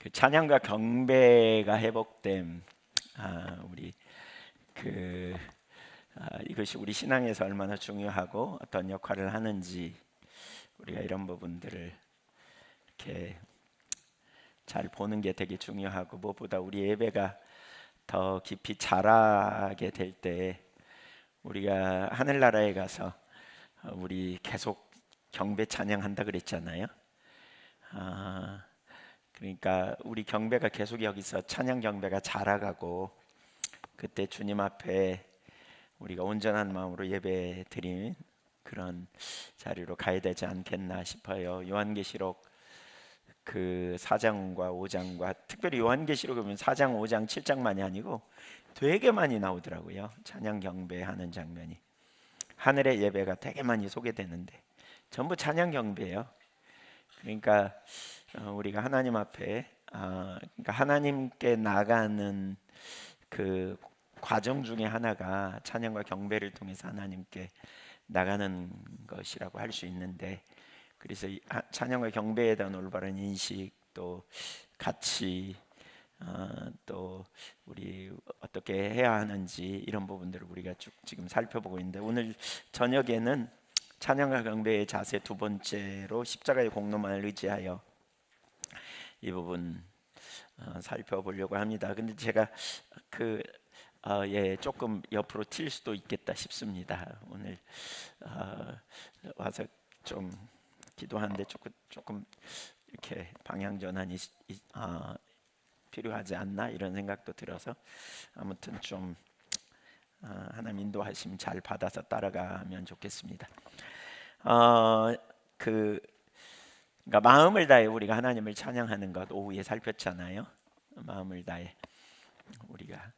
그 찬양과 경배가 회복됨. 우리 그 이것이 우리 신앙에서 얼마나 중요하고 어떤 역할을 하는지 우리가 이런 부분들을 이렇게 잘 보는 게 되게 중요하고, 무엇보다 우리 예배가 더 깊이 자라게 될 때 우리가 하늘나라에 가서 우리 계속 경배 찬양한다 그랬잖아요. 그러니까 우리 경배가 계속 여기서 찬양 경배가 자라가고, 그때 주님 앞에 우리가 온전한 마음으로 예배 드리는 그런 자리로 가야 되지 않겠나 싶어요. 요한계시록 그 4장과 5장과 특별히 요한계시록에 보면 4장, 5장, 7장만이 아니고 되게 많이 나오더라고요. 찬양 경배하는 장면이. 하늘의 예배가 되게 많이 소개되는데 전부 찬양 경배예요. 그러니까 우리가 하나님 앞에 그러니까 하나님께 나가는 그 과정 중에 하나가 찬양과 경배를 통해서 하나님께 나가는 것이라고 할 수 있는데, 그래서 이 찬양과 경배에 대한 올바른 인식, 또 가치, 또 우리 어떻게 해야 하는지 이런 부분들을 우리가 쭉 지금 살펴보고 있는데, 오늘 저녁에는 찬양과 경배의 자세 두 번째로 십자가의 공로만을 의지하여 이 부분 살펴보려고 합니다. 근데 제가 조금 옆으로 튈 수도 있겠다 싶습니다. 오늘 와서 좀 기도하는데 조금 이렇게 방향 전환이 필요하지 않나 이런 생각도 들어서, 아무튼 좀 하나님 인도하심 잘 받아서 따라가면 좋겠습니다. 그러니까 마음을 다해 우리가 하나님을 찬양하는 것 오후에 살폈잖아요. 마음을 다해 우리가,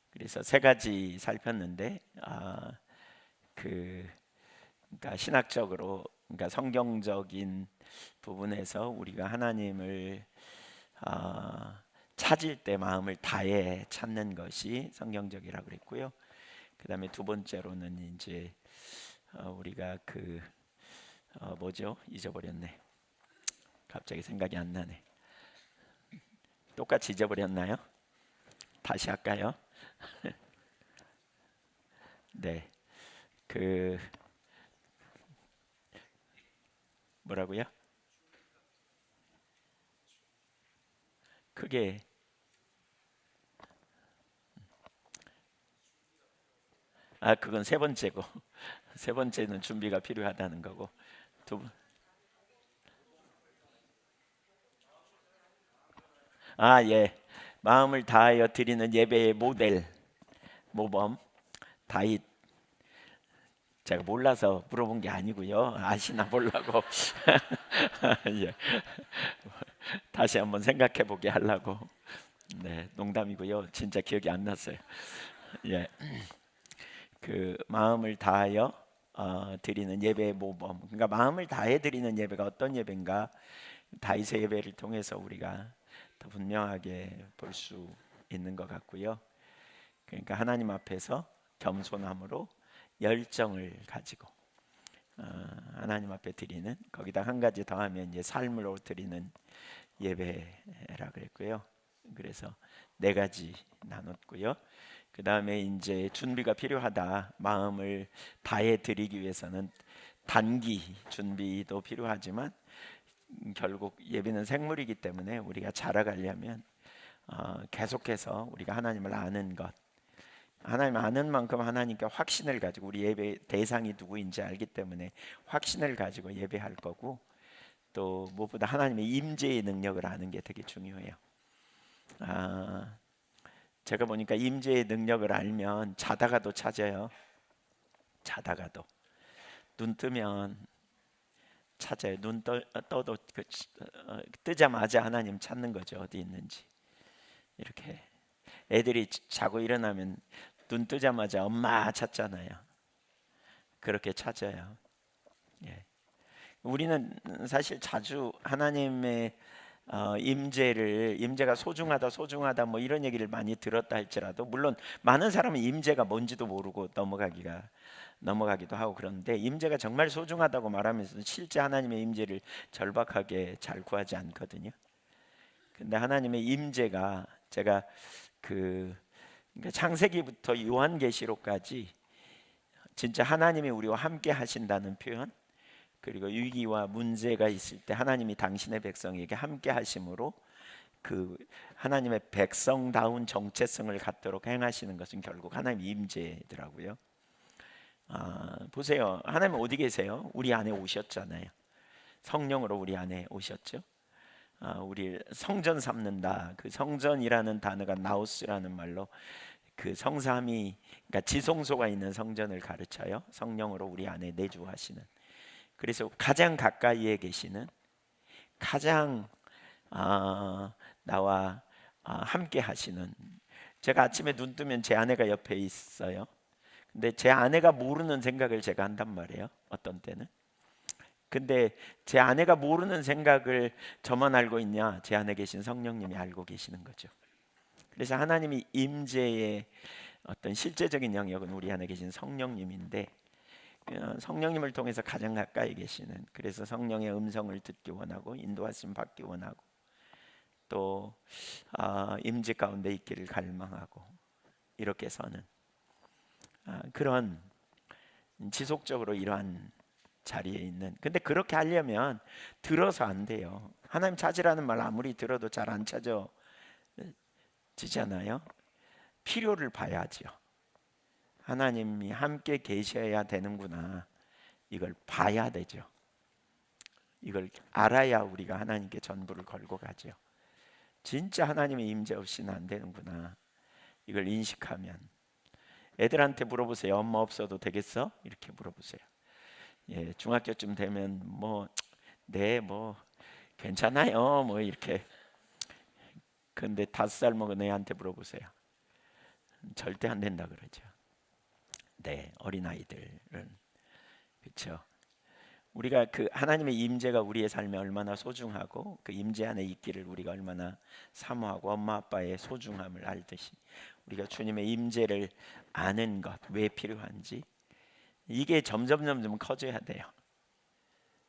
그래서 세 가지 살폈는데, 그러니까 신학적으로, 그러니까 성경적인 부분에서 우리가 하나님을 찾을 때 마음을 다해 찾는 것이 성경적이라고 그랬고요. 그다음에 두 번째로는 이제 우리가 잊어버렸네. 갑자기 생각이 안 나네. 똑같이 잊어버렸나요? 다시 할까요? 네, 뭐라고요? 크게 그건 세 번째고 세 번째는 준비가 필요하다는 거고, 두 번. 예. 마음을 다하여 드리는 예배의 모범 다윗. 제가 몰라서 물어본 게 아니고요. 아시나 보려고. 예. 다시 한번 생각해 보게 하려고. 네, 농담이고요. 진짜 기억이 안 났어요. 예. 그 마음을 다하여 드리는 예배의 모범. 그러니까 마음을 다해 드리는 예배가 어떤 예배인가? 다윗의 예배를 통해서 우리가 더 분명하게 볼 수 있는 것 같고요. 그러니까 하나님 앞에서 겸손함으로 열정을 가지고 하나님 앞에 드리는, 거기다 한 가지 더하면 이제 삶으로 드리는 예배라 그랬고요. 그래서 네 가지 나눴고요. 그 다음에 이제 준비가 필요하다. 마음을 다해 드리기 위해서는 단기 준비도 필요하지만 결국 예배는 생물이기 때문에 우리가 자라가려면 계속해서 우리가 하나님을 아는 것, 하나님 아는 만큼 하나님께 확신을 가지고, 우리 예배 대상이 누구인지 알기 때문에 확신을 가지고 예배할 거고, 또 무엇보다 하나님의 임재의 능력을 아는 게 되게 중요해요. 제가 보니까 임재의 능력을 알면 자다가도 찾아요. 자다가도 눈 뜨면 찾아요. 떠도 뜨자마자 하나님 찾는 거죠. 어디 있는지. 이렇게 애들이 자고 일어나면 눈 뜨자마자 엄마 찾잖아요. 그렇게 찾아요. 예. 우리는 사실 자주 하나님의 임재가 소중하다 뭐 이런 얘기를 많이 들었다 할지라도, 물론 많은 사람은 임재가 뭔지도 모르고 넘어가기도 하고, 그런데 임재가 정말 소중하다고 말하면서 실제 하나님의 임재를 절박하게 잘 구하지 않거든요. 근데 하나님의 임재가 제가 그러니까 창세기부터 요한계시록까지 진짜 하나님이 우리와 함께 하신다는 표현, 그리고 위기와 문제가 있을 때 하나님이 당신의 백성에게 함께 하심으로 그 하나님의 백성다운 정체성을 갖도록 행하시는 것은 결국 하나님 임재더라고요. 보세요. 하나님 어디 계세요? 우리 안에 오셨잖아요. 성령으로 우리 안에 오셨죠. 우리 성전 삼는다. 그 성전이라는 단어가 나우스라는 말로 그 성삼위, 그러니까 지성소가 있는 성전을 가르쳐요. 성령으로 우리 안에 내주하시는. 그래서 가장 가까이에 계시는, 가장 나와 함께 하시는. 제가 아침에 눈 뜨면 제 아내가 옆에 있어요. 근데 제 아내가 모르는 생각을 제가 한단 말이에요. 어떤 때는. 근데 제 아내가 모르는 생각을 저만 알고 있냐? 제 안에 계신 성령님이 알고 계시는 거죠. 그래서 하나님이 임재의 어떤 실제적인 영역은 우리 안에 계신 성령님인데, 성령님을 통해서 가장 가까이 계시는, 그래서 성령의 음성을 듣기 원하고 인도하심 받기 원하고 또 임재 가운데 있기를 갈망하고 이렇게 서는 그런 지속적으로 이러한 자리에 있는. 근데 그렇게 하려면 들어서 안 돼요. 하나님 찾으라는 말 아무리 들어도 잘 안 찾아지잖아요. 필요를 봐야죠. 하나님이 함께 계셔야 되는구나, 이걸 봐야 되죠. 이걸 알아야 우리가 하나님께 전부를 걸고 가죠. 진짜 하나님의 임재 없이는 안 되는구나, 이걸 인식하면. 애들한테 물어보세요. 엄마 없어도 되겠어? 이렇게 물어보세요. 예, 중학교쯤 되면 뭐 괜찮아요 뭐 이렇게. 근데 5살 먹은 애한테 물어보세요. 절대 안 된다 그러죠. 네, 어린아이들은. 그렇죠. 우리가 그 하나님의 임재가 우리의 삶에 얼마나 소중하고 그 임재 안에 있기를 우리가 얼마나 사모하고 엄마 아빠의 소중함을 알듯이 우리가 주님의 임재를 아는 것, 왜 필요한지, 이게 점점 커져야 돼요.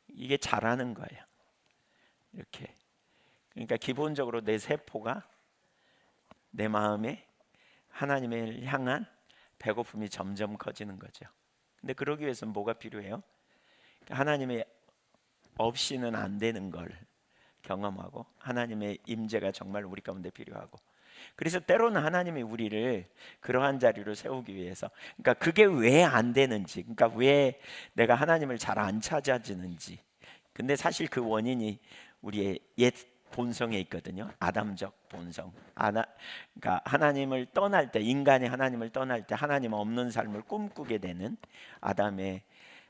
이게 자라는 거예요. 이렇게. 그러니까 기본적으로 내 세포가, 내 마음에 하나님을 향한 배고픔이 점점 커지는 거죠. 근데 그러기 위해서는 뭐가 필요해요? 하나님의 없이는 안 되는 걸 경험하고 하나님의 임재가 정말 우리 가운데 필요하고, 그래서 때로는 하나님이 우리를 그러한 자리로 세우기 위해서, 그러니까 그게 왜 안 되는지, 그러니까 왜 내가 하나님을 잘 안 찾아지는지. 근데 사실 그 원인이 우리의 옛 본성에 있거든요. 아담적 본성. 그러니까 하나님을 떠날 때, 인간이 하나님을 떠날 때 하나님 없는 삶을 꿈꾸게 되는 아담의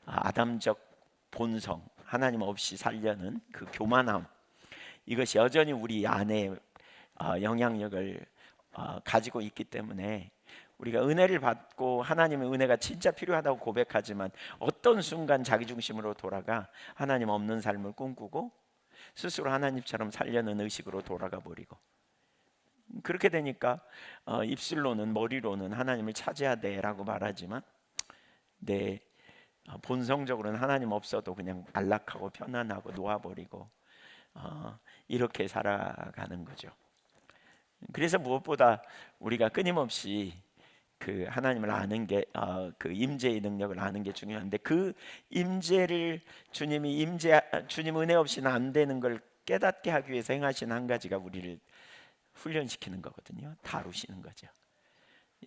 아담적 본성, 하나님 없이 살려는 그 교만함, 이것이 여전히 우리 안에 영향력을 가지고 있기 때문에 우리가 은혜를 받고 하나님의 은혜가 진짜 필요하다고 고백하지만 어떤 순간 자기중심으로 돌아가 하나님 없는 삶을 꿈꾸고 스스로 하나님처럼 살려는 의식으로 돌아가 버리고, 그렇게 되니까 입술로는, 머리로는 하나님을 찾아야 돼라고 말하지만 내 본성적으로는 하나님 없어도 그냥 안락하고 편안하고 놓아버리고 이렇게 살아가는 거죠. 그래서 무엇보다 우리가 끊임없이 그 하나님을 아는 게, 그 임재의 능력을 아는 게 중요한데, 그 임재를 주님 은혜 없이는 안 되는 걸 깨닫게 하기 위해서 행하신 한 가지가 우리를 훈련시키는 거거든요. 다루시는 거죠.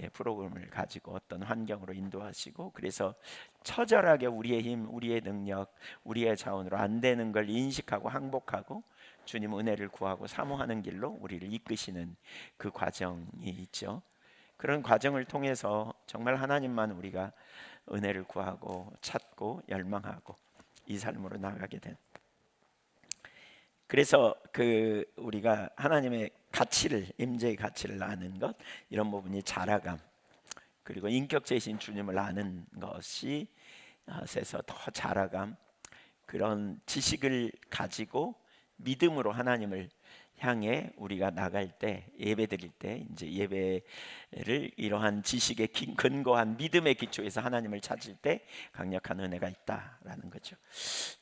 예, 프로그램을 가지고 어떤 환경으로 인도하시고, 그래서 처절하게 우리의 힘, 우리의 능력, 우리의 자원으로 안 되는 걸 인식하고 항복하고 주님 은혜를 구하고 사모하는 길로 우리를 이끄시는 그 과정이 있죠. 그런 과정을 통해서 정말 하나님만 우리가 은혜를 구하고 찾고 열망하고 이 삶으로 나아가게 된. 그래서 그 우리가 하나님의 가치를, 임재의 가치를 아는 것, 이런 부분이 자라감, 그리고 인격체이신 주님을 아는 것이 세서 더 자라감, 그런 지식을 가지고 믿음으로 하나님을 향해 우리가 나갈 때, 예배 드릴 때 이제 예배를 이러한 지식에 근거한 믿음의 기초에서 하나님을 찾을 때 강력한 은혜가 있다라는 거죠.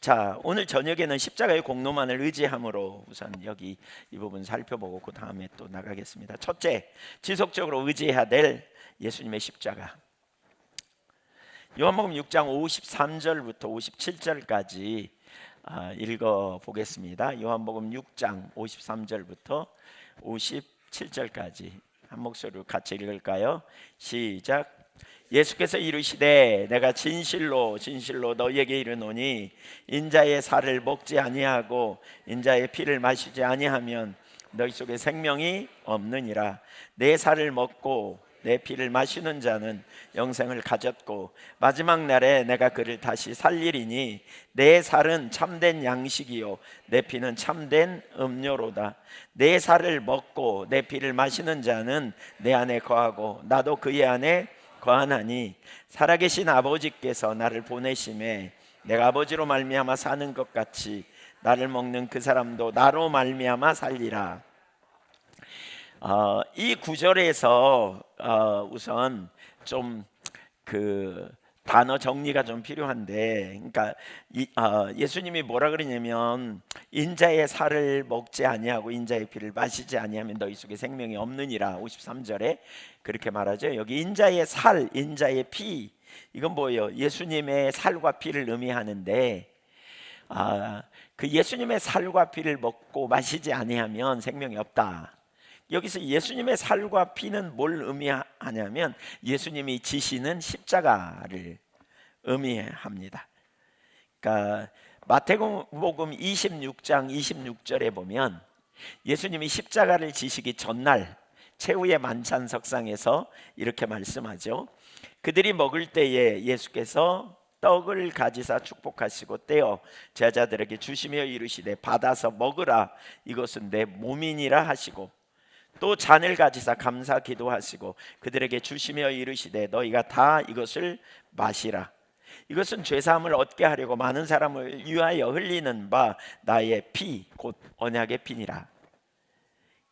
자, 오늘 저녁에는 십자가의 공로만을 의지함으로 우선 여기 이 부분 살펴보고 그 다음에 또 나가겠습니다. 첫째, 지속적으로 의지해야 될 예수님의 십자가. 요한복음 6장 53절부터 57절까지 읽어 보겠습니다. 요한복음 6장 53절부터 57절까지 한 목소리로 같이 읽을까요? 시작. 예수께서 이르시되 내가 진실로 진실로 너희에게 이르노니 인자의 살을 먹지 아니하고 인자의 피를 마시지 아니하면 너희 속에 생명이 없느니라. 내 살을 먹고 내 피를 마시는 자는 영생을 가졌고 마지막 날에 내가 그를 다시 살리리니 내 살은 참된 양식이요 내 피는 참된 음료로다. 내 살을 먹고 내 피를 마시는 자는 내 안에 거하고 나도 그의 안에 거하나니 살아계신 아버지께서 나를 보내심에 내가 아버지로 말미암아 사는 것 같이 나를 먹는 그 사람도 나로 말미암아 살리라. 이 구절에서 우선 좀 그 단어 정리가 좀 필요한데, 그러니까 예수님이 뭐라 그러냐면 인자의 살을 먹지 아니하고 인자의 피를 마시지 아니하면 너희 속에 생명이 없느니라. 53절에 그렇게 말하죠. 여기 인자의 살, 인자의 피, 이건 뭐예요? 예수님의 살과 피를 의미하는데, 그 예수님의 살과 피를 먹고 마시지 아니하면 생명이 없다. 여기서 예수님의 살과 피는 뭘 의미하냐면 예수님이 지시는 십자가를 의미합니다. 그러니까 마태복음 26장 26절에 보면 예수님이 십자가를 지시기 전날 최후의 만찬석상에서 이렇게 말씀하죠. 그들이 먹을 때에 예수께서 떡을 가지사 축복하시고 떼어 제자들에게 주시며 이르시되 받아서 먹으라 이것은 내 몸이니라 하시고 또 잔을 가지사 감사 기도하시고 그들에게 주시며 이르시되 너희가 다 이것을 마시라. 이것은 죄사함을 얻게 하려고 많은 사람을 위하여 흘리는 바 나의 피 곧 언약의 피니라.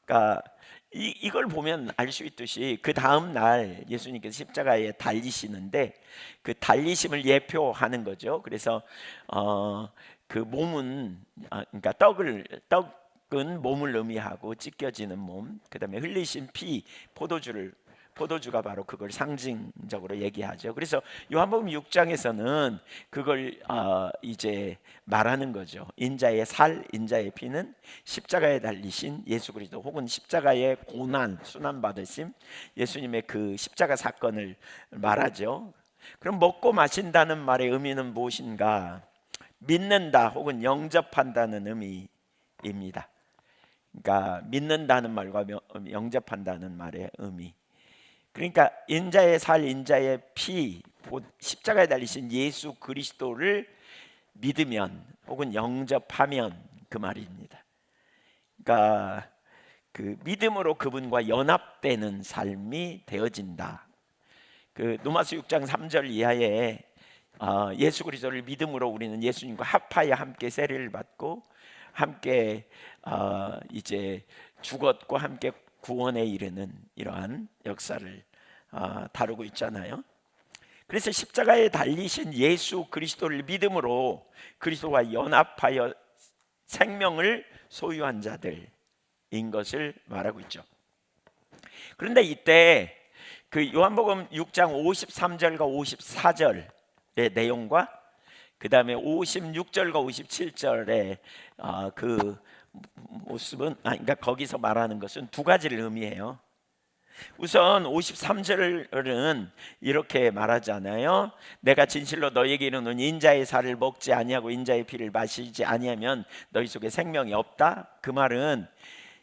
그러니까 이걸 보면 알 수 있듯이 그 다음 날 예수님께서 십자가에 달리시는데 그 달리심을 예표하는 거죠. 그래서 그 몸은 그러니까 떡은 몸을 의미하고 찢겨지는 몸, 그 다음에 흘리신 피, 포도주가 바로 그걸 상징적으로 얘기하죠. 그래서 요한복음 6장에서는 그걸 이제 말하는 거죠. 인자의 살, 인자의 피는 십자가에 달리신 예수 그리스도 혹은 십자가의 고난, 순환 받으심, 예수님의 그 십자가 사건을 말하죠. 그럼 먹고 마신다는 말의 의미는 무엇인가? 믿는다 혹은 영접한다는 의미입니다. 그러니까 믿는다는 말과 영접한다는 말의 의미. 그러니까 인자의 살, 인자의 피, 십자가에 달리신 예수 그리스도를 믿으면 혹은 영접하면 그 말입니다. 그러니까 그 믿음으로 그분과 연합되는 삶이 되어진다. 그 로마서 6장 3절 이하에 예수 그리스도를 믿음으로 우리는 예수님과 합하여 함께 세례를 받고 함께 이제 죽었고 함께 구원에 이르는 이러한 역사를 다루고 있잖아요. 그래서 십자가에 달리신 예수 그리스도를 믿음으로 그리스도와 연합하여 생명을 소유한 자들인 것을 말하고 있죠. 그런데 이때 그 요한복음 6장 53절과 54절의 내용과 그 다음에 56절과 57절의 그 모습은 그러니까 거기서 말하는 것은 두 가지를 의미해요. 우선 53절은 이렇게 말하잖아요. 내가 진실로 너희에게 이르노니 인자의 살을 먹지 아니하고 인자의 피를 마시지 아니하면 너희 속에 생명이 없다. 그 말은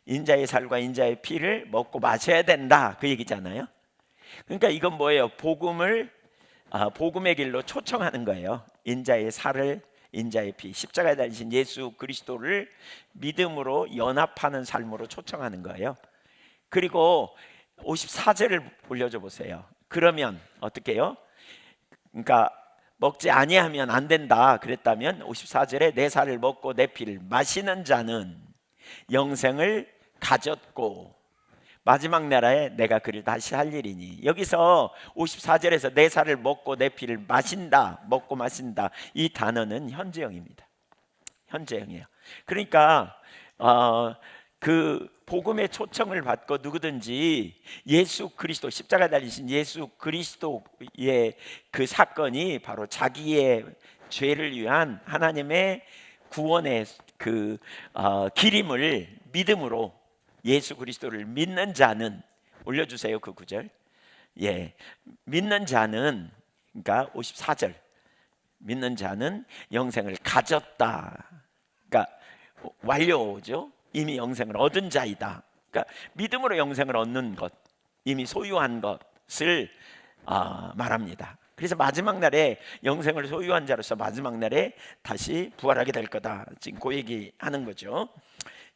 인자의 살과 인자의 피를 먹고 마셔야 된다 그 얘기잖아요. 그러니까 이건 뭐예요? 복음의 길로 초청하는 거예요. 인자의 살을, 인자의 피, 십자가에 달리신 예수 그리스도를 믿음으로 연합하는 삶으로 초청하는 거예요. 그리고 54절을 올려줘 보세요. 그러면 어떻게 해요? 그러니까 먹지 아니하면 안 된다 그랬다면 54절에 내 살을 먹고 내 피를 마시는 자는, 영생을 가졌고 마지막 날에 내가 그를 다시 살리리니. 여기서 54절에서 내 살을 먹고 내 피를 마신다, 먹고 마신다, 이 단어는 현재형입니다. 현재형이에요. 그러니까 그 복음의 초청을 받고 누구든지 예수 그리스도, 십자가 달리신 예수 그리스도의 그 사건이 바로 자기의 죄를 위한 하나님의 구원의 그 기림을 믿음으로, 예수 그리스도를 믿는 자는, 올려주세요 그 구절. 예, 믿는 자는, 그러니까 54절, 믿는 자는 영생을 가졌다. 그러니까 완료죠. 이미 영생을 얻은 자이다. 그러니까 믿음으로 영생을 얻는 것, 이미 소유한 것을 말합니다. 그래서 마지막 날에 영생을 소유한 자로서 마지막 날에 다시 부활하게 될 거다. 지금 그 얘기하는 거죠.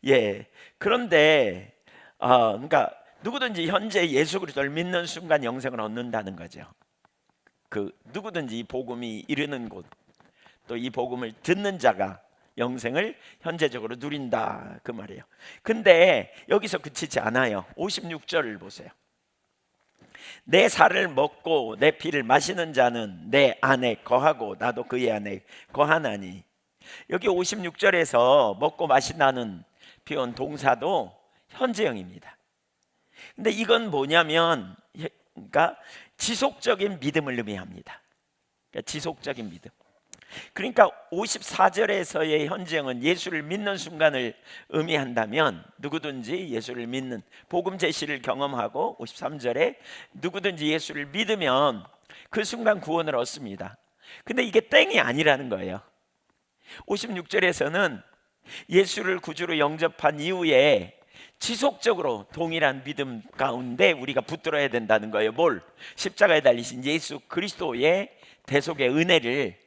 예. 그런데 그러니까 누구든지 현재 예수 그리스도를 믿는 순간 영생을 얻는다는 거죠. 그 누구든지 이 복음이 이르는 곳, 또 이 복음을 듣는 자가 영생을 현재적으로 누린다, 그 말이에요. 근데 여기서 그치지 않아요. 56절을 보세요. 내 살을 먹고 내 피를 마시는 자는 내 안에 거하고 나도 그의 안에 거하나니. 여기 56절에서 먹고 마신다는 표현 동사도 현재형입니다. 근데 이건 뭐냐면, 그러니까 지속적인 믿음을 의미합니다. 그러니까 지속적인 믿음. 그러니까 54절에서의 현재형은 예수를 믿는 순간을 의미한다면, 누구든지 예수를 믿는 복음 제시를 경험하고, 53절에 누구든지 예수를 믿으면 그 순간 구원을 얻습니다. 근데 이게 땡이 아니라는 거예요. 56절에서는 예수를 구주로 영접한 이후에 지속적으로 동일한 믿음 가운데 우리가 붙들어야 된다는 거예요. 뭘? 십자가에 달리신 예수 그리스도의 대속의 은혜를,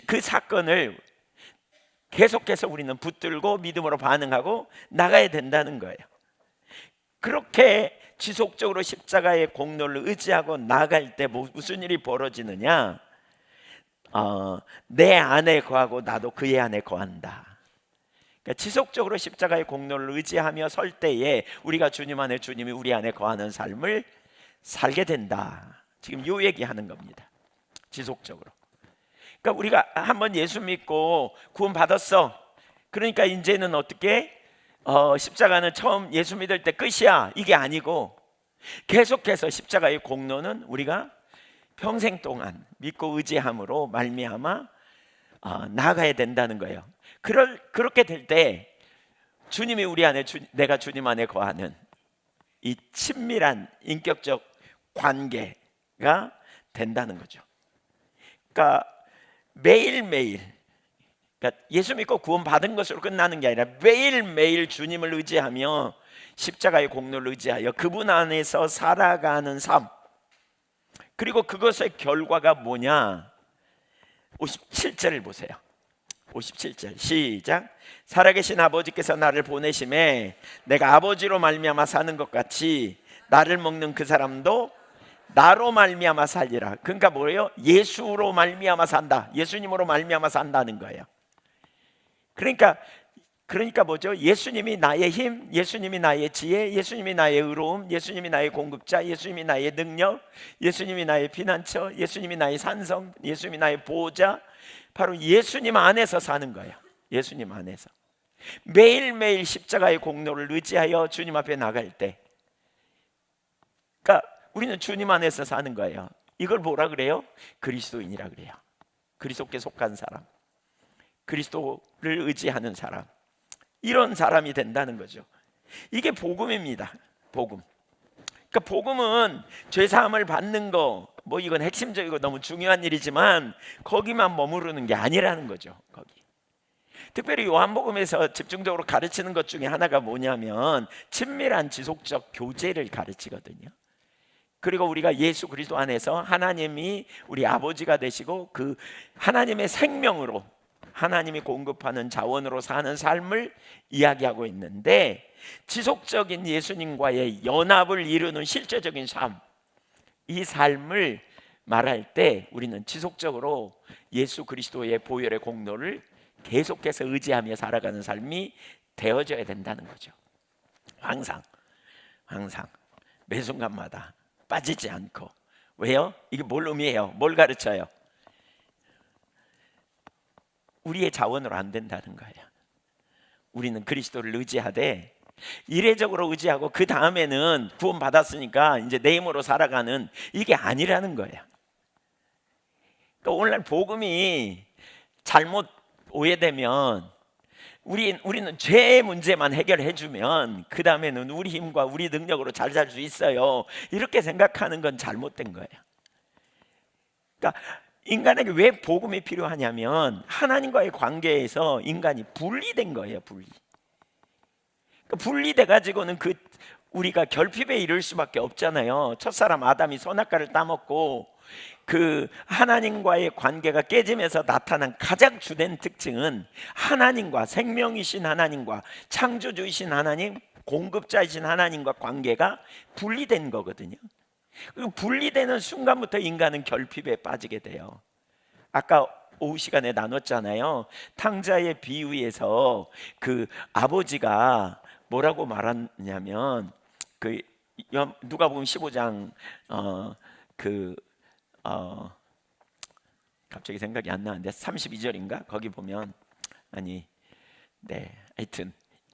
그 사건을 계속해서 우리는 붙들고 믿음으로 반응하고 나가야 된다는 거예요. 그렇게 지속적으로 십자가의 공로를 의지하고 나갈 때 무슨 일이 벌어지느냐? 내 안에 거하고 나도 그의 안에 거한다. 그러니까 지속적으로 십자가의 공로를 의지하며 설 때에 우리가 주님 안에, 주님이 우리 안에 거하는 삶을 살게 된다. 지금 이 얘기하는 겁니다. 지속적으로. 그러니까 우리가 한번 예수 믿고 구원 받았어. 그러니까 이제는 어떻게 십자가는 처음 예수 믿을 때 끝이야, 이게 아니고 계속해서 십자가의 공로는 우리가 평생 동안 믿고 의지함으로 말미암아 나아가야 된다는 거예요. 그렇게 될 때 주님이 우리 안에, 내가 주님 안에 거하는 이 친밀한 인격적 관계가 된다는 거죠. 그러니까 매일매일, 그러니까 예수 믿고 구원 받은 것으로 끝나는 게 아니라 매일매일 주님을 의지하며 십자가의 공로를 의지하여 그분 안에서 살아가는 삶, 그리고 그것의 결과가 뭐냐? 57절을 보세요. 57절 시작. 살아계신 아버지께서 나를 보내심에 내가 아버지로 말미암아 사는 것 같이 나를 먹는 그 사람도 나로 말미암아 살리라. 그러니까 뭐예요? 예수로 말미암아 산다. 예수님으로 말미암아 산다는 거예요. 그러니까 뭐죠? 예수님이 나의 힘, 예수님이 나의 지혜, 예수님이 나의 의로움, 예수님이 나의 공급자, 예수님이 나의 능력, 예수님이 나의 피난처, 예수님이 나의 산성, 예수님이 나의 보호자, 바로 예수님 안에서 사는 거예요. 예수님 안에서 매일매일 십자가의 공로를 의지하여 주님 앞에 나갈 때, 그러니까 우리는 주님 안에서 사는 거예요. 이걸 뭐라 그래요? 그리스도인이라 그래요. 그리스도께 속한 사람, 그리스도를 의지하는 사람, 이런 사람이 된다는 거죠. 이게 복음입니다. 복음. 그러니까 복음은 죄사함을 받는 거, 뭐 이건 핵심적이고 너무 중요한 일이지만 거기만 머무르는 게 아니라는 거죠. 거기. 특별히 요한복음에서 집중적으로 가르치는 것 중에 하나가 뭐냐면 친밀한 지속적 교제를 가르치거든요. 그리고 우리가 예수 그리스도 안에서 하나님이 우리 아버지가 되시고 그 하나님의 생명으로, 하나님이 공급하는 자원으로 사는 삶을 이야기하고 있는데, 지속적인 예수님과의 연합을 이루는 실제적인 삶, 이 삶을 말할 때 우리는 지속적으로 예수 그리스도의 보혈의 공로를 계속해서 의지하며 살아가는 삶이 되어져야 된다는 거죠. 항상 매 순간마다 빠지지 않고. 왜요? 이게 뭘 의미해요? 뭘 가르쳐요? 우리의 자원으로 안 된다는 거예요. 우리는 그리스도를 의지하되, 이례적으로 의지하고 그 다음에는 구원 받았으니까 이제 내 힘으로 살아가는, 이게 아니라는 거예요. 그러니까 오늘날 복음이 잘못 오해되면, 우리는 죄의 문제만 해결해 주면 그 다음에는 우리 힘과 우리 능력으로 잘 살 수 있어요, 이렇게 생각하는 건 잘못된 거예요. 그러니까 인간에게 왜 복음이 필요하냐면, 하나님과의 관계에서 인간이 분리된 거예요. 그러니까 분리돼 가지고는 우리가 결핍에 이를 수밖에 없잖아요. 첫사람 아담이 선악과를 따먹고 그 하나님과의 관계가 깨지면서 나타난 가장 주된 특징은, 하나님과, 생명이신 하나님과, 창조주이신 하나님, 공급자이신 하나님과 관계가 분리된 거거든요. 그리고 분리되는 순간부터 인간은 결핍에 빠지게 돼요. 아까 오후 시간에 나눴잖아요. 탕자의 비유에서 그 아버지가 뭐라고 말하냐면, 누가복음 15장 갑자기 생각이 안 나는데 32절인가? 거기 보면, 하여튼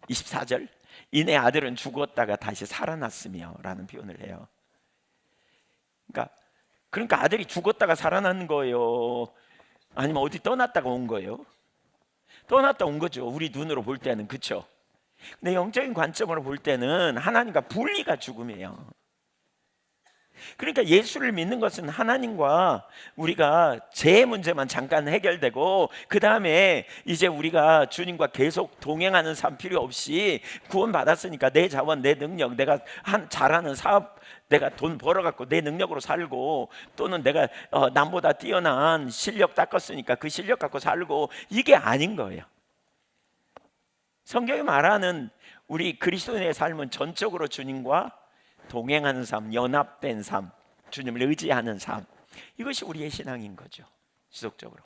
24절, 이내 아들은 죽었다가 다시 살아났으며 라는 표현을 해요. 그러니까 아들이 죽었다가 살아난 거예요? 아니면 어디 떠났다가 온 거예요? 떠났다 온 거죠. 우리 눈으로 볼 때는. 그렇죠? 근데 영적인 관점으로 볼 때는 하나님과 분리가 죽음이에요. 그러니까 예수를 믿는 것은 하나님과 우리가 죄의 문제만 잠깐 해결되고, 그 다음에 이제 우리가 주님과 계속 동행하는 삶 필요 없이 구원 받았으니까 내 자원, 내 능력, 내가 잘하는 사업, 내가 돈 벌어갖고 내 능력으로 살고, 또는 내가 남보다 뛰어난 실력 닦았으니까 그 실력 갖고 살고, 이게 아닌 거예요. 성경이 말하는 우리 그리스도인의 삶은 전적으로 주님과 동행하는 삶, 연합된 삶, 주님을 의지하는 삶, 이것이 우리의 신앙인 거죠. 지속적으로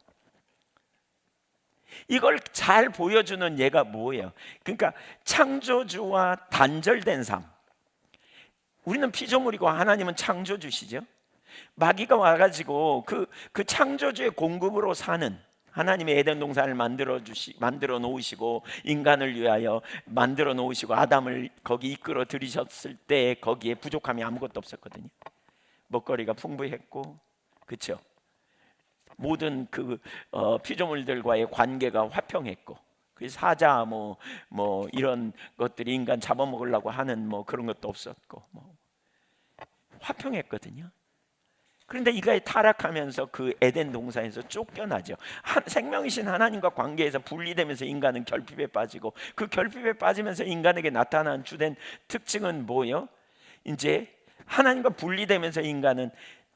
이걸 잘 보여주는 예가 뭐예요? 그러니까 창조주와 단절된 삶. 우리는 피조물이고 하나님은 창조주시죠. 마귀가 와가지고 그 창조주의 공급으로 사는, 하나님의 에덴 동산을 만들어 놓으시고 인간을 위하여 만들어 놓으시고 아담을 거기 이끌어 들이셨을 때 거기에 부족함이 아무것도 없었거든요. 먹거리가 풍부했고, 그렇죠? 모든 피조물들과의 관계가 화평했고, 그 사자 뭐 이런 것들이 인간 잡아먹으려고 하는 그런 것도 없었고, 화평했거든요. 그런데 이가 타락하면서 그 에덴 동산에서 쫓겨나죠. 생명이신 하나님과 관계에서 분리되면서 인간은 결핍에 빠지고, 그 결핍에 빠지면서 인간에게 나타난 주된 특징은 뭐예요? 이제 하나님과 분리되면서 인간은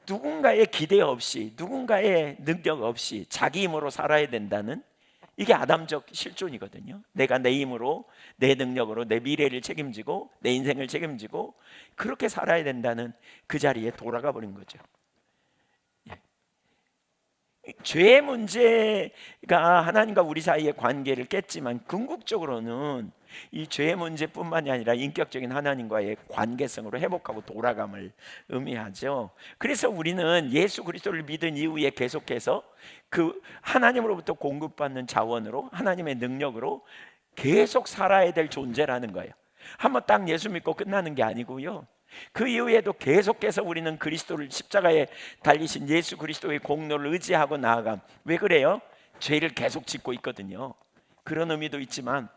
누군가의 기대 없이, 누군가의 능력 없이 자기 힘으로 살아야 된다는, 이게 아담적 실존이거든요. 내가 내 힘으로, 내 능력으로 내 미래를 책임지고 내 인생을 책임지고 그렇게 살아야 된다는 그 자리에 돌아가 버린 거죠. 죄의 문제가 하나님과 우리 사이의 관계를 깼지만, 궁극적으로는 이 죄의 문제뿐만이 아니라 인격적인 하나님과의 관계성으로 회복하고 돌아감을 의미하죠. 그래서 우리는 예수 그리스도를 믿은 이후에 계속해서 그 하나님으로부터 공급받는 자원으로, 하나님의 능력으로 계속 살아야 될 존재라는 거예요. 한번 딱 예수 믿고 끝나는 게 아니고요, 그 이후에도 계속해서 우리는 그리스도를, 십자가에 달리신 예수 그리스도의 공로를 의지하고 나아감. 왜 그래요? 죄를 계속 짓고 있거든요. 그런 의미도 있지만,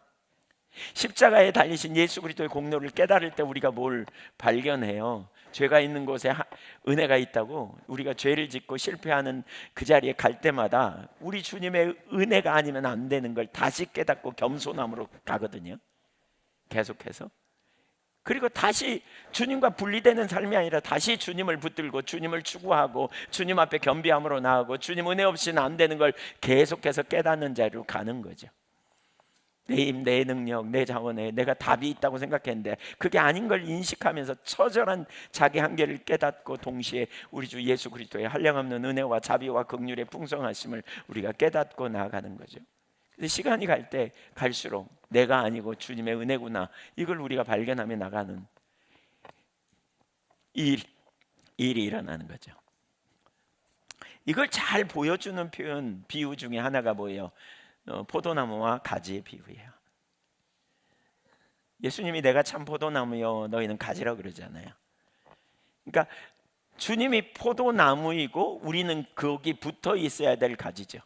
십자가에 달리신 예수 그리스도의 공로를 깨달을 때 우리가 뭘 발견해요? 죄가 있는 곳에 은혜가 있다고. 우리가 죄를 짓고 실패하는 그 자리에 갈 때마다 우리 주님의 은혜가 아니면 안 되는 걸 다시 깨닫고 겸손함으로 가거든요. 계속해서. 그리고 다시 주님과 분리되는 삶이 아니라 다시 주님을 붙들고 주님을 추구하고 주님 앞에 겸비함으로 나아가고, 주님 은혜 없이는 안 되는 걸 계속해서 깨닫는 자리로 가는 거죠. 내 힘, 내 능력, 내 자원에 내가 답이 있다고 생각했는데 그게 아닌 걸 인식하면서 처절한 자기 한계를 깨닫고, 동시에 우리 주 예수 그리스도의 한량없는 은혜와 자비와 긍휼의 풍성하심을 우리가 깨닫고 나아가는 거죠. 그래서 시간이 갈 때 갈수록 내가 아니고 주님의 은혜구나. 이걸 우리가 발견하며 나가는 일이 일어나는 거죠. 이걸 잘 보여주는 표현, 비유 중에 하나가 뭐예요? 포도나무와 가지의 비유예요. 예수님이 내가 참 포도나무요 너희는 가지라고 그러잖아요. 그러니까 주님이 포도나무이고 우리는 거기 붙어 있어야 될 가지죠.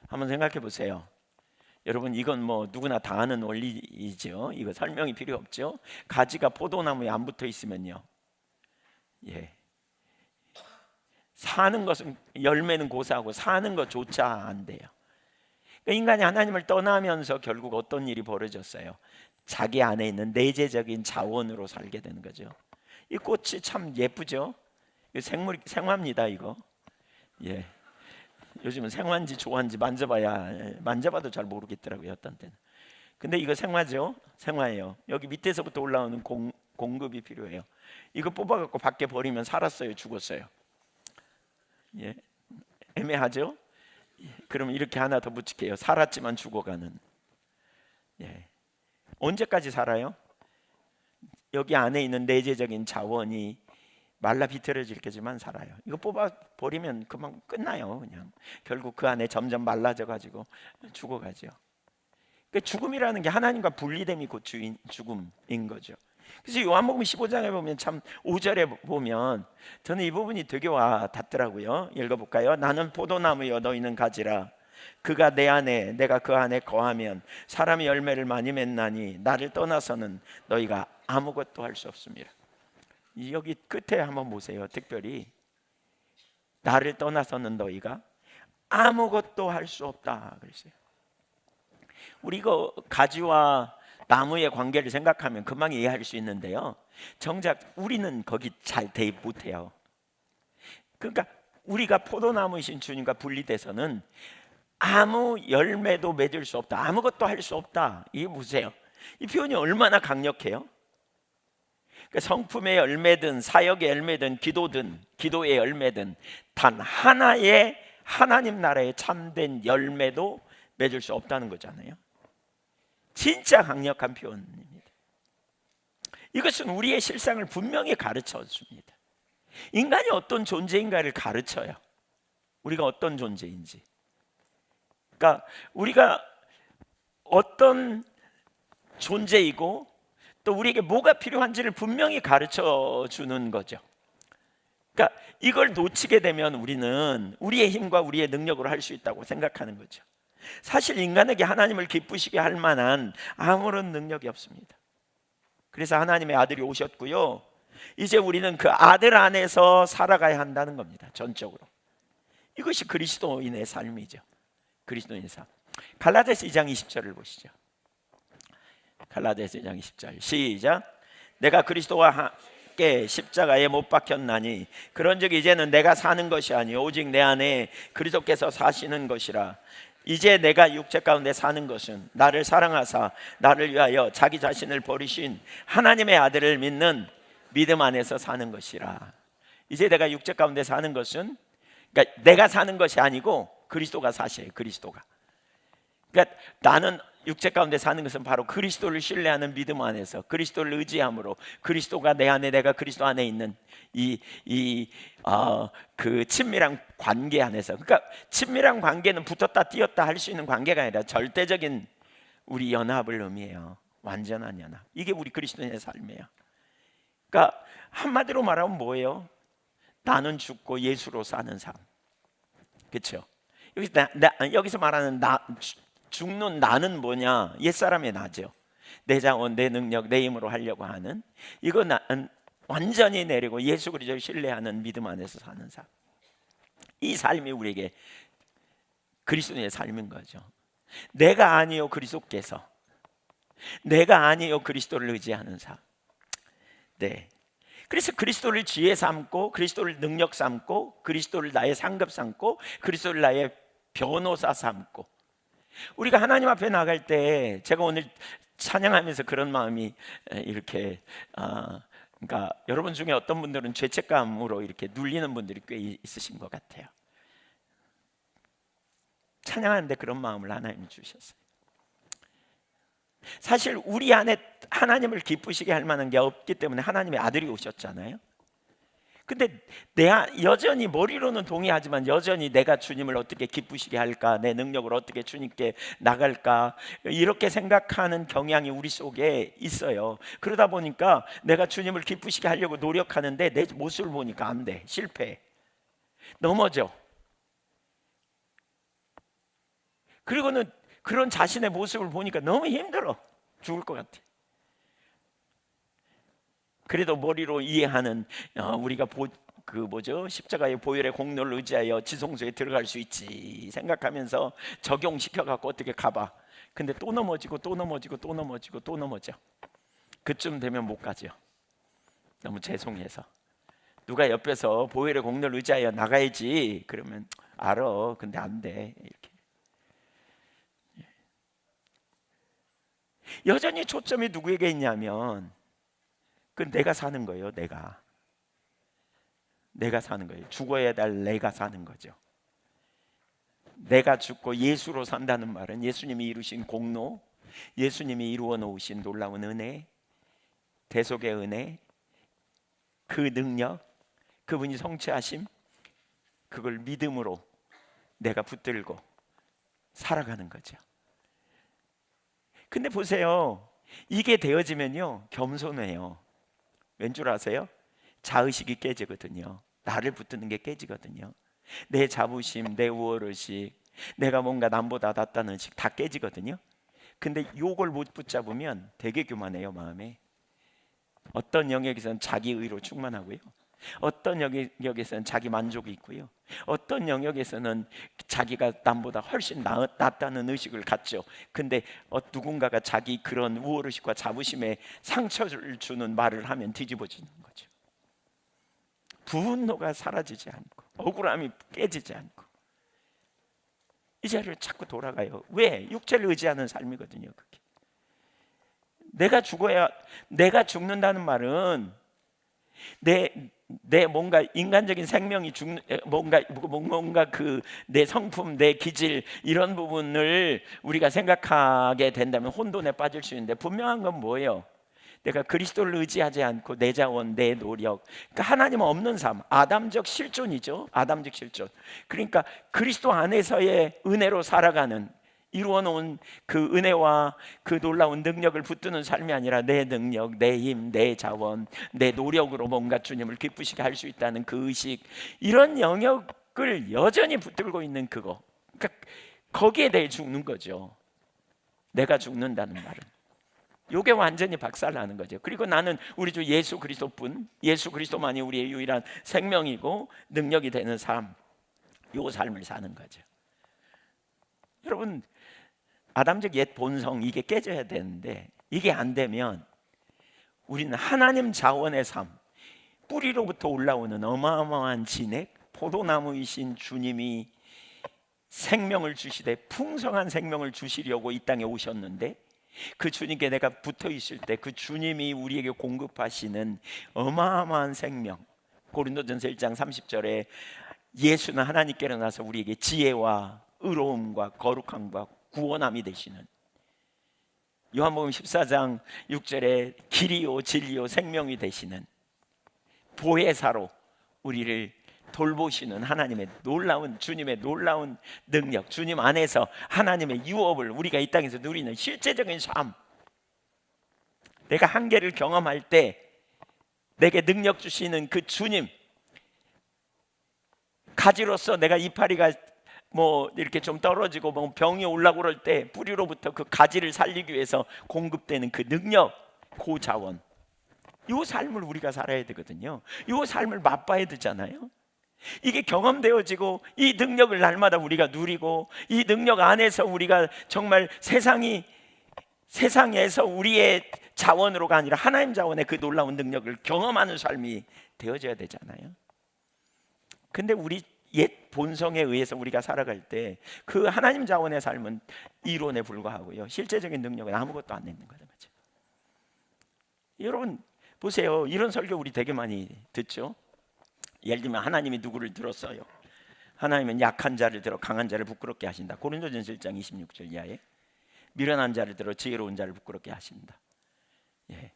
한번 생각해 보세요. 여러분, 이건 뭐 누구나 다 아는 원리이죠. 이거 설명이 필요 없죠. 가지가 포도나무에 안 붙어 있으면요, 사는 것은, 열매는 고사하고 사는 것조차 안 돼요. 그러니까 인간이 하나님을 떠나면서 결국 어떤 일이 벌어졌어요? 자기 안에 있는 내재적인 자원으로 살게 되는 거죠. 이 꽃이 참 예쁘죠. 이거 생화입니다. 이거. 요즘은 생화인지 조화인지 만져봐도 잘 모르겠더라고요, 어떤 때는. 근데 이거 생화죠. 생화예요. 여기 밑에서부터 올라오는 공급이 필요해요. 이거 뽑아갖고 밖에 버리면 살았어요, 죽었어요? 애매하죠. 그럼 이렇게 하나 더 붙일게요. 살았지만 죽어가는. 언제까지 살아요? 여기 안에 있는 내재적인 자원이 말라 비틀어질 게지만 살아요. 이거 뽑아 버리면 그만 끝나요. 그냥 결국 그 안에 점점 말라져 가지고 죽어가죠. 그러니까 죽음이라는 게 하나님과 분리됨이 곧 죽음인 거죠. 그래서 요한복음 15장에 보면 참 5절에 보면 저는 이 부분이 되게 와 닿더라고요. 읽어볼까요? 나는 포도나무여 너희는 가지라. 그가 내 안에 내가 그 안에 거하면 사람이 열매를 많이 맺나니 나를 떠나서는 너희가 아무것도 할 수 없습니다. 여기 끝에 한번 보세요. 특별히 나를 떠나서는 너희가 아무것도 할 수 없다 그랬어요. 우리 이거 가지와 나무의 관계를 생각하면 금방 이해할 수 있는데요, 정작 우리는 거기 잘 대입 못해요. 그러니까 우리가 포도나무이신 주님과 분리돼서는 아무 열매도 맺을 수 없다, 아무것도 할 수 없다. 이게 보세요, 이 표현이 얼마나 강력해요. 그러니까 성품의 열매든 사역의 열매든 기도의 열매든 단 하나의 하나님 나라의 참된 열매도 맺을 수 없다는 거잖아요. 진짜 강력한 표현입니다. 이것은 우리의 실상을 분명히 가르쳐 줍니다. 인간이 어떤 존재인가를 가르쳐요. 우리가 어떤 존재인지. 그러니까 우리가 어떤 존재이고 또 우리에게 뭐가 필요한지를 분명히 가르쳐 주는 거죠. 그러니까 이걸 놓치게 되면 우리는 우리의 힘과 우리의 능력으로 할 수 있다고 생각하는 거죠. 사실 인간에게 하나님을 기쁘시게 할 만한 아무런 능력이 없습니다. 그래서 하나님의 아들이 오셨고요, 이제 우리는 그 아들 안에서 살아가야 한다는 겁니다. 전적으로. 이것이 그리스도인의 삶이죠. 그리스도인의 삶. 갈라디아서 2장 20절을 보시죠. 갈라디아서 2장 20절 시작. 내가 그리스도와 함께 십자가에 못 박혔나니 그런즉 이제는 내가 사는 것이 아니요 오직 내 안에 그리스도께서 사시는 것이라. 이제 내가 육체 가운데 사는 것은 나를 사랑하사 나를 위하여 자기 자신을 버리신 하나님의 아들을 믿는 믿음 안에서 사는 것이라. 이제 내가 육체 가운데 사는 것은, 그러니까 내가 사는 것이 아니고 그리스도가 사셔요. 그리스도가. 그러니까 나는 육체 가운데 사는 것은 바로 그리스도를 신뢰하는 믿음 안에서, 그리스도를 의지함으로, 그리스도가 내 안에 내가 그리스도 안에 있는 그 친밀한 관계 안에서. 그러니까 친밀한 관계는 붙었다 띄었다 할 수 있는 관계가 아니라 절대적인 우리 연합을 의미해요. 완전한 연합. 이게 우리 그리스도인의 삶이에요. 그러니까 한마디로 말하면 뭐예요? 나는 죽고 예수로 사는 삶. 그렇죠? 여기서 말하는 죽는 나는 뭐냐? 옛사람의 나죠. 내 자원, 내 능력, 내 힘으로 하려고 하는, 이거 완전히 내리고 예수 그리스도를 신뢰하는 믿음 안에서 사는 삶. 이 삶이 우리에게 그리스도의 삶인 거죠. 내가 아니요 그리스도께서, 내가 아니요 그리스도를 의지하는 삶. 네. 그래서 그리스도를 지혜 삼고, 그리스도를 능력 삼고, 그리스도를 나의 상급 삼고, 그리스도를 나의 변호사 삼고, 우리가 하나님 앞에 나갈 때, 제가 오늘 찬양하면서 그런 마음이 이렇게 그러니까 여러분 중에 어떤 분들은 죄책감으로 이렇게 눌리는 분들이 꽤 있으신 것 같아요. 찬양하는데 그런 마음을 하나님이 주셨어요. 사실 우리 안에 하나님을 기쁘시게 할 만한 게 없기 때문에 하나님의 아들이 오셨잖아요. 근데 여전히 머리로는 동의하지만 여전히 내가 주님을 어떻게 기쁘시게 할까, 내 능력을 어떻게 주님께 나갈까, 이렇게 생각하는 경향이 우리 속에 있어요. 그러다 보니까 내가 주님을 기쁘시게 하려고 노력하는데 내 모습을 보니까 안 돼, 실패해, 넘어져. 그리고는 그런 자신의 모습을 보니까 너무 힘들어, 죽을 것 같아. 그래도 머리로 이해하는 우리가 십자가의 보혈의 공로를 의지하여 지성소에 들어갈 수 있지 생각하면서 적용시켜 갖고 어떻게 가봐. 근데 또 넘어지고 또 넘어지고 또 넘어지고 또 넘어져. 그쯤 되면 못 가죠. 너무 죄송해서. 누가 옆에서 보혈의 공로를 의지하여 나가야지 그러면 알아. 근데 안 돼. 이렇게. 여전히 초점이 누구에게 있냐면 그 내가 사는 거예요. 내가 사는 거예요. 죽어야 될 내가 사는 거죠. 내가 죽고 예수로 산다는 말은 예수님이 이루신 공로, 예수님이 이루어 놓으신 놀라운 은혜, 대속의 은혜, 그 능력, 그분이 성취하심, 그걸 믿음으로 내가 붙들고 살아가는 거죠. 근데 보세요, 이게 되어지면요 겸손해요. 왠 줄 아세요? 자의식이 깨지거든요. 나를 붙드는 게 깨지거든요. 내 자부심, 내 우월의식, 내가 뭔가 남보다 낫다는 의식 다 깨지거든요. 근데 요걸 못 붙잡으면 되게 교만해요, 마음에. 어떤 영역에서는 자기 의로 충만하고요, 어떤 영역에서는 자기 만족이 있고요, 어떤 영역에서는 자기가 남보다 훨씬 낫다는 의식을 갖죠. 근데 누군가가 자기 그런 우월의식과 자부심에 상처를 주는 말을 하면 뒤집어지는 거죠. 분노가 사라지지 않고 억울함이 깨지지 않고 이 자리로 자꾸 돌아가요. 왜? 육체를 의지하는 삶이거든요. 그게. 내가 죽는다는 말은 내 뭔가 인간적인 생명이 뭔가 그 내 성품, 내 기질 이런 부분을 우리가 생각하게 된다면 혼돈에 빠질 수 있는데, 분명한 건 뭐예요? 내가 그리스도를 의지하지 않고 내 자원, 내 노력, 그러니까 하나님 없는 삶, 아담적 실존이죠. 아담적 실존. 그러니까 그리스도 안에서의 은혜로 살아가는, 이루어 놓은 그 은혜와 그 놀라운 능력을 붙드는 삶이 아니라 내 능력, 내 힘, 내 자원, 내 노력으로 뭔가 주님을 기쁘시게 할 수 있다는 그 의식, 이런 영역을 여전히 붙들고 있는 그거, 그러니까 거기에 대해 죽는 거죠. 내가 죽는다는 말은 요게 완전히 박살나는 거죠. 그리고 나는 우리 주 예수 그리스도뿐, 예수 그리스도만이 우리의 유일한 생명이고 능력이 되는 삶, 요 삶을 사는 거죠. 여러분, 아담적 옛 본성, 이게 깨져야 되는데 이게 안 되면 우리는 하나님 자원의 삶, 뿌리로부터 올라오는 어마어마한 진액, 포도나무이신 주님이 생명을 주시되 풍성한 생명을 주시려고 이 땅에 오셨는데, 그 주님께 내가 붙어 있을 때 그 주님이 우리에게 공급하시는 어마어마한 생명, 고린도전서 1장 30절에 예수는 하나님께로 나서 우리에게 지혜와 의로움과 거룩함과 구원함이 되시는, 요한복음 14장 6절에 길이요 진리요 생명이 되시는 보혜사로 우리를 돌보시는 하나님의 놀라운, 주님의 놀라운 능력, 주님 안에서 하나님의 유업을 우리가 이 땅에서 누리는 실제적인 삶, 내가 한계를 경험할 때 내게 능력 주시는 그 주님, 가지로서 내가 이파리가 뭐 이렇게 좀 떨어지고 뭐 병이 올라고 그럴 때 뿌리로부터 그 가지를 살리기 위해서 공급되는 그 능력, 그 자원, 이 삶을 우리가 살아야 되거든요. 이 삶을 맛봐야 되잖아요. 이게 경험되어지고 이 능력을 날마다 우리가 누리고, 이 능력 안에서 우리가 정말 세상에서 우리의 자원으로가 아니라 하나님 자원의 그 놀라운 능력을 경험하는 삶이 되어져야 되잖아요. 근데 우리 옛 본성에 의해서 우리가 살아갈 때 그 하나님 자원의 삶은 이론에 불과하고요, 실제적인 능력은 아무것도 안 내는 거죠. 여러분 보세요, 이런 설교 우리 되게 많이 듣죠. 예를 들면 하나님이 누구를 들었어요? 하나님은 약한 자를 들어 강한 자를 부끄럽게 하신다. 고린도전서 1장 26절 이하에 미련한 자를 들어 지혜로운 자를 부끄럽게 하신다. 예.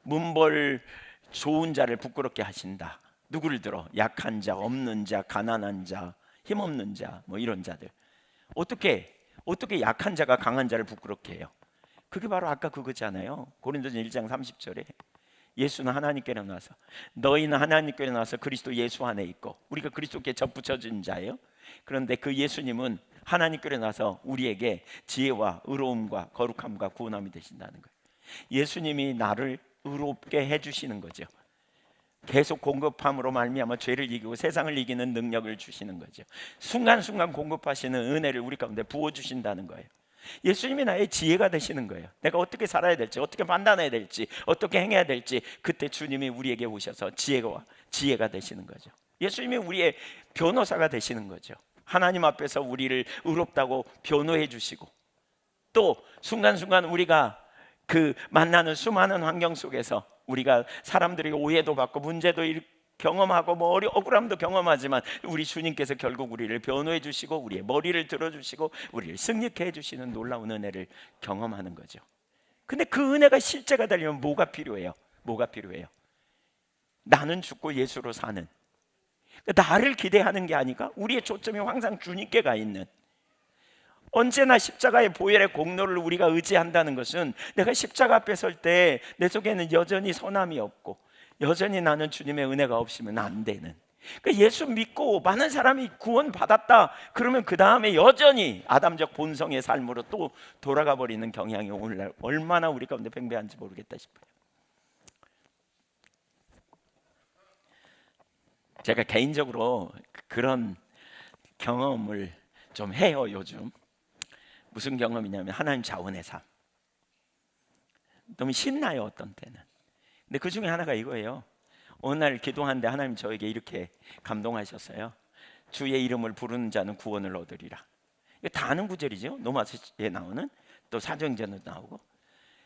문벌 좋은 자를 부끄럽게 하신다. 누구를 들어? 약한 자, 없는 자, 가난한 자, 힘없는 자, 뭐 이런 자들. 어떻게 약한 자가 강한 자를 부끄럽게 해요? 그게 바로 아까 그거잖아요. 고린도전 1장 30절에 예수는 하나님께로 나서 너희는 하나님께로 나서 그리스도 예수 안에 있고, 우리가 그리스도께 접붙여진 자예요. 그런데 그 예수님은 하나님께로 나서 우리에게 지혜와 의로움과 거룩함과 구원함이 되신다는 거예요. 예수님이 나를 의롭게 해주시는 거죠. 계속 공급함으로 말미암아 죄를 이기고 세상을 이기는 능력을 주시는 거죠. 순간순간 공급하시는 은혜를 우리 가운데 부어주신다는 거예요. 예수님이 나의 지혜가 되시는 거예요. 내가 어떻게 살아야 될지, 어떻게 판단해야 될지, 어떻게 행해야 될지, 그때 주님이 우리에게 오셔서 지혜가 되시는 거죠. 예수님이 우리의 변호사가 되시는 거죠. 하나님 앞에서 우리를 의롭다고 변호해 주시고, 또 순간순간 우리가 그 만나는 수많은 환경 속에서 우리가 사람들에게 오해도 받고 문제도 경험하고 뭐 억울함도 경험하지만 우리 주님께서 결국 우리를 변호해 주시고 우리의 머리를 들어주시고 우리를 승리케 해주시는 놀라운 은혜를 경험하는 거죠. 근데 그 은혜가 실제가 되려면 뭐가 필요해요? 나는 죽고 예수로 사는, 나를 기대하는 게 아니라 우리의 초점이 항상 주님께 가 있는, 언제나 십자가의 보혈의 공로를 우리가 의지한다는 것은 내가 십자가 앞에 설 때 내 속에는 여전히 선함이 없고 여전히 나는 주님의 은혜가 없으면 안 되는, 그러니까 예수 믿고 많은 사람이 구원받았다 그러면 그 다음에 여전히 아담적 본성의 삶으로 또 돌아가 버리는 경향이 오늘날 얼마나 우리 가운데 팽배한지 모르겠다 싶어요. 제가 개인적으로 그런 경험을 좀 해요. 요즘 무슨 경험이냐면 하나님 자원의 삶. 너무 신나요, 어떤 때는. 근데 그 중에 하나가 이거예요. 어느 날 기도하는데 하나님 저에게 이렇게 감동하셨어요. 주의 이름을 부르는 자는 구원을 얻으리라. 이거 다 아는 구절이죠. 로마서에 나오는, 또 사도행전에도 나오고.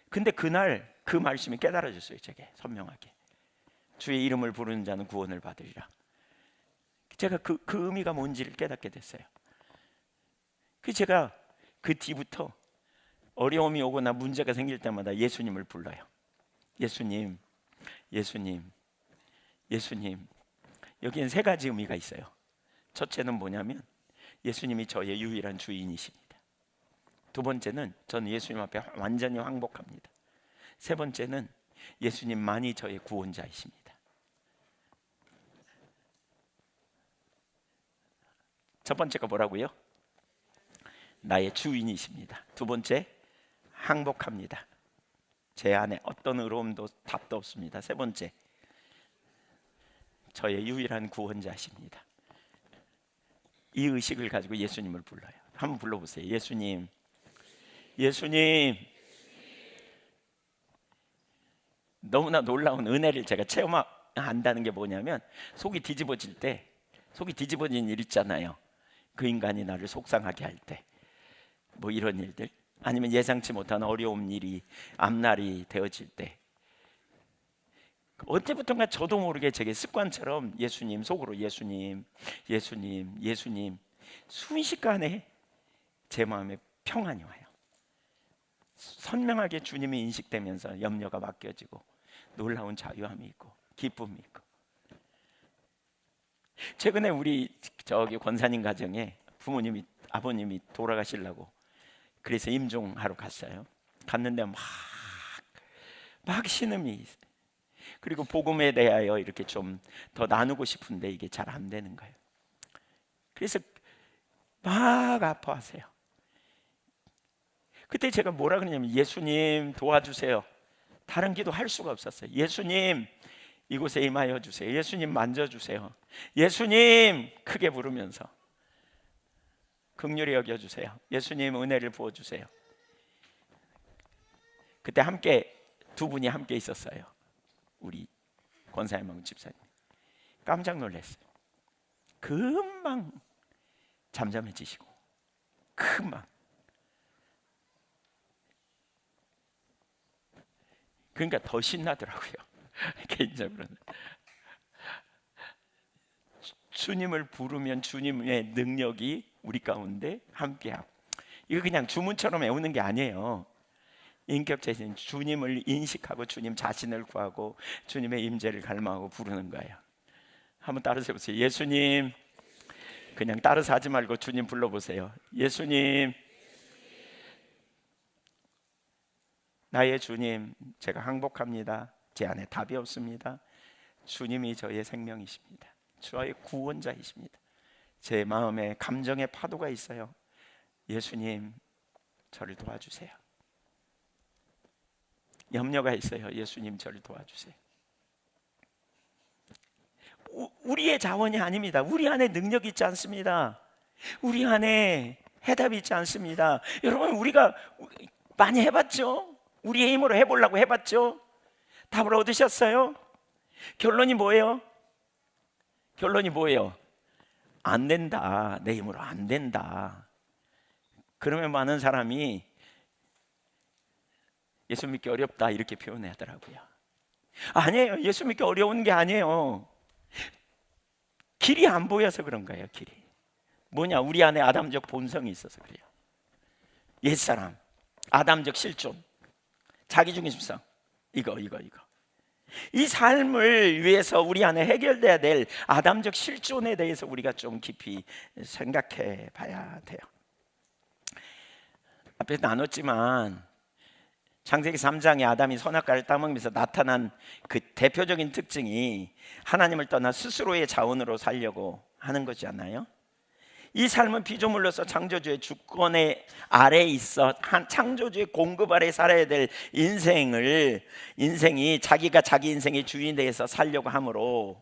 근데 그날 그 말씀이 깨달아졌어요. 제게 선명하게. 주의 이름을 부르는 자는 구원을 받으리라. 제가 그 의미가 뭔지를 깨닫게 됐어요. 제가 그 뒤부터 어려움이 오거나 문제가 생길 때마다 예수님을 불러요. 예수님, 예수님, 예수님. 여기엔 세 가지 의미가 있어요. 첫째는 뭐냐면 예수님이 저의 유일한 주인이십니다. 두 번째는 저는 예수님 앞에 완전히 항복합니다. 세 번째는 예수님만이 저의 구원자이십니다. 첫 번째가 뭐라고요? 나의 주인이십니다. 두 번째, 항복합니다. 제 안에 어떤 의로움도 답도 없습니다. 세 번째, 저의 유일한 구원자십니다. 이 의식을 가지고 예수님을 불러요. 한번 불러보세요. 예수님, 예수님. 너무나 놀라운 은혜를 제가 체험한다는 게 뭐냐면, 속이 뒤집어진 일 있잖아요. 그 인간이 나를 속상하게 할 때, 뭐 이런 일들, 아니면 예상치 못한 어려운 일이 앞날이 되어질 때, 언제부턴가 저도 모르게 제게 습관처럼 예수님, 속으로 예수님, 예수님, 예수님, 순식간에 제 마음에 평안이 와요. 선명하게 주님이 인식되면서 염려가 맡겨지고 놀라운 자유함이 있고 기쁨이 있고. 최근에 우리 저기 권사님 가정에 아버님이 돌아가시려고 그래서 임종하러 갔어요. 갔는데 막 신음이 있어요. 그리고 복음에 대하여 이렇게 좀 더 나누고 싶은데 이게 잘 안 되는 거예요. 그래서 막 아파하세요. 그때 제가 뭐라 그러냐면, 예수님 도와주세요. 다른 기도 할 수가 없었어요. 예수님 이곳에 임하여 주세요. 예수님 만져주세요. 예수님 크게 부르면서 긍휼히 여겨주세요. 예수님 은혜를 부어주세요. 그때 두 분이 함께 있었어요. 우리 권사님하고 집사님. 깜짝 놀랐어요. 금방 잠잠해지시고 금방. 그러니까 더 신나더라고요. 개인적으로는 주님을 부르면 주님의 능력이 우리 가운데 함께하고, 이거 그냥 주문처럼 외우는 게 아니에요. 인격체신 주님을 인식하고 주님 자신을 구하고 주님의 임재를 갈망하고 부르는 거예요. 한번 따라서 해보세요. 예수님. 그냥 따라서 하지 말고 주님 불러보세요. 예수님, 나의 주님, 제가 항복합니다. 제 안에 답이 없습니다. 주님이 저의 생명이십니다. 저의 구원자이십니다. 제 마음에 감정의 파도가 있어요. 예수님, 저를 도와주세요. 염려가 있어요. 예수님, 저를 도와주세요. 우리의 자원이 아닙니다. 우리 안에 능력이 있지 않습니다. 우리 안에 해답이 있지 않습니다. 여러분, 우리가 많이 해봤죠? 우리의 힘으로 해보려고 해봤죠? 답을 얻으셨어요? 결론이 뭐예요? 결론이 뭐예요? 안 된다. 내 힘으로 안 된다. 그러면 많은 사람이 예수 믿기 어렵다 이렇게 표현하더라고요. 아니에요. 예수 믿기 어려운 게 아니에요. 길이 안 보여서 그런 거예요. 길이 뭐냐? 우리 안에 아담적 본성이 있어서 그래요. 옛사람, 아담적 실존, 자기중심성, 이거 이 삶을 위해서 우리 안에 해결돼야 될 아담적 실존에 대해서 우리가 좀 깊이 생각해 봐야 돼요. 앞에 나눴지만 창세기 3장에 아담이 선악과를 따먹으면서 나타난 그 대표적인 특징이 하나님을 떠나 스스로의 자원으로 살려고 하는 거지 않나요? 이 삶은 피조물로서 창조주의 주권의 아래에 있어 한 창조주의 공급 아래 살아야 될 인생이 자기가 자기 인생의 주인에 대해서 살려고 하므로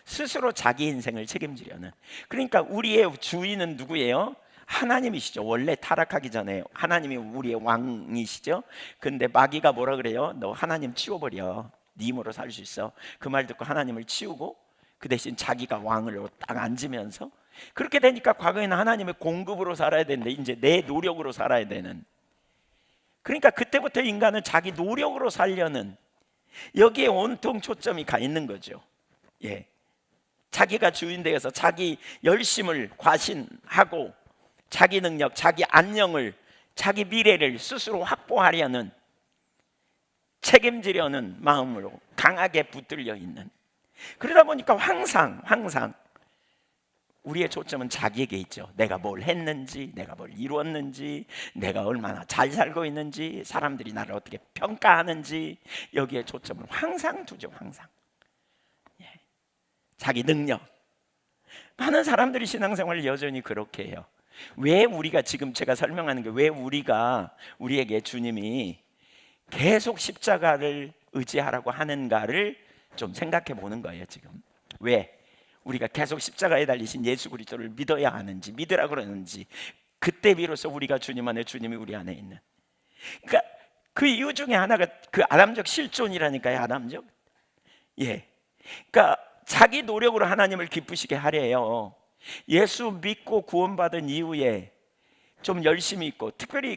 스스로 자기 인생을 책임지려는, 그러니까 우리의 주인은 누구예요? 하나님이시죠. 원래 타락하기 전에 하나님이 우리의 왕이시죠. 근데 마귀가 뭐라 그래요? 너 하나님 치워버려. 네 힘으로 살 수 있어. 그 말 듣고 하나님을 치우고 그 대신 자기가 왕으로 딱 앉으면서, 그렇게 되니까 과거에는 하나님의 공급으로 살아야 되는데 이제 내 노력으로 살아야 되는, 그러니까 그때부터 인간은 자기 노력으로 살려는, 여기에 온통 초점이 가 있는 거죠. 예, 자기가 주인 되어서 자기 열심을 과신하고 자기 능력, 자기 안녕을, 자기 미래를 스스로 확보하려는, 책임지려는 마음으로 강하게 붙들려 있는, 그러다 보니까 항상 우리의 초점은 자기에게 있죠. 내가 뭘 했는지, 내가 뭘 이루었는지, 내가 얼마나 잘 살고 있는지, 사람들이 나를 어떻게 평가하는지, 여기에 초점을 항상 두죠. 항상. 예. 자기 능력. 많은 사람들이 신앙생활을 여전히 그렇게 해요. 왜 우리가 지금 제가 설명하는 게, 왜 우리에게 주님이 계속 십자가를 의지하라고 하는가를 좀 생각해 보는 거예요. 지금 왜 우리가 계속 십자가에 달리신 예수 그리스도를 믿어야 하는지, 믿으라 그러는지, 그때 비로소 우리가 주님 안에, 주님이 우리 안에 있는, 그러니까 그 이유 중에 하나가 그 아담적 실존이라니까요. 아담적. 예, 그러니까 자기 노력으로 하나님을 기쁘시게 하래요. 예수 믿고 구원받은 이후에 좀 열심히 있고, 특별히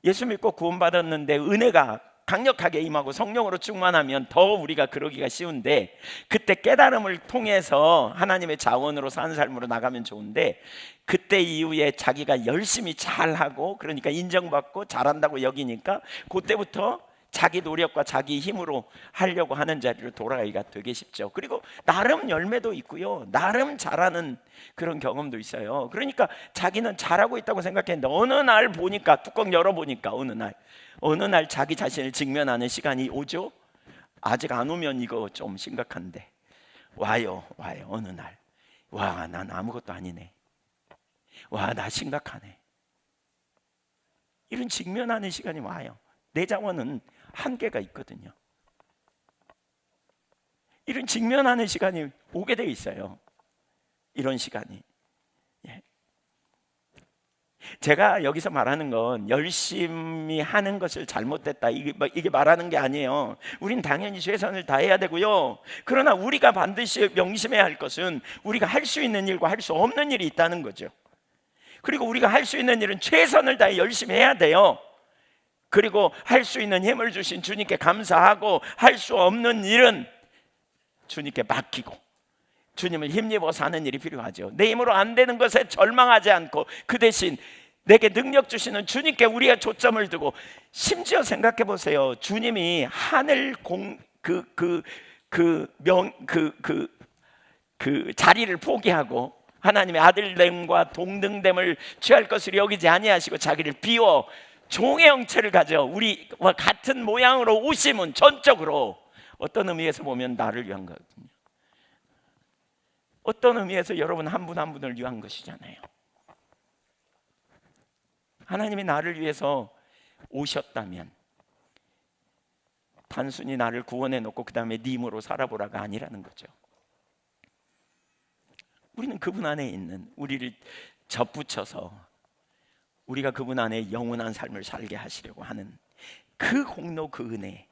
예수 믿고 구원받았는데 은혜가 강력하게 임하고 성령으로 충만하면 더 우리가 그러기가 쉬운데, 그때 깨달음을 통해서 하나님의 자원으로 사는 삶으로 나가면 좋은데, 그때 이후에 자기가 열심히 잘하고, 그러니까 인정받고 잘한다고 여기니까 그때부터 자기 노력과 자기 힘으로 하려고 하는 자리로 돌아가기가 되게 쉽죠. 그리고 나름 열매도 있고요, 나름 잘하는 그런 경험도 있어요. 그러니까 자기는 잘하고 있다고 생각했는데 어느 날 보니까, 뚜껑 열어보니까 어느 날 자기 자신을 직면하는 시간이 오죠. 아직 안 오면 이거 좀 심각한데 와요. 어느 날, 와, 난 아무것도 아니네, 와, 나 심각하네, 이런 직면하는 시간이 와요. 내 자원은 한계가 있거든요. 이런 직면하는 시간이 오게 돼 있어요. 이런 시간이. 예. 제가 여기서 말하는 건 열심히 하는 것을 잘못됐다 이게 말하는 게 아니에요. 우린 당연히 최선을 다해야 되고요. 그러나 우리가 반드시 명심해야 할 것은 우리가 할 수 있는 일과 할 수 없는 일이 있다는 거죠. 그리고 우리가 할 수 있는 일은 최선을 다해 열심히 해야 돼요. 그리고 할 수 있는 힘을 주신 주님께 감사하고, 할 수 없는 일은 주님께 맡기고 주님을 힘입어 사는 일이 필요하죠. 내 힘으로 안 되는 것에 절망하지 않고 그 대신 내게 능력 주시는 주님께 우리가 초점을 두고, 심지어 생각해 보세요. 주님이 하늘 그 자리를 포기하고 하나님의 아들됨과 동등됨을 취할 것을 여기지 아니하시고 자기를 비워 종의 형체를 가져 우리와 같은 모양으로 오심은 전적으로 어떤 의미에서 보면 나를 위한 거거든요. 어떤 의미에서 여러분 한 분 한 분을 위한 것이잖아요. 하나님이 나를 위해서 오셨다면 단순히 나를 구원해 놓고 그 다음에 네 힘으로 살아보라가 아니라는 거죠. 우리는 그분 안에 있는 우리를 접붙여서 우리가 그분 안에 영원한 삶을 살게 하시려고 하는 그 공로, 그 은혜,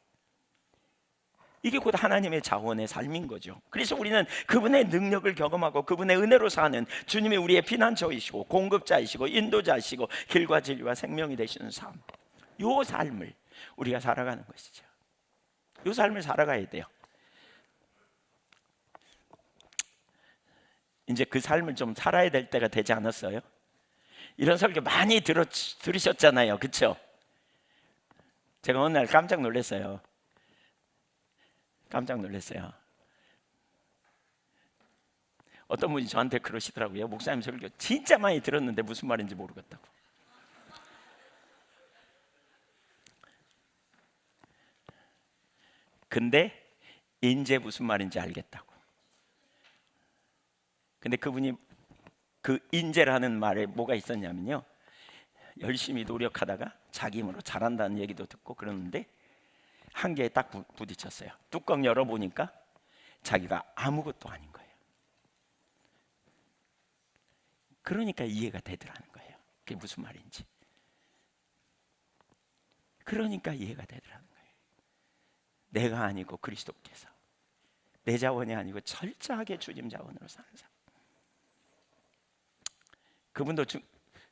이게 곧 하나님의 자원의 삶인 거죠. 그래서 우리는 그분의 능력을 경험하고 그분의 은혜로 사는, 주님이 우리의 피난처이시고 공급자이시고 인도자이시고 길과 진리와 생명이 되시는 삶, 요 삶을 우리가 살아가는 것이죠. 요 삶을 살아가야 돼요. 이제 그 삶을 좀 살아야 될 때가 되지 않았어요? 이런 설교 많이 들으셨잖아요, 그렇죠? 제가 어느 날 깜짝 놀랐어요. 어떤 분이 저한테 그러시더라고요. 목사님 설교 진짜 많이 들었는데 무슨 말인지 모르겠다고. 근데 이제 무슨 말인지 알겠다고. 근데 그분이 그 인재라는 말에 뭐가 있었냐면요, 열심히 노력하다가 자기 힘으로 잘한다는 얘기도 듣고 그러는데 한계에 딱 부딪혔어요. 뚜껑 열어보니까 자기가 아무것도 아닌 거예요. 그러니까 이해가 되더라는 거예요. 그게 무슨 말인지. 그러니까 이해가 되더라는 거예요. 내가 아니고 그리스도께서, 내 자원이 아니고 철저하게 주님 자원으로 사는 사람.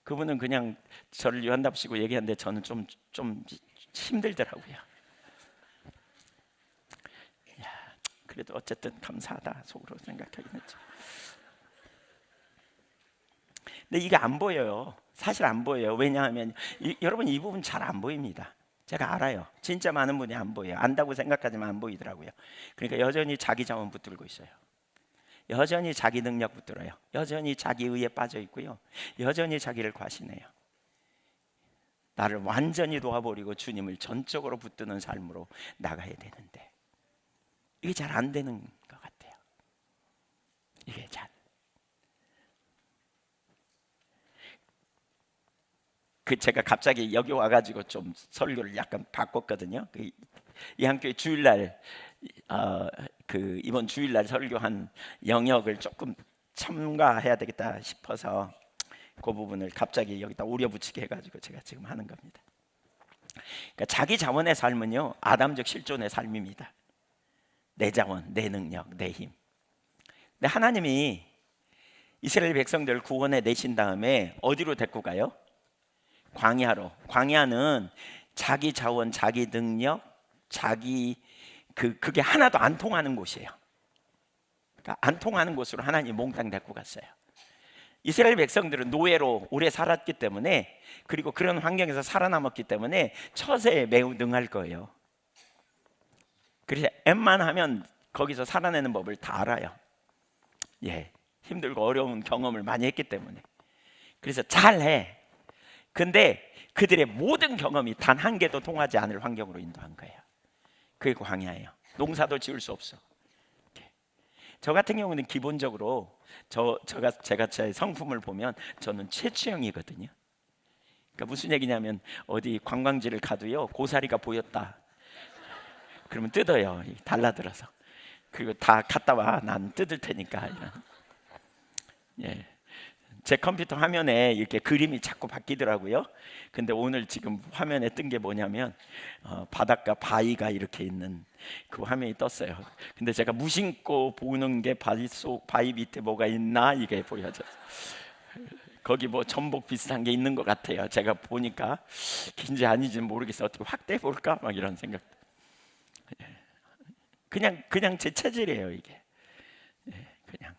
그분은 그냥 저를 유한답시고 얘기하는데 저는 좀 힘들더라고요. 야, 그래도 어쨌든 감사하다 속으로 생각하긴 했죠. 근데 이게 안 보여요. 사실 안 보여요. 왜냐하면 여러분 이 부분 잘 안 보입니다. 제가 알아요. 진짜 많은 분이 안 보여요. 안다고 생각하지만 안 보이더라고요. 그러니까 여전히 자기 자원 붙들고 있어요. 여전히 자기 능력 붙들어요. 여전히 자기 의에 빠져 있고요. 여전히 자기를 과신해요. 나를 완전히 놓아버리고 주님을 전적으로 붙드는 삶으로 나가야 되는데 이게 잘 안 되는 것 같아요. 이게 잘. 제가 갑자기 여기 와가지고 좀 설교를 약간 바꿨거든요. 이 한교회 주일날 이번 주일날 설교한 영역을 조금 첨가해야 되겠다 싶어서 그 부분을 갑자기 여기다 오려붙이게 해가지고 제가 지금 하는 겁니다. 그러니까 자기 자원의 삶은요, 아담적 실존의 삶입니다. 내 자원, 내 능력, 내 힘. 근데 하나님이 이스라엘 백성들을 구원해 내신 다음에 어디로 데리고 가요? 광야로. 광야는 자기 자원, 자기 능력, 그게 하나도 안 통하는 곳이에요. 그러니까 안 통하는 곳으로 하나님 몽땅 데리고 갔어요. 이스라엘 백성들은 노예로 오래 살았기 때문에, 그리고 그런 환경에서 살아남았기 때문에 처세에 매우 능할 거예요. 그래서 웬만하면 거기서 살아내는 법을 다 알아요. 예, 힘들고 어려운 경험을 많이 했기 때문에. 그래서 잘해. 근데 그들의 모든 경험이 단 한 개도 통하지 않을 환경으로 인도한 거예요. 그게 광야예요. 농사도 지을 수 없어. 저 같은 경우는 기본적으로 제가 제 성품을 보면 저는 채취형이거든요. 그러니까 무슨 얘기냐면 어디 관광지를 가도요, 고사리가 보였다 그러면 뜯어요. 달라들어서. 그리고 다 갔다 와. 난 뜯을 테니까. 예. 제 컴퓨터 화면에 이렇게 그림이 자꾸 바뀌더라고요. 근데 오늘 지금 화면에 뜬 게 뭐냐면 바닷가 바위가 이렇게 있는 그 화면이 떴어요. 근데 제가 무심코 보는 게 바위 밑에 뭐가 있나 이게 보여져요. 거기 뭐 전복 비슷한 게 있는 것 같아요. 제가 보니까 긴지 아닌지는 모르겠어요. 어떻게 확대해 볼까 막 이런 생각. 그냥 제 체질이에요 이게. 그냥.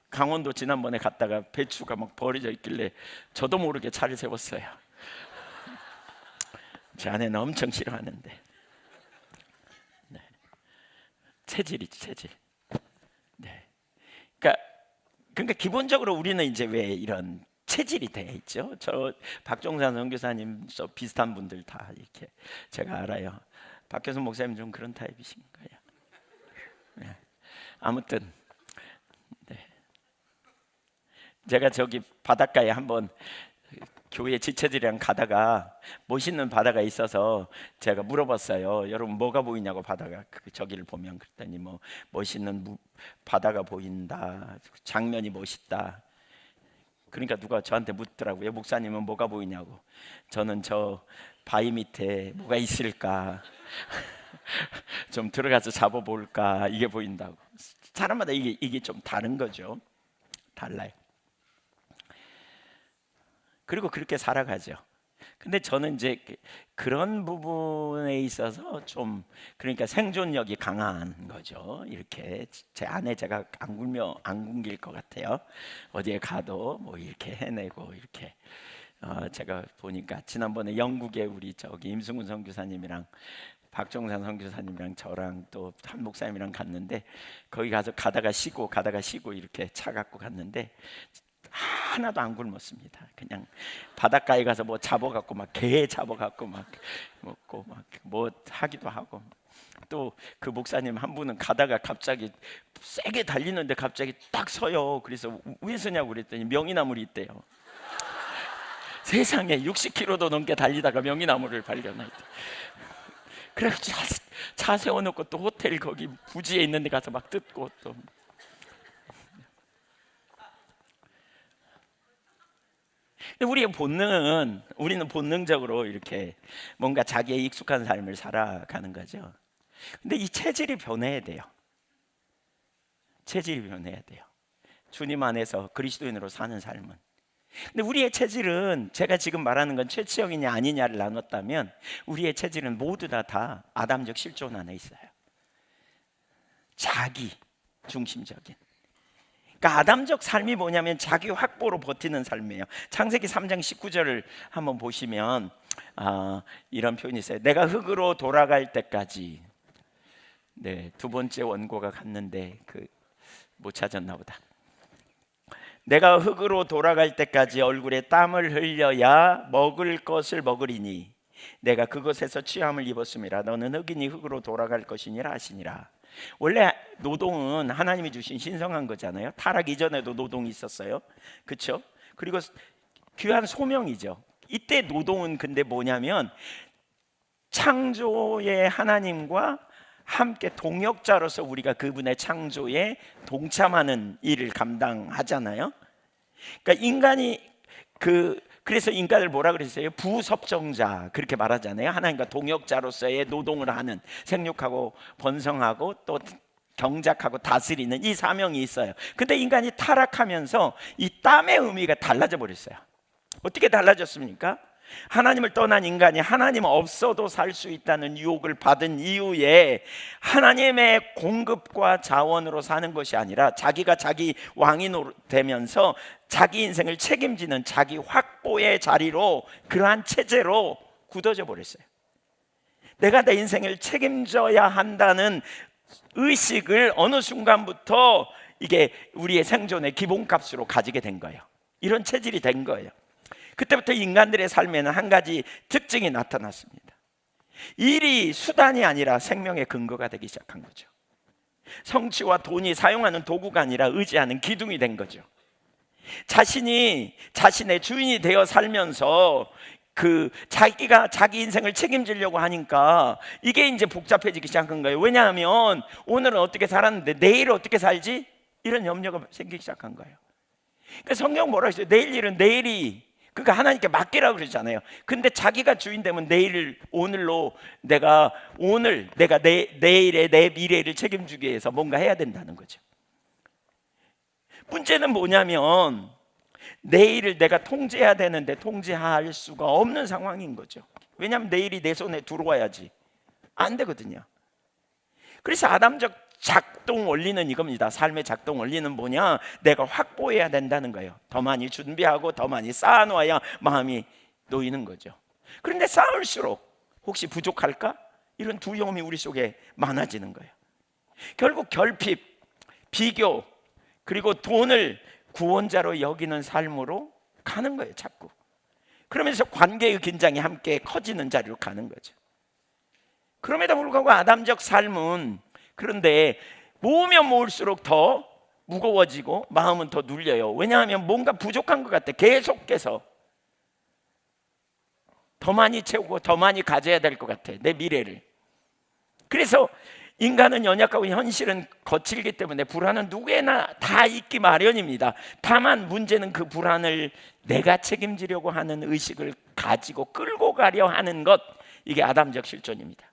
강원도 지난번에 갔다가 배추가 막 버려져 있길래 저도 모르게 차를 세웠어요. 제 아내는 엄청 싫어하는데. 네. 체질이지, 체질. 네. 그러니까 기본적으로 우리는 이제 왜 이런 체질이 돼 있죠. 저 박종산 선교사님 저 비슷한 분들 다 이렇게 제가 알아요. 박교선 목사님 좀 그런 타입이신 거예요. 네. 아무튼 네. 제가 저기 바닷가에 한번 교회 지체들이랑 가다가 멋있는 바다가 있어서 제가 물어봤어요. 여러분 뭐가 보이냐고 바다가 저기를 보면 그랬더니 뭐 멋있는 바다가 보인다. 장면이 멋있다. 그러니까 누가 저한테 묻더라고요. 목사님은 뭐가 보이냐고. 저는 저 바위 밑에 뭐가 있을까 좀 들어가서 잡아볼까 이게 보인다고. 사람마다 이게 좀 다른 거죠. 달라요. 그리고 그렇게 살아가죠. 근데 저는 이제 그런 부분에 있어서 좀 그러니까 생존력이 강한 거죠. 이렇게 제 안에 제가 안 굶길 것 같아요. 어디에 가도 뭐 이렇게 해내고 이렇게 제가 보니까 지난번에 영국에 우리 저기 임승훈 선교사님이랑 박종산 선교사님이랑 저랑 또 한 목사님이랑 갔는데 거기 가서 가다가 쉬고 이렇게 차 갖고 갔는데 하나도 안 굶었습니다. 그냥 바닷가에 가서 뭐 잡아갖고 막 게 잡아갖고 막 먹고 막 뭐 하기도 하고 또 그 목사님 한 분은 가다가 갑자기 세게 달리는데 갑자기 딱 서요. 그래서 왜 서냐고 그랬더니 명이나물이 있대요. 세상에 60km도 넘게 달리다가 명이나물을 발견했대. 그래서 차 세워놓고 또 호텔 거기 부지에 있는 데 가서 막 뜯고 또 우리의 우리는 본능적으로 이렇게 뭔가 자기의 익숙한 삶을 살아가는 거죠. 근데 이 체질이 변해야 돼요. 체질이 변해야 돼요. 주님 안에서 그리스도인으로 사는 삶은. 근데 우리의 체질은 제가 지금 말하는 건 최치형이냐 아니냐를 나눴다면 우리의 체질은 모두 다 아담적 실존 안에 있어요. 자기 중심적인. 그러니까 아담적 삶이 뭐냐면 자기 확보로 버티는 삶이에요. 창세기 3장 19절을 한번 보시면 이런 표현이 있어요. 내가 흙으로 돌아갈 때까지. 네, 두 번째 원고가 갔는데 못 찾았나 보다. 내가 흙으로 돌아갈 때까지 얼굴에 땀을 흘려야 먹을 것을 먹으리니 내가 그것에서 취함을 입었음이라. 너는 흙이니 흙으로 돌아갈 것이니라 하시니라. 원래 노동은 하나님이 주신 신성한 거잖아요. 타락 이전에도 노동이 있었어요. 그렇죠? 그리고 귀한 소명이죠. 이때 노동은 근데 뭐냐면 창조의 하나님과 함께 동역자로서 우리가 그분의 창조에 동참하는 일을 감당하잖아요. 그러니까 인간이 그래서 인간을 뭐라 그랬어요? 부섭정자 그렇게 말하잖아요. 하나님과 동역자로서의 노동을 하는, 생육하고 번성하고 또 경작하고 다스리는 이 사명이 있어요. 근데 인간이 타락하면서 이 땀의 의미가 달라져 버렸어요. 어떻게 달라졌습니까? 하나님을 떠난 인간이 하나님 없어도 살 수 있다는 유혹을 받은 이후에 하나님의 공급과 자원으로 사는 것이 아니라 자기가 자기 왕이 되면서 자기 인생을 책임지는 자기 확보의 자리로, 그러한 체제로 굳어져 버렸어요. 내가 내 인생을 책임져야 한다는 의식을 어느 순간부터 이게 우리의 생존의 기본값으로 가지게 된 거예요. 이런 체질이 된 거예요. 그때부터 인간들의 삶에는 한 가지 특징이 나타났습니다. 일이 수단이 아니라 생명의 근거가 되기 시작한 거죠. 성취와 돈이 사용하는 도구가 아니라 의지하는 기둥이 된 거죠. 자신이 자신의 주인이 되어 살면서 자기가 자기 인생을 책임지려고 하니까 이게 이제 복잡해지기 시작한 거예요. 왜냐하면 오늘은 어떻게 살았는데 내일 어떻게 살지? 이런 염려가 생기기 시작한 거예요. 그러니까 성경 뭐라고 했어요? 내일 일은 내일이, 그러니까 하나님께 맡기라고 그러잖아요. 근데 자기가 주인 되면 오늘로 내가 내일의 내 미래를 책임지기 위해서 뭔가 해야 된다는 거죠. 문제는 뭐냐면 내일을 내가 통제해야 되는데 통제할 수가 없는 상황인 거죠. 왜냐하면 내일이 내 손에 들어와야지 안 되거든요. 그래서 아담적 작동 원리는 이겁니다. 삶의 작동 원리는 뭐냐? 내가 확보해야 된다는 거예요. 더 많이 준비하고 더 많이 쌓아놓아야 마음이 놓이는 거죠. 그런데 쌓을수록 혹시 부족할까? 이런 두려움이 우리 속에 많아지는 거예요. 결국 결핍, 비교, 그리고 돈을 구원자로 여기는 삶으로 가는 거예요. 자꾸. 그러면서 관계의 긴장이 함께 커지는 자리로 가는 거죠. 그럼에도 불구하고 아담적 삶은 그런데 모으면 모을수록 더 무거워지고 마음은 더 눌려요. 왜냐하면 뭔가 부족한 것 같아. 계속해서 더 많이 채우고 더 많이 가져야 될 것 같아. 내 미래를. 그래서 인간은 연약하고 현실은 거칠기 때문에 불안은 누구에나 다 있기 마련입니다. 다만 문제는 그 불안을 내가 책임지려고 하는 의식을 가지고 끌고 가려 하는 것, 이게 아담적 실존입니다.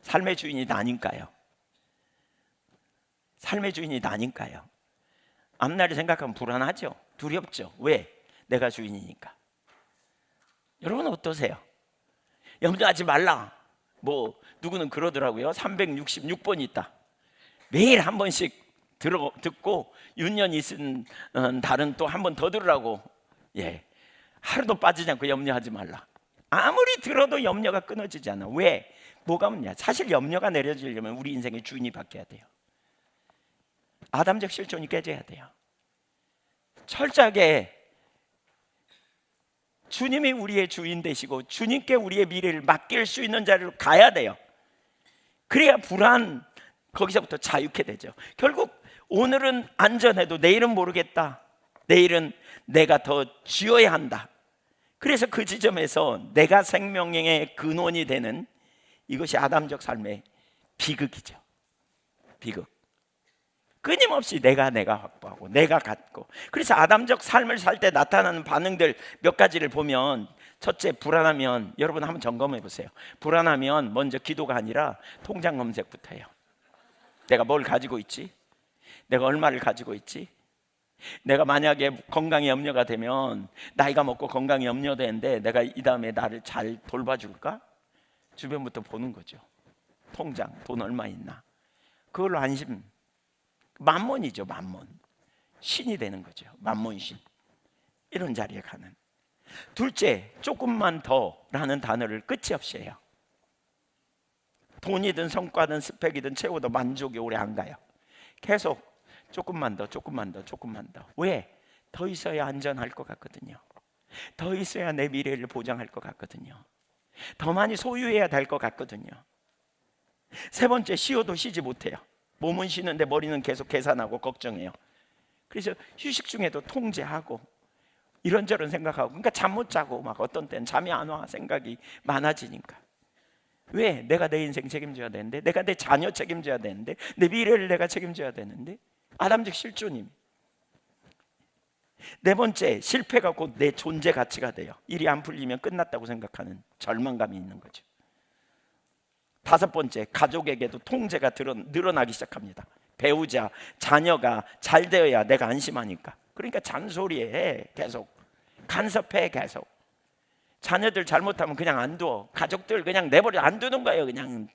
삶의 주인이 나니까요. 삶의 주인이 나니까요. 앞날을 생각하면 불안하죠. 두렵죠. 왜? 내가 주인이니까. 여러분 어떠세요? 염려하지 말라. 뭐 누구는 그러더라고요. 366번이 있다. 매일 한 번씩 듣고 윤년이 있은 달은 또 한 번 더 들으라고. 예, 하루도 빠지지 않고 염려하지 말라. 아무리 들어도 염려가 끊어지지 않아. 왜? 뭐가 없냐? 사실 염려가 내려지려면 우리 인생의 주인이 바뀌어야 돼요. 아담적 실존이 깨져야 돼요. 철저하게 주님이 우리의 주인 되시고 주님께 우리의 미래를 맡길 수 있는 자리로 가야 돼요. 그래야 불안, 거기서부터 자유케 되죠. 결국 오늘은 안전해도 내일은 모르겠다. 내일은 내가 더 쥐어야 한다. 그래서 그 지점에서 내가 생명의 근원이 되는 이것이 아담적 삶의 비극이죠. 비극. 끊임없이 내가 확보하고 내가 갖고. 그래서 아담적 삶을 살 때 나타나는 반응들 몇 가지를 보면, 첫째, 불안하면, 여러분 한번 점검해 보세요. 불안하면 먼저 기도가 아니라 통장 검색부터 해요. 내가 뭘 가지고 있지? 내가 얼마를 가지고 있지? 내가 만약에 건강에 염려가 되면, 나이가 먹고 건강이 염려되는데 내가 이 다음에 나를 잘 돌봐줄까? 주변부터 보는 거죠. 통장, 돈 얼마 있나? 그걸로 안심. 만몬이죠. 만몬. 신이 되는 거죠. 만몬신. 이런 자리에 가는. 둘째, 조금만 더라는 단어를 끝이 없이 해요. 돈이든 성과든 스펙이든 채워도 만족이 오래 안 가요. 계속 조금만 더, 조금만 더, 조금만 더. 왜? 더 있어야 안전할 것 같거든요. 더 있어야 내 미래를 보장할 것 같거든요. 더 많이 소유해야 될 것 같거든요. 세 번째, 쉬어도 쉬지 못해요. 몸은 쉬는데 머리는 계속 계산하고 걱정해요. 그래서 휴식 중에도 통제하고 이런저런 생각하고, 그러니까 잠 못 자고 막 어떤 때는 잠이 안 와. 생각이 많아지니까. 왜? 내가 내 인생 책임져야 되는데, 내가 내 자녀 책임져야 되는데, 내 미래를 내가 책임져야 되는데. 아담적 실존임. 네 번째, 실패가 곧 내 존재 가치가 돼요. 일이 안 풀리면 끝났다고 생각하는 절망감이 있는 거죠. 다섯 번째, 가족에게도 통제가 늘어나기 시작합니다. 배우자, 자녀가 잘 되어야 내가 안심하니까. 그러니까 잔소리해. 계속 간섭해. 계속 자녀들 잘못하면 그냥 안 둬. 가족들 그냥 내버려 안 두는 거예요. 그냥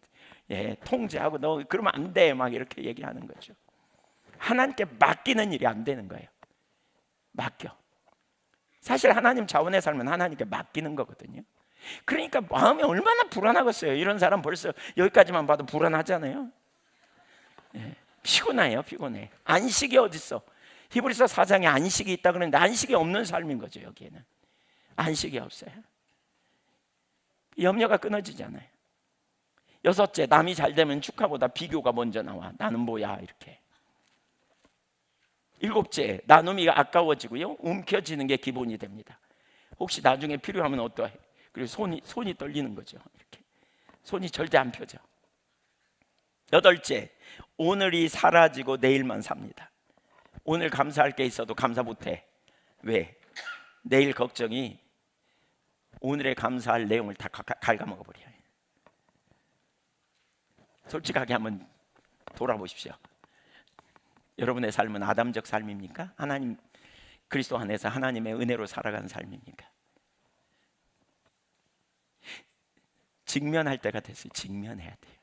통제하고 너 그러면 안 돼. 막 이렇게 얘기하는 거죠. 하나님께 맡기는 일이 안 되는 거예요. 맡겨. 사실 하나님 자원에 살면 하나님께 맡기는 거거든요. 그러니까 마음이 얼마나 불안하겠어요. 이런 사람 벌써 여기까지만 봐도 불안하잖아요. 피곤해요. 피곤해. 안식이 어딨어? 히브리서 4장에 안식이 있다 그러는데 안식이 없는 삶인 거죠. 여기에는 안식이 없어요. 염려가 끊어지잖아요. 여섯째, 남이 잘 되면 축하보다 비교가 먼저 나와. 나는 뭐야 이렇게. 일곱째, 나눔이 아까워지고요, 움켜쥐는 게 기본이 됩니다. 혹시 나중에 필요하면 어떠해? 그리고 손이 떨리는 거죠. 이렇게 손이 절대 안 펴져. 여덟째, 오늘이 사라지고 내일만 삽니다. 오늘 감사할 게 있어도 감사 못해. 왜? 내일 걱정이 오늘에 감사할 내용을 다 갉아먹어 버려요. 솔직하게 한번 돌아보십시오. 여러분의 삶은 아담적 삶입니까? 하나님 그리스도 안에서 하나님의 은혜로 살아가는 삶입니까? 직면할 때가 됐어요. 직면해야 돼요.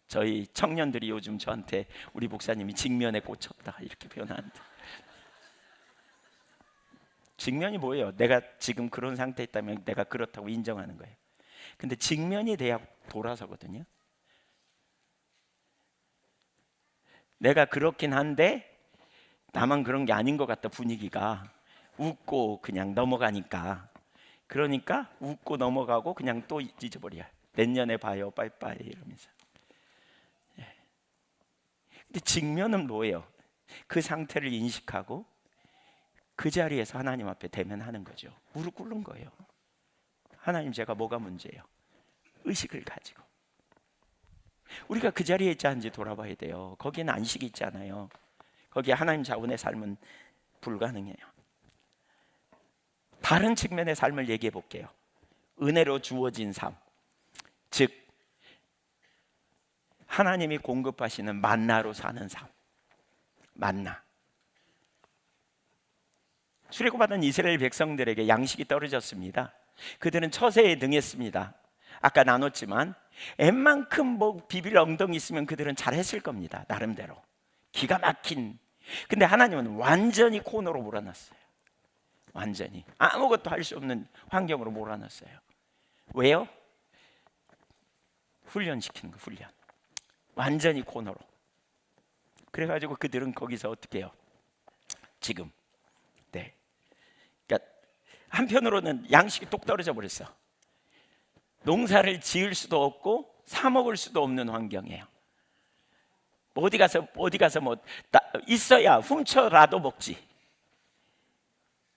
저희 청년들이 요즘 저한테 우리 목사님이 직면에 꽂혔다 이렇게 표현하는데, 직면이 뭐예요? 내가 지금 그런 상태에 있다면 내가 그렇다고 인정하는 거예요. 근데 직면이 돼야 돌아서거든요. 내가 그렇긴 한데 나만 그런 게 아닌 것 같다, 분위기가. 웃고 그냥 넘어가니까. 그러니까 웃고 넘어가고 그냥 또 잊어버려요. 내년에 봐요, 빠이빠이 이러면서. 근데 직면은 뭐예요? 그 상태를 인식하고 그 자리에서 하나님 앞에 대면하는 거죠. 무릎 꿇는 거예요. 하나님, 제가 뭐가 문제예요? 의식을 가지고. 우리가 그 자리에 있지 않은지 돌아봐야 돼요. 거기에는 안식이 있잖아요. 거기에 하나님 자원의 삶은 불가능해요. 다른 측면의 삶을 얘기해 볼게요. 은혜로 주어진 삶, 즉 하나님이 공급하시는 만나로 사는 삶. 만나. 출애굽하던 이스라엘 백성들에게 양식이 떨어졌습니다. 그들은 처세에 능했습니다. 아까 나눴지만 웬만큼 뭐 비빌 엉덩이 있으면 그들은 잘했을 겁니다. 나름대로 기가 막힌. 근데 하나님은 완전히 코너로 몰아놨어요. 완전히 아무것도 할 수 없는 환경으로 몰아놨어요. 왜요? 훈련시키는 거, 훈련. 완전히 코너로. 그래가지고 그들은 거기서 어떻게 해요? 지금 네. 그러니까 한편으로는 양식이 똑 떨어져 버렸어. 농사를 지을 수도 없고 사 먹을 수도 없는 환경이에요. 어디 가서 뭐 있어야 훔쳐라도 먹지.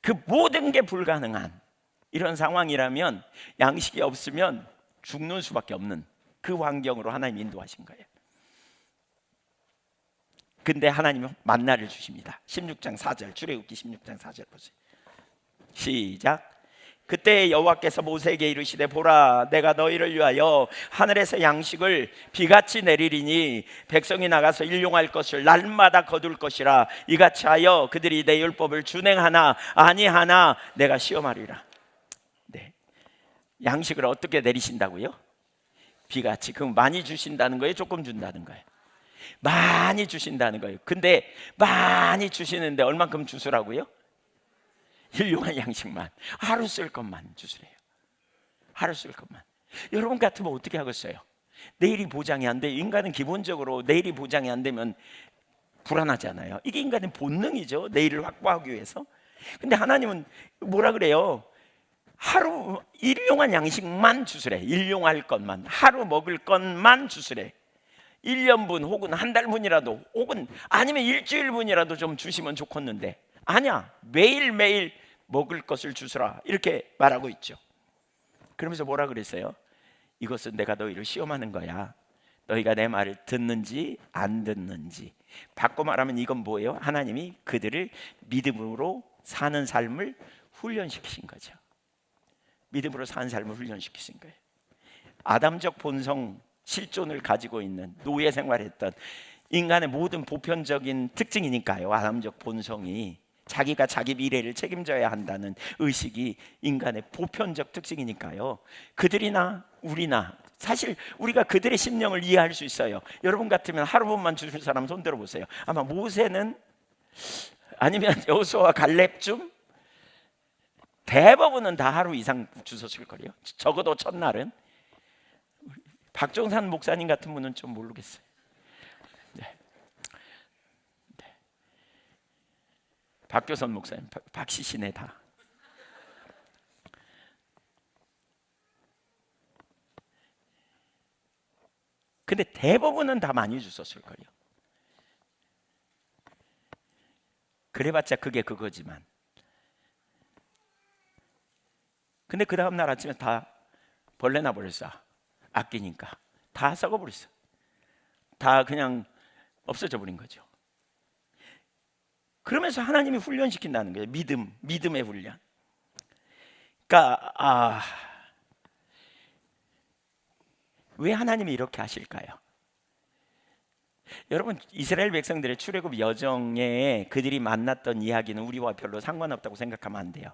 그 모든 게 불가능한 이런 상황이라면, 양식이 없으면 죽는 수밖에 없는 그 환경으로 하나님 인도하신 거예요. 근데 하나님은 만나를 주십니다. 16장 4절, 출애굽기 16장 4절 보세요. 시작. 그때 여호와께서 모세에게 이르시되, 보라, 내가 너희를 위하여 하늘에서 양식을 비같이 내리리니 백성이 나가서 일용할 것을 날마다 거둘 것이라. 이같이 하여 그들이 내 율법을 준행하나 아니하나 내가 시험하리라. 네. 양식을 어떻게 내리신다고요? 비같이. 그럼 많이 주신다는 거예요? 조금 준다는 거예요? 많이 주신다는 거예요. 근데 많이 주시는데 얼만큼 주시라고요? 일용할 양식만, 하루 쓸 것만 주시래요. 하루 쓸 것만. 여러분 같으면 어떻게 하겠어요? 내일이 보장이 안 돼요. 인간은 기본적으로 내일이 보장이 안 되면 불안하잖아요. 이게 인간의 본능이죠. 내일을 확보하기 위해서. 근데 하나님은 뭐라 그래요? 하루 일용할 양식만 주시래. 일용할 것만, 하루 먹을 것만 주시래. 1년분 혹은 한 달분이라도, 혹은 아니면 일주일분이라도 좀 주시면 좋겠는데, 아니야, 매일매일 먹을 것을 주시라 이렇게 말하고 있죠. 그러면서 뭐라 그랬어요? 이것은 내가 너희를 시험하는 거야. 너희가 내 말을 듣는지 안 듣는지. 바꿔 말하면 이건 뭐예요? 하나님이 그들을 믿음으로 사는 삶을 훈련시키신 거죠. 믿음으로 사는 삶을 훈련시키신 거예요. 아담적 본성, 실존을 가지고 있는, 노예 생활했던 인간의 모든 보편적인 특징이니까요. 아담적 본성이 자기가 자기 미래를 책임져야 한다는 의식이 인간의 보편적 특징이니까요. 그들이나 우리나, 사실 우리가 그들의 심령을 이해할 수 있어요. 여러분 같으면 하루분만 주실 사람 손 들어보세요. 아마 모세는, 아니면 여호수아와 갈렙쯤, 대부분은 다 하루 이상 주셨을 거예요. 적어도 첫날은. 박종산 목사님 같은 분은 좀 모르겠어요. 네. 네. 박교선 목사님, 박씨시네 다. 근데 대부분은 다 많이 주셨을 거예요. 그래봤자 그게 그거지만. 근데 그 다음날 아침에 다 벌레나 버렸어. 아끼니까 다 썩어버렸어. 다 그냥 없어져 버린 거죠. 그러면서 하나님이 훈련시킨다는 거예요. 믿음의 훈련. 그러니까 왜 하나님이 이렇게 하실까요? 여러분, 이스라엘 백성들의 출애굽 여정에 그들이 만났던 이야기는 우리와 별로 상관없다고 생각하면 안 돼요.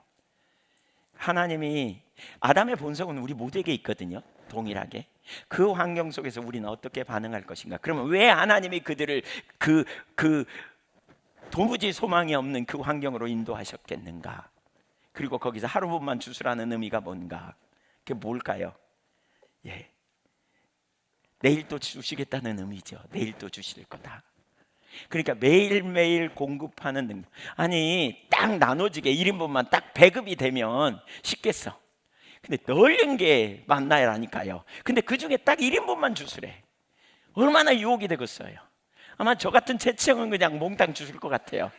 하나님이 아담의 본성은 우리 모두에게 있거든요. 동일하게. 그 환경 속에서 우리는 어떻게 반응할 것인가? 그러면 왜 하나님이 그들을 그 도무지 소망이 없는 그 환경으로 인도하셨겠는가? 그리고 거기서 하루분만 주수라는 의미가 뭔가? 그게 뭘까요? 예, 내일 또 주시겠다는 의미죠. 내일 또 주실 거다. 그러니까 매일매일 공급하는 능력. 아니 딱 나눠지게 1인분만 딱 배급이 되면 쉽겠어. 근데 널린 게 만나라니까요. 근데 그중에 딱 1인분만 주시래. 얼마나 유혹이 되겠어요. 아마 저 같은 체청은 그냥 몽땅 주실 것 같아요.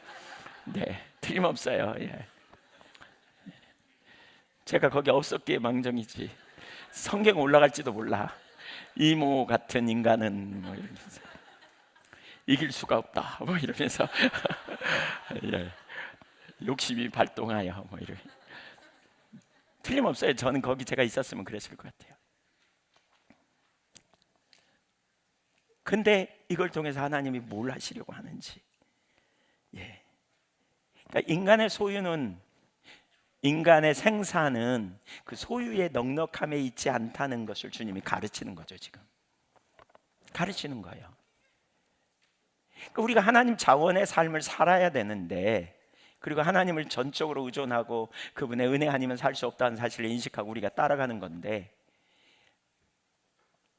네, 틀림없어요. 예. 제가 거기 없었기에 망정이지. 성경 올라갈지도 몰라. 이모 같은 인간은 뭐 이러면서 이길 수가 없다 뭐 이러면서 예. 욕심이 발동하여 뭐 이러. 틀림없어요. 저는 거기 제가 있었으면 그랬을 것 같아요. 근데 이걸 통해서 하나님이 뭘 하시려고 하는지. 예. 그러니까 인간의 소유는, 인간의 생사는 그 소유의 넉넉함에 있지 않다는 것을 주님이 가르치는 거죠. 지금 가르치는 거예요. 그러니까 우리가 하나님 자원의 삶을 살아야 되는데, 그리고 하나님을 전적으로 의존하고 그분의 은혜 아니면 살 수 없다는 사실을 인식하고 우리가 따라가는 건데,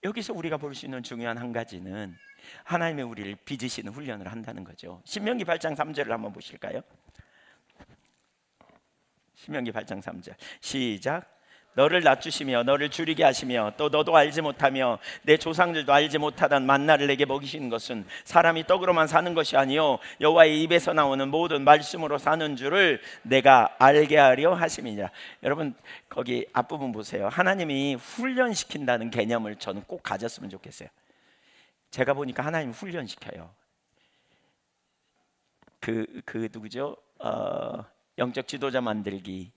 여기서 우리가 볼 수 있는 중요한 한 가지는 하나님의 우리를 빚으시는 훈련을 한다는 거죠. 신명기 8장 3절을 한번 보실까요? 신명기 8장 3절 시작. 너를 낮추시며 너를 줄이게 하시며 또 너도 알지 못하며 내 조상들도 알지 못하던 만나를 내게 먹이시는 것은 사람이 떡으로만 사는 것이 아니요 여호와의 입에서 나오는 모든 말씀으로 사는 줄을 내가 알게 하려 하심이니라. 여러분 거기 앞부분 보세요. 하나님이 훈련시킨다는 개념을 저는 꼭 가졌으면 좋겠어요. 제가 보니까 하나님 훈련시켜요. 그 누구죠? 영적 지도자 만들기.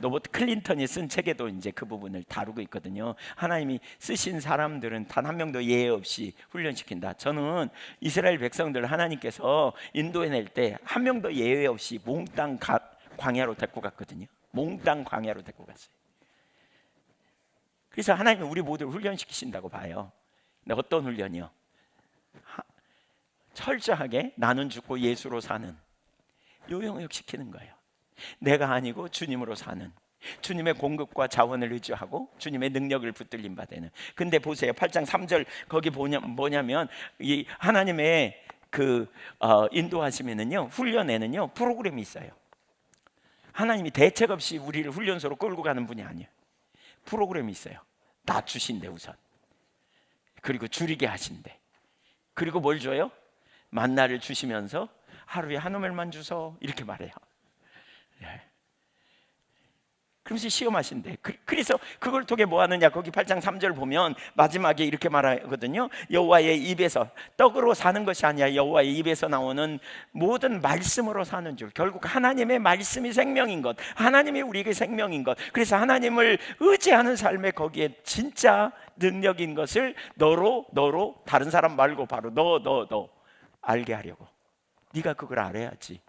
로버트 클린턴이 쓴 책에도 이제 그 부분을 다루고 있거든요. 하나님이 쓰신 사람들은 단 한 명도 예외 없이 훈련시킨다. 저는 이스라엘 백성들 하나님께서 인도해낼 때 한 명도 예외 없이 몽땅 광야로 데리고 갔거든요. 몽땅 광야로 데리고 갔어요. 그래서 하나님이 우리 모두를 훈련시키신다고 봐요. 근데 어떤 훈련이요? 철저하게 나는 죽고 예수로 사는 요영역시키는 거예요. 내가 아니고 주님으로 사는, 주님의 공급과 자원을 의지하고 주님의 능력을 붙들림 받는. 근데 보세요. 8장 3절 거기 뭐냐면 이 하나님의 인도하시면은요, 훈련에는요 프로그램이 있어요. 하나님이 대책 없이 우리를 훈련소로 끌고 가는 분이 아니에요. 프로그램이 있어요. 낮추신대 우선. 그리고 줄이게 하신대. 그리고 뭘 줘요? 만나를 주시면서 하루에 한 우멜만 주소 이렇게 말해요. 예. 그러면서 시험하신대. 그래서 그걸 통해 뭐 하느냐? 거기 8장 3절 보면 마지막에 이렇게 말하거든요. 여호와의 입에서, 떡으로 사는 것이 아니야, 여호와의 입에서 나오는 모든 말씀으로 사는 줄. 결국 하나님의 말씀이 생명인 것, 하나님이 우리에게 생명인 것. 그래서 하나님을 의지하는 삶에 거기에 진짜 능력인 것을 너로 다른 사람 말고 바로 너 알게 하려고. 네가 그걸 알아야지.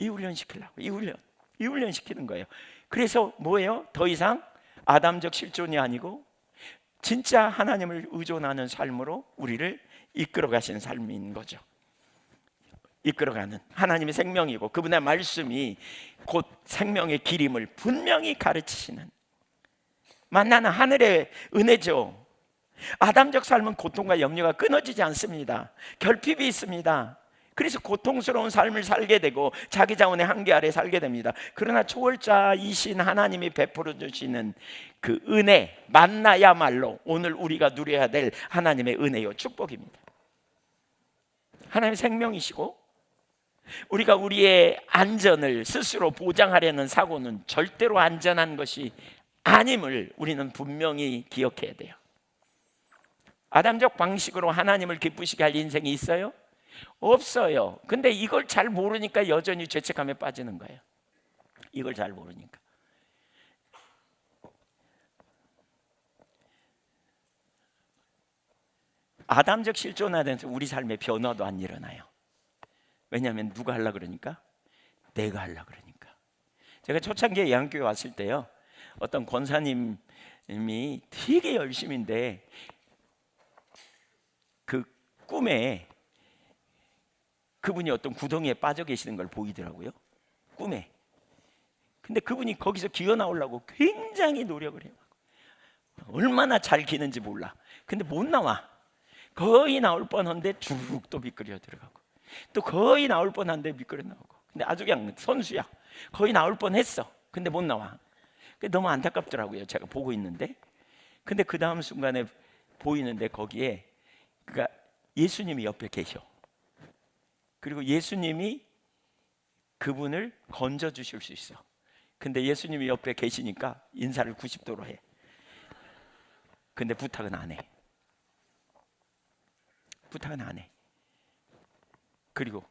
이 훈련 시키려고. 이 훈련 시키는 거예요. 그래서 뭐예요? 더 이상 아담적 실존이 아니고 진짜 하나님을 의존하는 삶으로 우리를 이끌어 가시는 삶인 거죠. 이끌어가는 하나님의 생명이고 그분의 말씀이 곧 생명의 길임을 분명히 가르치시는, 만나는 하늘의 은혜죠. 아담적 삶은 고통과 염려가 끊어지지 않습니다. 결핍이 있습니다. 그래서 고통스러운 삶을 살게 되고 자기 자원의 한계 아래 살게 됩니다. 그러나 초월자이신 하나님이 베풀어 주시는 그 은혜, 만나야말로 오늘 우리가 누려야 될 하나님의 은혜요 축복입니다. 하나님의 생명이시고 우리가 우리의 안전을 스스로 보장하려는 사고는 절대로 안전한 것이 아님을 우리는 분명히 기억해야 돼요. 아담적 방식으로 하나님을 기쁘시게 할 인생이 있어요? 없어요. 근데 이걸 잘 모르니까 여전히 죄책감에 빠지는 거예요. 이걸 잘 모르니까. 아담적 실존화돼서 우리 삶의 변화도 안 일어나요. 왜냐하면 누가 하려고 그러니까? 내가 하려고 그러니까. 제가 초창기에 예한교회 왔을 때요, 어떤 권사님이 되게 열심인데 그 꿈에 그분이 어떤 구덩이에 빠져 계시는 걸 보이더라고요, 꿈에. 근데 그분이 거기서 기어 나오려고 굉장히 노력을 해요. 얼마나 잘 기는지 몰라. 근데 못 나와. 거의 나올 뻔한데 쭉 또 미끄러 들어가고, 또 거의 나올 뻔한데 미끄러 나오고. 근데 아주 그냥 선수야. 거의 나올 뻔했어. 근데 못 나와. 너무 안타깝더라고요, 제가 보고 있는데. 근데 그 다음 순간에 보이는데 거기에 그러니까 예수님이 옆에 계셔. 그리고 예수님이 그분을 건져 주실 수 있어. 근데 예수님이 옆에 계시니까 인사를 90도로 해. 근데 부탁은 안 해. 부탁은 안 해. 그리고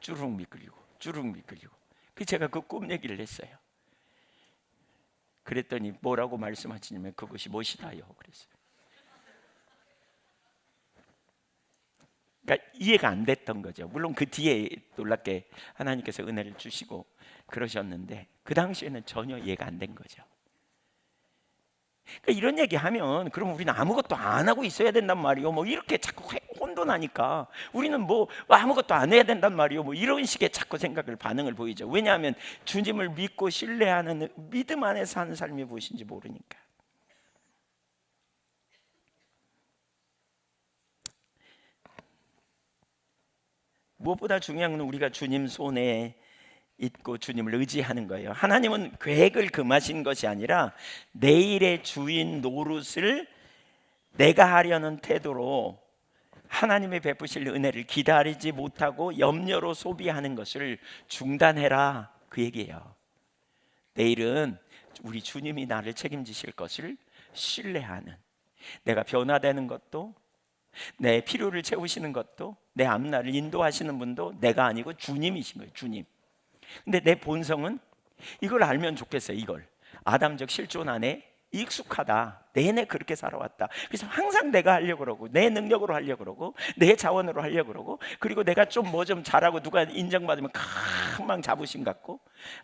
쭈르륵 미끌리고 쭈르륵 미끌리고. 제가 그 꿈 얘기를 했어요. 그랬더니 뭐라고 말씀하시냐면 그것이 무엇이다요 그랬어요. 그러니까 이해가 안 됐던 거죠. 물론 그 뒤에 놀랍게 하나님께서 은혜를 주시고 그러셨는데 그 당시에는 전혀 이해가 안 된 거죠. 그러니까 이런 얘기하면 그럼 우리는 아무것도 안 하고 있어야 된단 말이요, 뭐 이렇게 자꾸 혼돈하니까 우리는 뭐 아무것도 안 해야 된단 말이요, 뭐 이런 식의 자꾸 생각을 반응을 보이죠. 왜냐하면 주님을 믿고 신뢰하는 믿음 안에서 사는 삶이 무엇인지 모르니까. 무엇보다 중요한 건 우리가 주님 손에 있고 주님을 의지하는 거예요. 하나님은 계획을 금하신 것이 아니라 내일의 주인 노릇을 내가 하려는 태도로 하나님의 베푸실 은혜를 기다리지 못하고 염려로 소비하는 것을 중단해라, 그 얘기예요. 내일은 우리 주님이 나를 책임지실 것을 신뢰하는, 내가 변화되는 것도, 내 필요를 채우시는 것도, 내 앞날을 인도하시는 분도 내가 아니고 주님이신 거예요, 주님. 근데 내 본성은 이걸 알면 좋겠어요. 이걸 아담적 실존 안에 익숙하다. 내내 그렇게 살아왔다. 그래서 항상 내가 하려고 그러고, 내 능력으로 하려고 그러고, 내 자원으로 하려고 그러고, 그리고 내가 좀 뭐 좀 잘하고 누가 인정받으면 금방 자부심 갖고,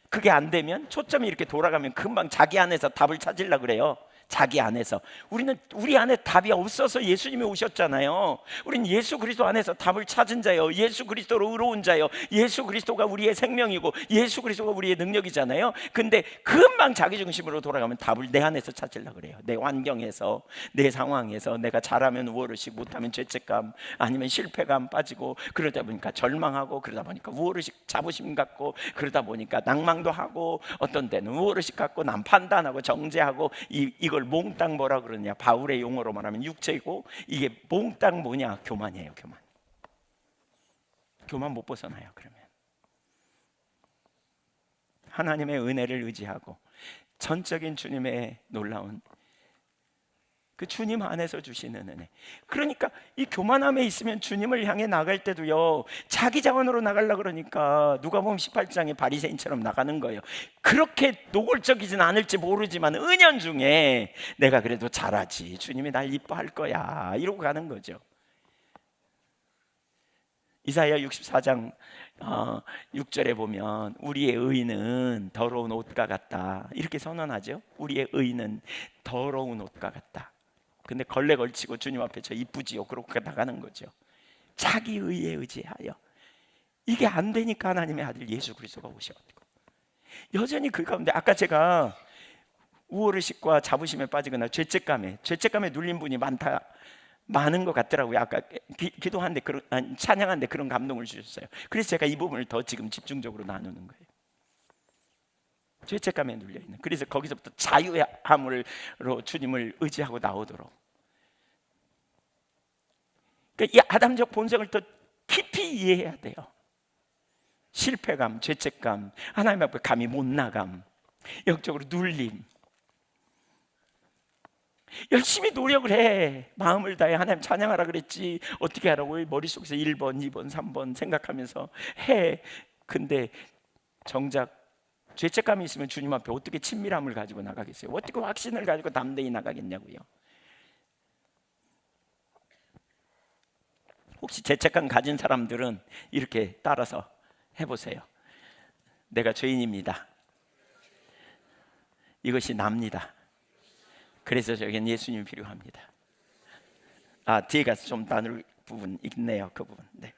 그게 안 되면 초점이 이렇게 돌아가면 금방 자기 안에서 답을 찾으려고 그래요. 자기 안에서. 우리 안에 답이 없어서 예수님이 오셨잖아요. 우리는 예수 그리스도 안에서 답을 찾은 자예요. 예수 그리스도로 의로운 자예요. 예수 그리스도가 우리의 생명이고 예수 그리스도가 우리의 능력이잖아요. 근데 금방 자기 중심으로 돌아가면 답을 내 안에서 찾으려고 그래요. 내 환경에서, 내 상황에서. 내가 잘하면 우월의식, 못하면 죄책감, 아니면 실패감 빠지고, 그러다 보니까 절망하고, 그러다 보니까 우월의식 자부심 갖고, 그러다 보니까 낭망도 하고, 어떤 때는 우월의식 갖고 남 판단하고 정죄하고. 이걸 몽땅 뭐라 그러냐, 바울의 용어로 말하면 육체이고, 이게 몽땅 뭐냐, 교만이에요. 교만 못 벗어나요. 그러면 하나님의 은혜를 의지하고 전적인 주님의 놀라운 그 주님 안에서 주시는 은혜. 그러니까 이 교만함에 있으면 주님을 향해 나갈 때도요, 자기 자원으로 나가려고 그러니까 누가복음 18장에 바리새인처럼 나가는 거예요. 그렇게 노골적이진 않을지 모르지만 은연중에 내가 그래도 잘하지, 주님이 날 이뻐할 거야, 이러고 가는 거죠. 이사야 64장 6절에 보면 우리의 의는 더러운 옷과 같다, 이렇게 선언하죠. 우리의 의는 더러운 옷과 같다. 근데 걸레 걸치고 주님 앞에 저 이쁘지요, 그렇게 나가는 거죠. 자기 의에 의지하여. 이게 안 되니까 하나님의 아들 예수 그리스도가 오셔가지고 여전히 그 가운데, 아까 제가 우월의식과 자부심에 빠지거나 죄책감에 눌린 분이 많은 것 같더라고요. 아까 기도하는데 찬양하는데 그런 감동을 주셨어요. 그래서 제가 이 부분을 더 지금 집중적으로 나누는 거예요. 죄책감에 눌려있는, 그래서 거기서부터 자유함으로 주님을 의지하고 나오도록. 그러니까 이 아담적 본성을 더 깊이 이해해야 돼요. 실패감, 죄책감, 하나님 앞에 감히 못 나감, 영적으로 눌림. 열심히 노력을 해. 마음을 다해 하나님 찬양하라 그랬지, 어떻게 하라고 머릿속에서 1번, 2번, 3번 생각하면서 해. 근데 정작 죄책감이 있으면 주님 앞에 어떻게 친밀함을 가지고 나가겠어요? 어떻게 확신을 가지고 담대히 나가겠냐고요. 혹시 죄책감 가진 사람들은 이렇게 따라서 해보세요. 내가 죄인입니다. 이것이 납니다. 그래서 저에겐 예수님이 필요합니다. 뒤에 가서 좀 나눌 부분 있네요. 그 부분. 네.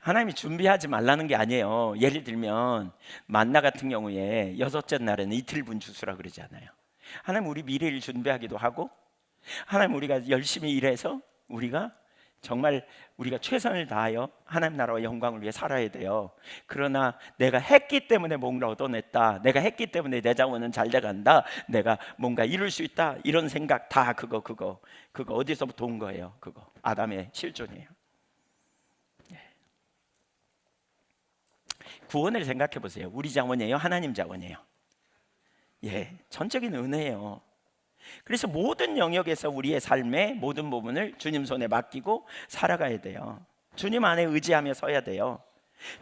하나님이 준비하지 말라는 게 아니에요. 예를 들면 만나 같은 경우에 여섯째 날에는 이틀분 주수라 그러잖아요. 하나님 우리 미래를 준비하기도 하고, 하나님 우리가 열심히 일해서 우리가 정말 우리가 최선을 다하여 하나님 나라와 영광을 위해 살아야 돼요. 그러나 내가 했기 때문에 뭔가 얻어냈다, 내가 했기 때문에 내 자원은 잘 돼간다, 내가 뭔가 이룰 수 있다, 이런 생각 다 그거 어디서부터 온 거예요? 그거 아담의 실존이에요. 구원을 생각해 보세요. 우리 자원이에요? 하나님 자원이에요? 전적인 은혜예요. 그래서 모든 영역에서 우리의 삶의 모든 부분을 주님 손에 맡기고 살아가야 돼요. 주님 안에 의지하며 서야 돼요.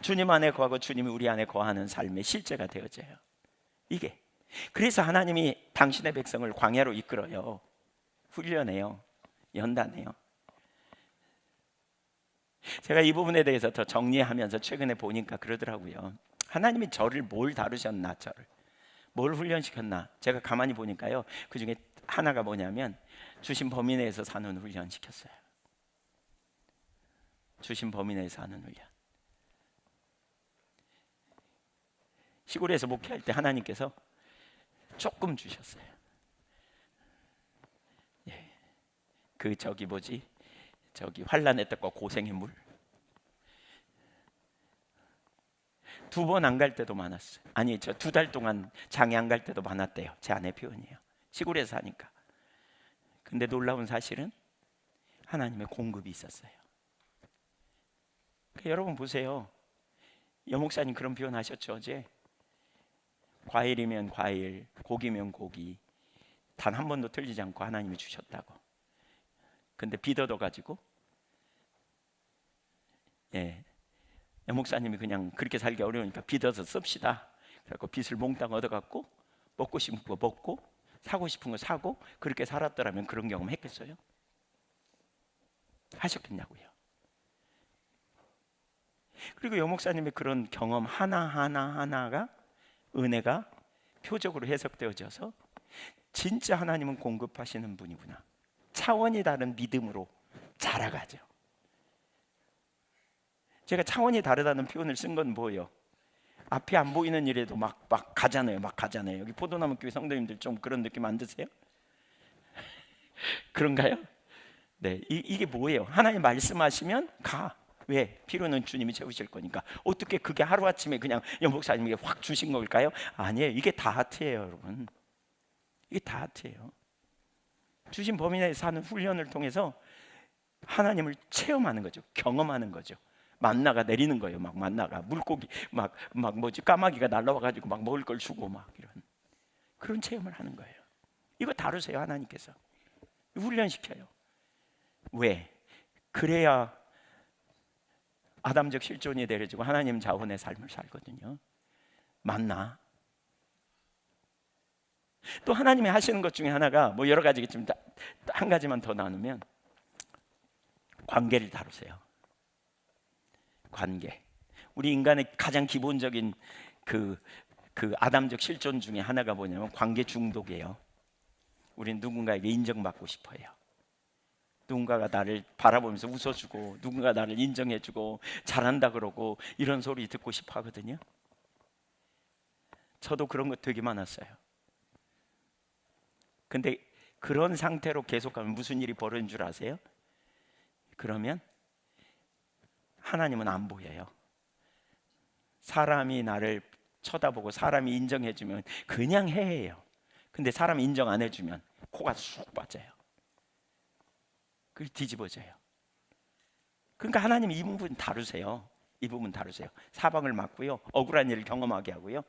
주님 안에 거하고 주님이 우리 안에 거하는 삶의 실제가 되어져요. 이게 그래서 하나님이 당신의 백성을 광야로 이끌어요. 훈련해요. 연단해요. 제가 이 부분에 대해서 더 정리하면서 최근에 보니까 그러더라고요. 하나님이 저를 뭘 다루셨나, 저를 뭘 훈련시켰나. 제가 가만히 보니까요, 그 중에 하나가 뭐냐면 주신 범위 내에서 사는 훈련 시켰어요. 주신 범위 내에서 사는 훈련. 시골에서 목회할 때 하나님께서 조금 주셨어요. 저기 환난의 떡과 고생의 물. 2번 안 갈 때도 많았어요. 아니, 저 2달 동안 장에 안 갈 때도 많았대요. 제 아내 표현이에요. 시골에서 사니까. 근데 놀라운 사실은 하나님의 공급이 있었어요. 그러니까 여러분 보세요. 여목사님 그런 표현 하셨죠, 어제? 과일이면 과일, 고기면 고기, 단 한 번도 틀리지 않고 하나님이 주셨다고. 근데 빚 얻어가지고 여목사님이 그냥 그렇게 살기 어려우니까 빚 얻어서 씁시다. 그래서 빚을 몽땅 얻어갖고 먹고 싶은 거 먹고 사고 싶은 거 사고 그렇게 살았더라면 그런 경험 했겠어요? 하셨겠냐고요. 그리고 여목사님의 그런 경험 하나가 은혜가 표적으로 해석되어져서 진짜 하나님은 공급하시는 분이구나, 차원이 다른 믿음으로 자라가죠. 제가 차원이 다르다는 표현을 쓴 건 뭐예요? 앞이 안 보이는 일에도 막 가잖아요. 여기 포도나무 교회 성도님들 좀 그런 느낌 안 드세요? 그런가요? 네, 이게 뭐예요? 하나님 말씀하시면 가. 왜? 필요는 주님이 채우실 거니까. 어떻게 그게 하루아침에 그냥 목사님에게 확 주신 걸까요? 아니에요. 이게 다 하트예요, 여러분. 이게 다 하트예요. 주신 범위 내에 사는 훈련을 통해서 하나님을 체험하는 거죠. 경험하는 거죠. 만나가 내리는 거예요. 막 만나가 물고기 막 까마귀가 날라와가지고 막 먹을 걸 주고 막 이런 그런 체험을 하는 거예요. 이거 다루세요. 하나님께서 훈련시켜요. 왜? 그래야 아담적 실존이 내려지고 하나님 자원의 삶을 살거든요. 만나. 또 하나님이 하시는 것 중에 하나가 뭐 여러 가지겠지만 한 가지만 더 나누면 관계를 다루세요. 관계. 우리 인간의 가장 기본적인 그 아담적 실존 중에 하나가 뭐냐면 관계 중독이에요. 우리는 누군가에게 인정받고 싶어요. 누군가가 나를 바라보면서 웃어주고 누군가 나를 인정해주고 잘한다 그러고 이런 소리 듣고 싶어 하거든요. 저도 그런 거 되게 많았어요. 근데 그런 상태로 계속하면 무슨 일이 벌어진 줄 아세요? 그러면 하나님은 안 보여요. 사람이 나를 쳐다보고 사람이 인정해주면 그냥 해요. 근데 사람이 인정 안 해주면 코가 쑥 빠져요. 그게 뒤집어져요. 그러니까 하나님 이 부분 다루세요. 이 부분 다루세요. 사방을 막고요, 억울한 일을 경험하게 하고요,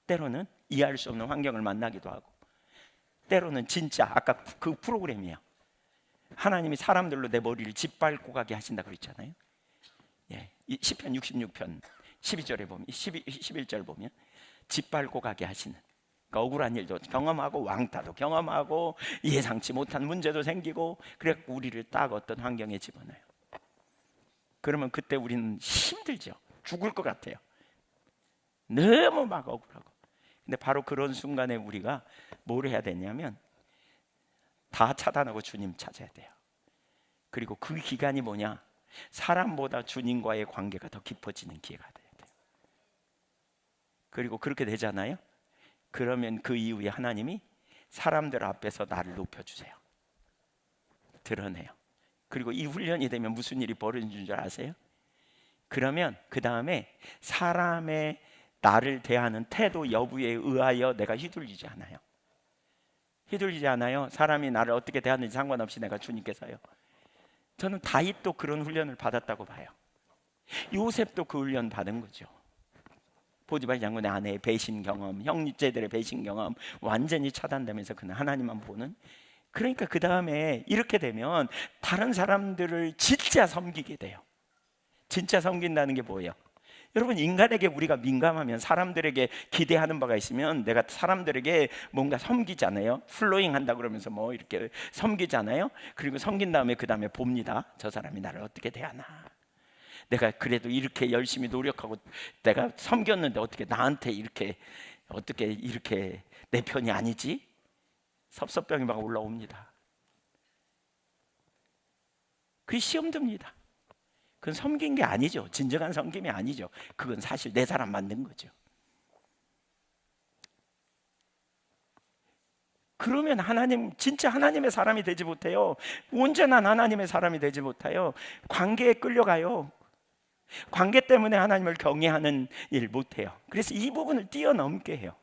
때로는 이해할 수 없는 환경을 만나기도 하고, 때로는 진짜 아까 그 프로그램이에요. 하나님이 사람들로 내 머리를 짓밟고 가게 하신다 그랬잖아요. 시편 66편 12절에 보면 11절 보면 짓밟고 가게 하시는, 그러니까 억울한 일도 경험하고 왕따도 경험하고 예상치 못한 문제도 생기고, 그래 우리를 딱 어떤 환경에 집어넣어요. 그러면 그때 우리는 힘들죠. 죽을 것 같아요. 너무 막 억울하고. 근데 바로 그런 순간에 우리가 뭘 해야 되냐면 다 차단하고 주님 찾아야 돼요. 그리고 그 기간이 뭐냐? 사람보다 주님과의 관계가 더 깊어지는 기회가 돼야 돼요. 그리고 그렇게 되잖아요. 그러면 그 이후에 하나님이 사람들 앞에서 나를 높여주세요. 드러내요. 그리고 이 훈련이 되면 무슨 일이 벌어지는 줄 아세요? 그러면 그 다음에 사람의 나를 대하는 태도 여부에 의하여 내가 휘둘리지 않아요. 휘둘리지 않아요. 사람이 나를 어떻게 대하는지 상관없이 내가 주님께서요. 저는 다윗도 그런 훈련을 받았다고 봐요. 요셉도 그 훈련 받은 거죠. 보디발 장군의 아내의 배신 경험, 형제들의 배신 경험 완전히 차단되면서 그는 하나님만 보는. 그러니까 그 다음에 이렇게 되면 다른 사람들을 진짜 섬기게 돼요. 진짜 섬긴다는 게 뭐예요? 여러분, 인간에게 우리가 민감하면, 사람들에게 기대하는 바가 있으면 내가 사람들에게 뭔가 섬기잖아요. 플로잉 한다 그러면서 뭐 이렇게 섬기잖아요. 그리고 섬긴 다음에 그 다음에 봅니다. 저 사람이 나를 어떻게 대하나. 내가 그래도 이렇게 열심히 노력하고 내가 섬겼는데 어떻게 나한테 이렇게 어떻게 이렇게 내 편이 아니지? 섭섭병이 막 올라옵니다. 그게 시험 듭니다. 그건 섬긴 게 아니죠. 진정한 섬김이 아니죠. 그건 사실 내 사람 만든 거죠. 그러면 하나님, 진짜 하나님의 사람이 되지 못해요. 온전한 하나님의 사람이 되지 못해요. 관계에 끌려가요. 관계 때문에 하나님을 경외하는 일 못해요. 그래서 이 부분을 뛰어넘게 해요.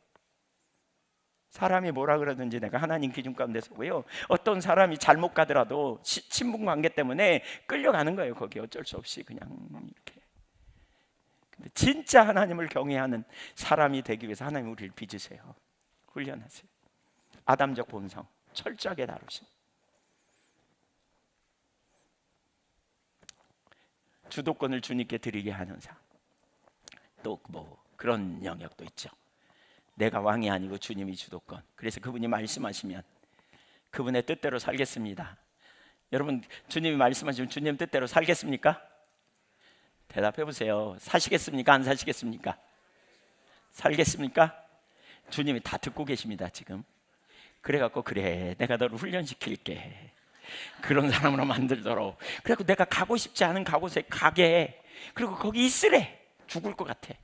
사람이 뭐라 그러든지 내가 하나님 기준 가운데 서고요. 어떤 사람이 잘못 가더라도 친분 관계 때문에 끌려가는 거예요. 거기 어쩔 수 없이 그냥 이렇게. 근데 진짜 하나님을 경외하는 사람이 되기 위해서 하나님 우리를 빚으세요. 훈련하세요. 아담적 본성 철저하게 다루신. 주도권을 주님께 드리게 하는 삶. 또 뭐 그런 영역도 있죠. 내가 왕이 아니고 주님이 주도권. 그래서 그분이 말씀하시면 그분의 뜻대로 살겠습니다. 여러분, 주님이 말씀하시면 주님 뜻대로 살겠습니까? 대답해 보세요. 사시겠습니까? 안 사시겠습니까? 살겠습니까? 주님이 다 듣고 계십니다 지금. 그래갖고 그래, 내가 너를 훈련시킬게. 그런 사람으로 만들도록. 그래갖고 내가 가고 싶지 않은 그곳에 가게 해. 그리고 거기 있으래. 죽을 것 같아.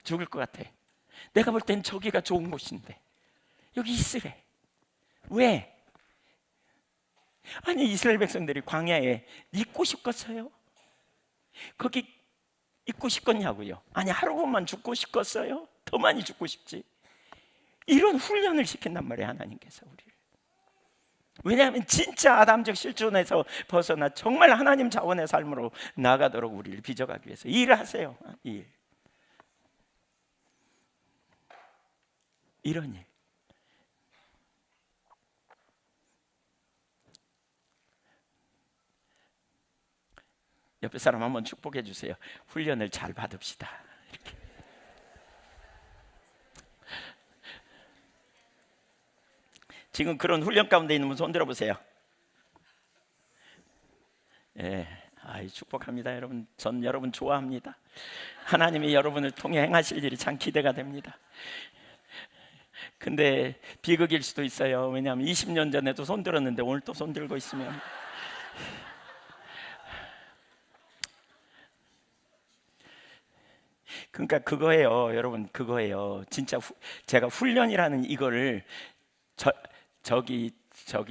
죽을 것 같아. 내가 볼 땐 저기가 좋은 곳인데 여기 있으래. 왜? 아니, 이스라엘 백성들이 광야에 있고 싶겠어요? 거기 있고 싶겠냐고요? 아니, 하루만 죽고 싶겠어요? 더 많이 죽고 싶지. 이런 훈련을 시킨단 말이에요, 하나님께서 우리를. 왜냐하면 진짜 아담적 실존에서 벗어나 정말 하나님 자원의 삶으로 나아가도록 우리를 빚어가기 위해서 일을 하세요. 일. 이런 일. 옆에 사람 한번 축복해 주세요. 훈련을 잘 받읍시다. 이렇게. 지금 그런 훈련 가운데 있는 분 손 들어보세요. 예, 축복합니다, 여러분. 전 여러분 좋아합니다. 하나님이 여러분을 통해 행하실 일이 참 기대가 됩니다. 근데 비극일 수도 있어요. 왜냐하면 20년 전에도 손 들었는데 오늘 또 손 들고 있으면 그러니까 그거예요, 여러분. 그거예요. 진짜 제가 훈련이라는 이거를 저기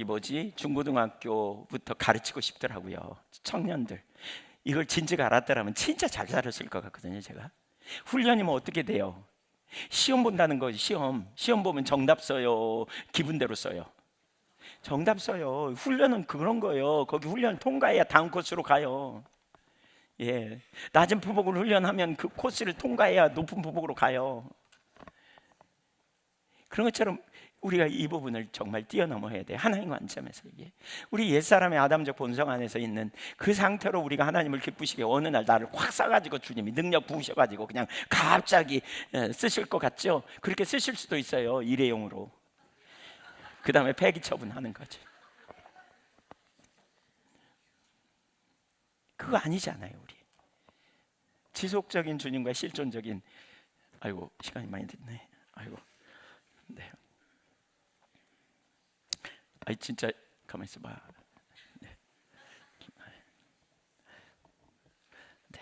뭐지? 중고등학교부터 가르치고 싶더라고요. 청년들. 이걸 진즉 알았더라면 진짜 잘 살았을 것 같거든요, 제가. 훈련이면 어떻게 돼요? 시험 본다는 거지. 시험 보면 정답 써요, 기분대로 써요? 정답 써요. 훈련은 그런 거예요. 거기 훈련 통과해야 다음 코스로 가요. 예, 낮은 부복을 훈련하면 그 코스를 통과해야 높은 부복으로 가요. 그런 것처럼 우리가 이 부분을 정말 뛰어넘어야 돼. 하나님 관점에서. 이게 우리 옛사람의 아담적 본성 안에서 있는 그 상태로 우리가 하나님을 기쁘시게 어느 날 나를 확 쏴가지고 주님이 능력 부으셔가지고 그냥 갑자기 쓰실 것 같죠? 그렇게 쓰실 수도 있어요. 일회용으로. 그 다음에 폐기 처분하는 거죠. 그거 아니잖아요. 우리 지속적인 주님과 실존적인, 아이고 시간이 많이 됐네. 아이고, 네. 아이 진짜 가만 있어봐. 네. 네.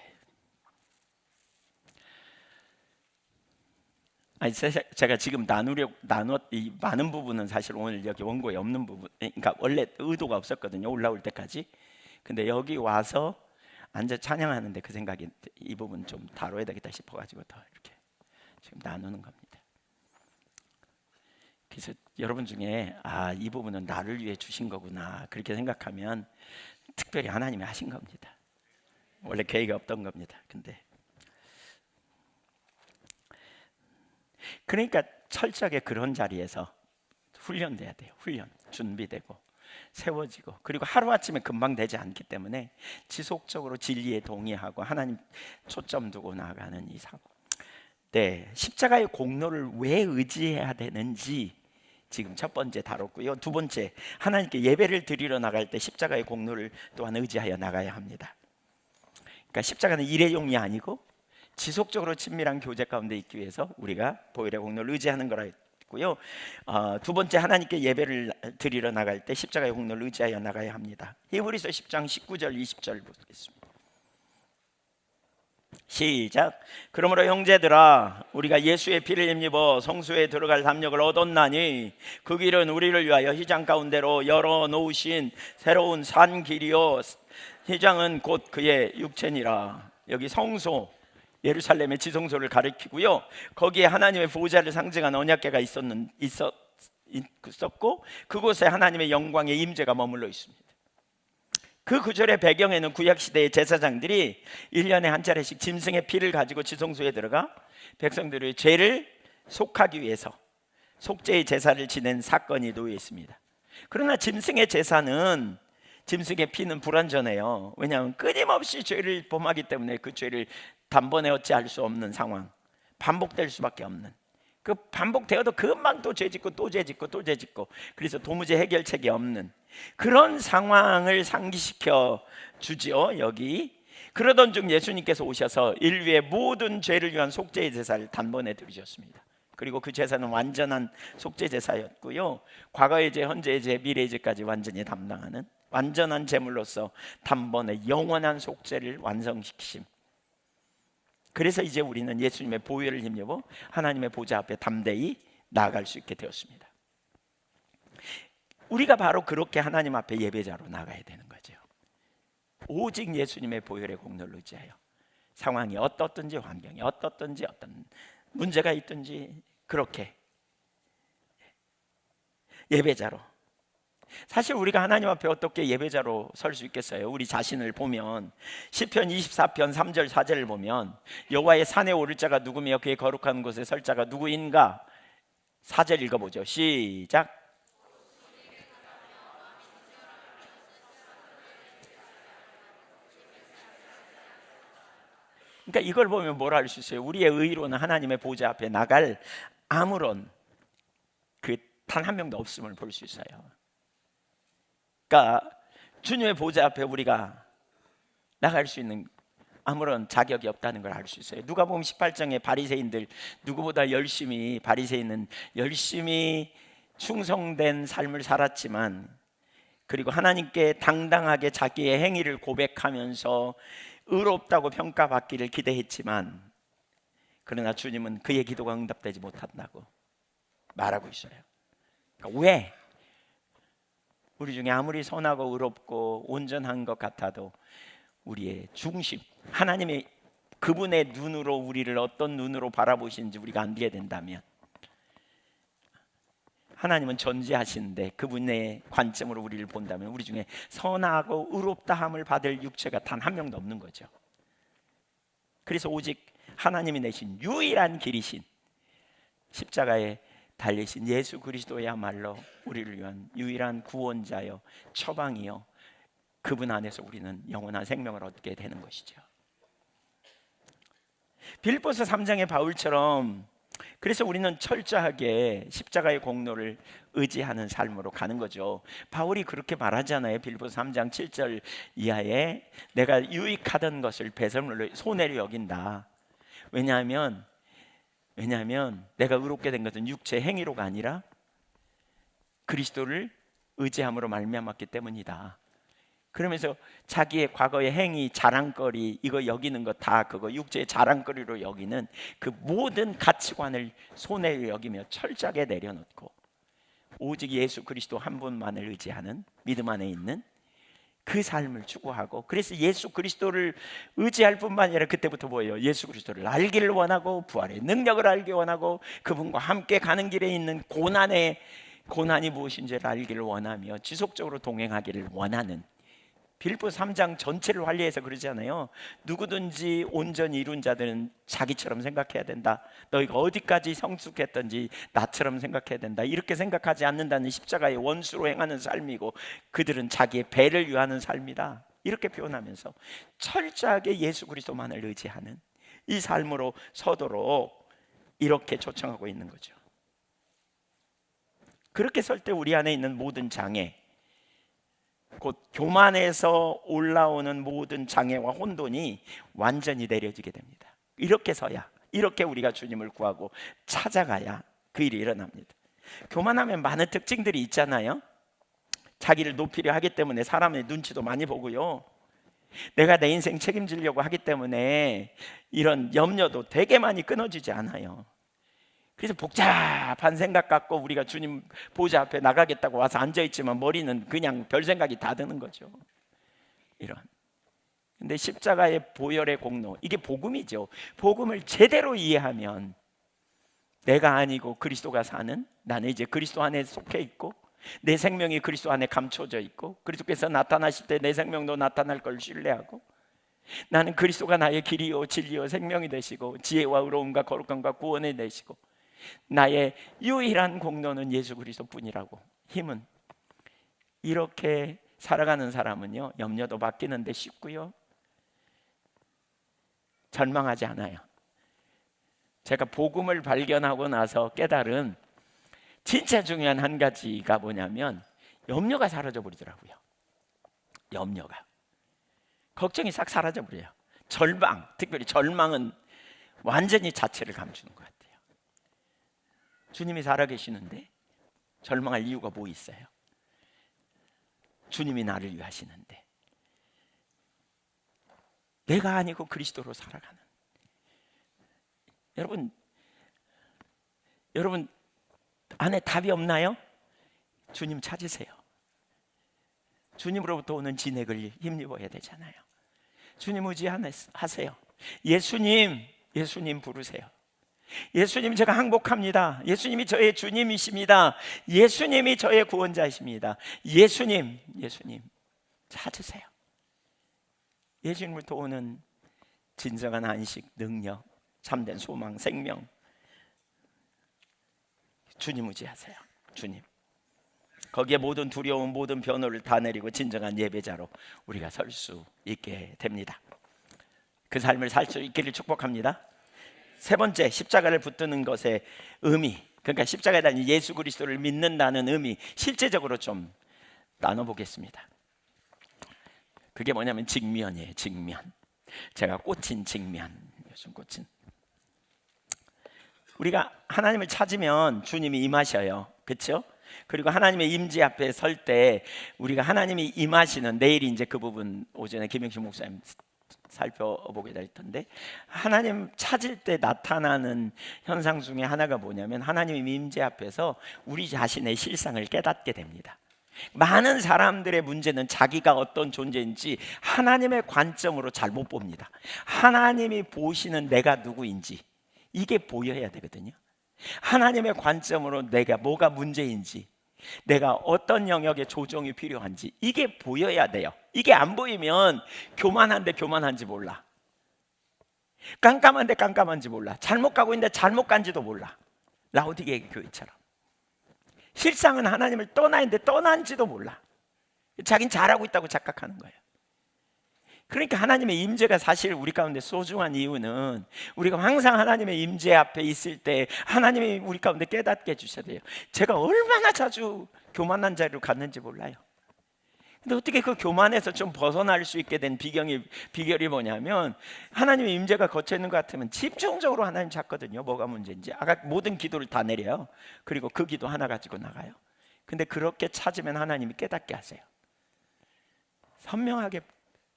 아니 제가 지금 나눴 이 많은 부분은 사실 오늘 여기 원고에 없는 부분, 그러니까 원래 의도가 없었거든요. 올라올 때까지. 근데 여기 와서 앉아 찬양하는데 그 생각이 이 부분 좀 다뤄야 되겠다 싶어가지고 더 이렇게 지금 나누는 겁니다. 그래서 여러분 중에 이 부분은 나를 위해 주신 거구나 그렇게 생각하면 특별히 하나님이 하신 겁니다. 원래 계획이 없던 겁니다. 근데 그러니까 철저하게 그런 자리에서 훈련돼야 돼요. 훈련, 준비되고 세워지고, 그리고 하루아침에 금방 되지 않기 때문에 지속적으로 진리에 동의하고 하나님 초점 두고 나아가는 이 삶. 네, 십자가의 공로를 왜 의지해야 되는지 지금 첫 번째 다뤘고요. 두 번째, 하나님께 예배를 드리러 나갈 때 십자가의 공로를 또한 의지하여 나가야 합니다. 그러니까 십자가는 일회용이 아니고 지속적으로 친밀한 교제 가운데 있기 위해서 우리가 보혈의 공로를 의지하는 거라 했고요. 두 번째, 하나님께 예배를 드리러 나갈 때 십자가의 공로를 의지하여 나가야 합니다. 히브리서 10장 19절 20절 보겠습니다. 시작. 그러므로 형제들아, 우리가 예수의 피를 힘입어 성소에 들어갈 담력을 얻었나니 그 길은 우리를 위하여 휘장 가운데로 열어 놓으신 새로운 산 길이요, 휘장은 곧 그의 육체니라. 여기 성소, 예루살렘의 지성소를 가리키고요, 거기에 하나님의 보좌를 상징하는 언약궤가 있었고 그곳에 하나님의 영광의 임재가 머물러 있습니다. 그 구절의 배경에는 구약시대의 제사장들이 1년에 한 차례씩 짐승의 피를 가지고 지성소에 들어가 백성들의 죄를 속하기 위해서 속죄의 제사를 지낸 사건이 놓여 있습니다. 그러나 짐승의 제사는, 짐승의 피는 불완전해요. 왜냐하면 끊임없이 죄를 범하기 때문에 그 죄를 단번에 어찌할 수 없는 상황, 반복될 수밖에 없는, 그 반복되어도 금방 또 죄짓고 또 죄짓고 또 죄짓고, 그래서 도무지 해결책이 없는 그런 상황을 상기시켜 주지요. 여기 그러던 중 예수님께서 오셔서 인류의 모든 죄를 위한 속죄의 제사를 단번에 드리셨습니다. 그리고 그 제사는 완전한 속죄 제사였고요, 과거의 죄, 현재의 죄, 미래의 죄까지 완전히 담당하는 완전한 제물로서 단번에 영원한 속죄를 완성시키심. 그래서 이제 우리는 예수님의 보혈을 힘입어 하나님의 보좌 앞에 담대히 나아갈 수 있게 되었습니다. 우리가 바로 그렇게 하나님 앞에 예배자로 나가야 되는 거죠. 오직 예수님의 보혈의 공로를 의지하여 상황이 어떻든지, 환경이 어떻든지, 어떤 문제가 있든지 그렇게 예배자로. 사실 우리가 하나님 앞에 어떻게 예배자로 설 수 있겠어요? 우리 자신을 보면 시편 24편 3절 4절을 보면 여호와의 산에 오를 자가 누구며 그의 거룩한 곳에 설 자가 누구인가? 4절 읽어보죠. 시작. 그러니까 이걸 보면 뭐라 할 수 있어요? 우리의 의로는 하나님의 보좌 앞에 나갈 아무런 그 단 한 명도 없음을 볼 수 있어요. 그러니까 주님의 보좌 앞에 우리가 나갈 수 있는 아무런 자격이 없다는 걸 알 수 있어요. 누가복음 18장에 바리새인들, 누구보다 열심히, 바리새인은 열심히 충성된 삶을 살았지만, 그리고 하나님께 당당하게 자기의 행위를 고백하면서 의롭다고 평가받기를 기대했지만, 그러나 주님은 그의 기도가 응답되지 못한다고 말하고 있어요. 그러니까 왜? 우리 중에 아무리 선하고 의롭고 온전한 것 같아도 우리의 중심, 하나님의 그분의 눈으로 우리를 어떤 눈으로 바라보시는지 우리가 알게 된다면, 하나님은 전지하시는데 그분의 관점으로 우리를 본다면 우리 중에 선하고 의롭다함을 받을 육체가 단 한 명도 없는 거죠. 그래서 오직 하나님이 내신 유일한 길이신 십자가에 달리신 예수 그리스도야말로 우리를 위한 유일한 구원자요, 처방이요, 그분 안에서 우리는 영원한 생명을 얻게 되는 것이죠. 빌립보서 3장의 바울처럼 그래서 우리는 철저하게 십자가의 공로를 의지하는 삶으로 가는 거죠. 바울이 그렇게 말하잖아요. 빌립보서 3장 7절 이하에 내가 유익하던 것을 배설물로 손해를 여긴다. 왜냐하면 내가 의롭게 된 것은 육체의 행위로가 아니라 그리스도를 의지함으로 말미암았기 때문이다. 그러면서 자기의 과거의 행위, 자랑거리 이거 여기는 거 다 그거 육체의 자랑거리로 여기는 그 모든 가치관을 손해를 여기며 철저하게 내려놓고 오직 예수 그리스도 한 분만을 의지하는 믿음 안에 있는 그 삶을 추구하고, 그래서 예수 그리스도를 의지할 뿐만 아니라 그때부터 뭐예요? 예수 그리스도를 알기를 원하고 부활의 능력을 알기 원하고 그분과 함께 가는 길에 있는 고난이 무엇인지를 알기를 원하며 지속적으로 동행하기를 원하는, 빌립보 3장 전체를 관리해서 그러잖아요. 누구든지 온전히 이룬 자들은 자기처럼 생각해야 된다. 너희가 어디까지 성숙했던지 나처럼 생각해야 된다. 이렇게 생각하지 않는다는 십자가의 원수로 행하는 삶이고 그들은 자기의 배를 위하는 삶이다. 이렇게 표현하면서 철저하게 예수 그리스도만을 의지하는 이 삶으로 서도록 이렇게 초청하고 있는 거죠. 그렇게 설 때 우리 안에 있는 모든 장애, 곧 교만에서 올라오는 모든 장애와 혼돈이 완전히 내려지게 됩니다. 이렇게 서야, 이렇게 우리가 주님을 구하고 찾아가야 그 일이 일어납니다. 교만하면 많은 특징들이 있잖아요. 자기를 높이려 하기 때문에 사람의 눈치도 많이 보고요. 내가 내 인생 책임지려고 하기 때문에 이런 염려도 되게 많이 끊어지지 않아요. 그래서 복잡한 생각 갖고 우리가 주님 보좌 앞에 나가겠다고 와서 앉아있지만 머리는 그냥 별 생각이 다 드는 거죠. 이런. 근데 십자가의 보혈의 공로, 이게 복음이죠. 복음을 제대로 이해하면 내가 아니고 그리스도가 사는, 나는 이제 그리스도 안에 속해 있고 내 생명이 그리스도 안에 감춰져 있고 그리스도께서 나타나실 때 내 생명도 나타날 걸 신뢰하고, 나는 그리스도가 나의 길이요 진리요 생명이 되시고 지혜와 의로움과 거룩함과 구원이 되시고 나의 유일한 공로는 예수 그리스도뿐이라고, 힘은, 이렇게 살아가는 사람은요 염려도 바뀌는데 쉽고요 절망하지 않아요. 제가 복음을 발견하고 나서 깨달은 진짜 중요한 한 가지가 뭐냐면 염려가 사라져 버리더라고요. 염려가, 걱정이 싹 사라져 버려요. 절망, 특별히 절망은 완전히 자체를 감추는 것 같아요. 주님이 살아계시는데 절망할 이유가 뭐 있어요? 주님이 나를 위하시는데, 내가 아니고 그리스도로 살아가는, 여러분 안에 답이 없나요? 주님 찾으세요. 주님으로부터 오는 진액을 힘입어야 되잖아요. 주님 의지하세요. 예수님 부르세요. 예수님 제가 항복합니다. 예수님이 저의 주님이십니다. 예수님이 저의 구원자이십니다. 예수님 찾으세요. 예수님으로부터 오는 진정한 안식, 능력, 참된 소망, 생명, 주님 의지하세요. 주님, 거기에 모든 두려움, 모든 변호를 다 내리고 진정한 예배자로 우리가 설 수 있게 됩니다. 그 삶을 살 수 있기를 축복합니다. 세 번째, 십자가를 붙드는 것의 의미, 그러니까 십자가에 달린 예수 그리스도를 믿는다는 의미, 실제적으로 좀 나눠보겠습니다. 그게 뭐냐면 직면이에요. 직면. 제가 꽂힌 직면, 요즘 꽂힌. 우리가 하나님을 찾으면 주님이 임하셔요. 그렇죠? 그리고 하나님의 임재 앞에 설 때 우리가 하나님이 임하시는, 내일 이제 그 부분 오전에 김영식 목사님 살펴보게 될 텐데, 하나님 찾을 때 나타나는 현상 중에 하나가 뭐냐면 하나님의 임재 앞에서 우리 자신의 실상을 깨닫게 됩니다. 많은 사람들의 문제는 자기가 어떤 존재인지 하나님의 관점으로 잘 못 봅니다. 하나님이 보시는 내가 누구인지 이게 보여야 되거든요. 하나님의 관점으로 내가 뭐가 문제인지, 내가 어떤 영역에 조정이 필요한지 이게 보여야 돼요. 이게 안 보이면 교만한데 교만한지 몰라, 깜깜한데 깜깜한지 몰라, 잘못 가고 있는데 잘못 간지도 몰라. 라오디게 교회처럼 실상은 하나님을 떠나 있는데 떠난지도 몰라. 자긴 잘하고 있다고 착각하는 거예요. 그러니까 하나님의 임재가 사실 우리 가운데 소중한 이유는 우리가 항상 하나님의 임재 앞에 있을 때 하나님이 우리 가운데 깨닫게 해주셔야 돼요. 제가 얼마나 자주 교만한 자리로 갔는지 몰라요. 근데 어떻게 그 교만에서 좀 벗어날 수 있게 된 비결이 뭐냐면, 하나님의 임재가 거쳐 있는 것 같으면 집중적으로 하나님 찾거든요. 뭐가 문제인지. 아까 모든 기도를 다 내려요. 그리고 그 기도 하나 가지고 나가요. 근데 그렇게 찾으면 하나님이 깨닫게 하세요. 선명하게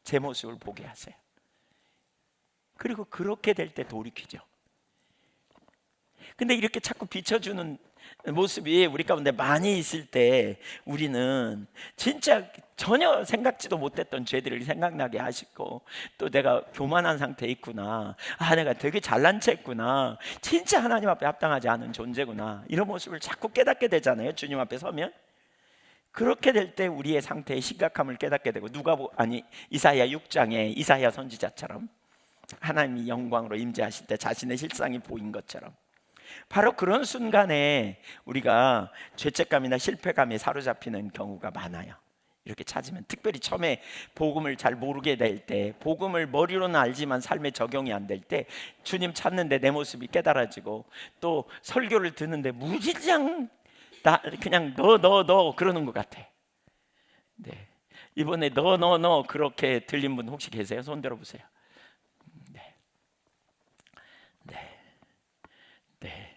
제 모습을 보게 하세요. 그리고 그렇게 될 때 돌이키죠. 근데 이렇게 자꾸 비춰주는 모습이 우리 가운데 많이 있을 때 우리는 진짜 전혀 생각지도 못했던 죄들을 생각나게 하시고, 또 내가 교만한 상태에 있구나, 내가 되게 잘난 체 했구나, 진짜 하나님 앞에 합당하지 않은 존재구나, 이런 모습을 자꾸 깨닫게 되잖아요. 주님 앞에 서면. 그렇게 될 때 우리의 상태의 심각함을 깨닫게 되고, 이사야 6장에 이사야 선지자처럼 하나님이 영광으로 임재하실 때 자신의 실상이 보인 것처럼, 바로 그런 순간에 우리가 죄책감이나 실패감에 사로잡히는 경우가 많아요. 이렇게 찾으면, 특별히 처음에 복음을 잘 모르게 될 때, 복음을 머리로는 알지만 삶에 적용이 안 될 때, 주님 찾는데 내 모습이 깨달아지고, 또 설교를 듣는데 무지장 나 그냥 너 그러는 것 같아. 네. 이번에 너 그렇게 들린 분 혹시 계세요? 손 들어보세요. 네. 네. 네.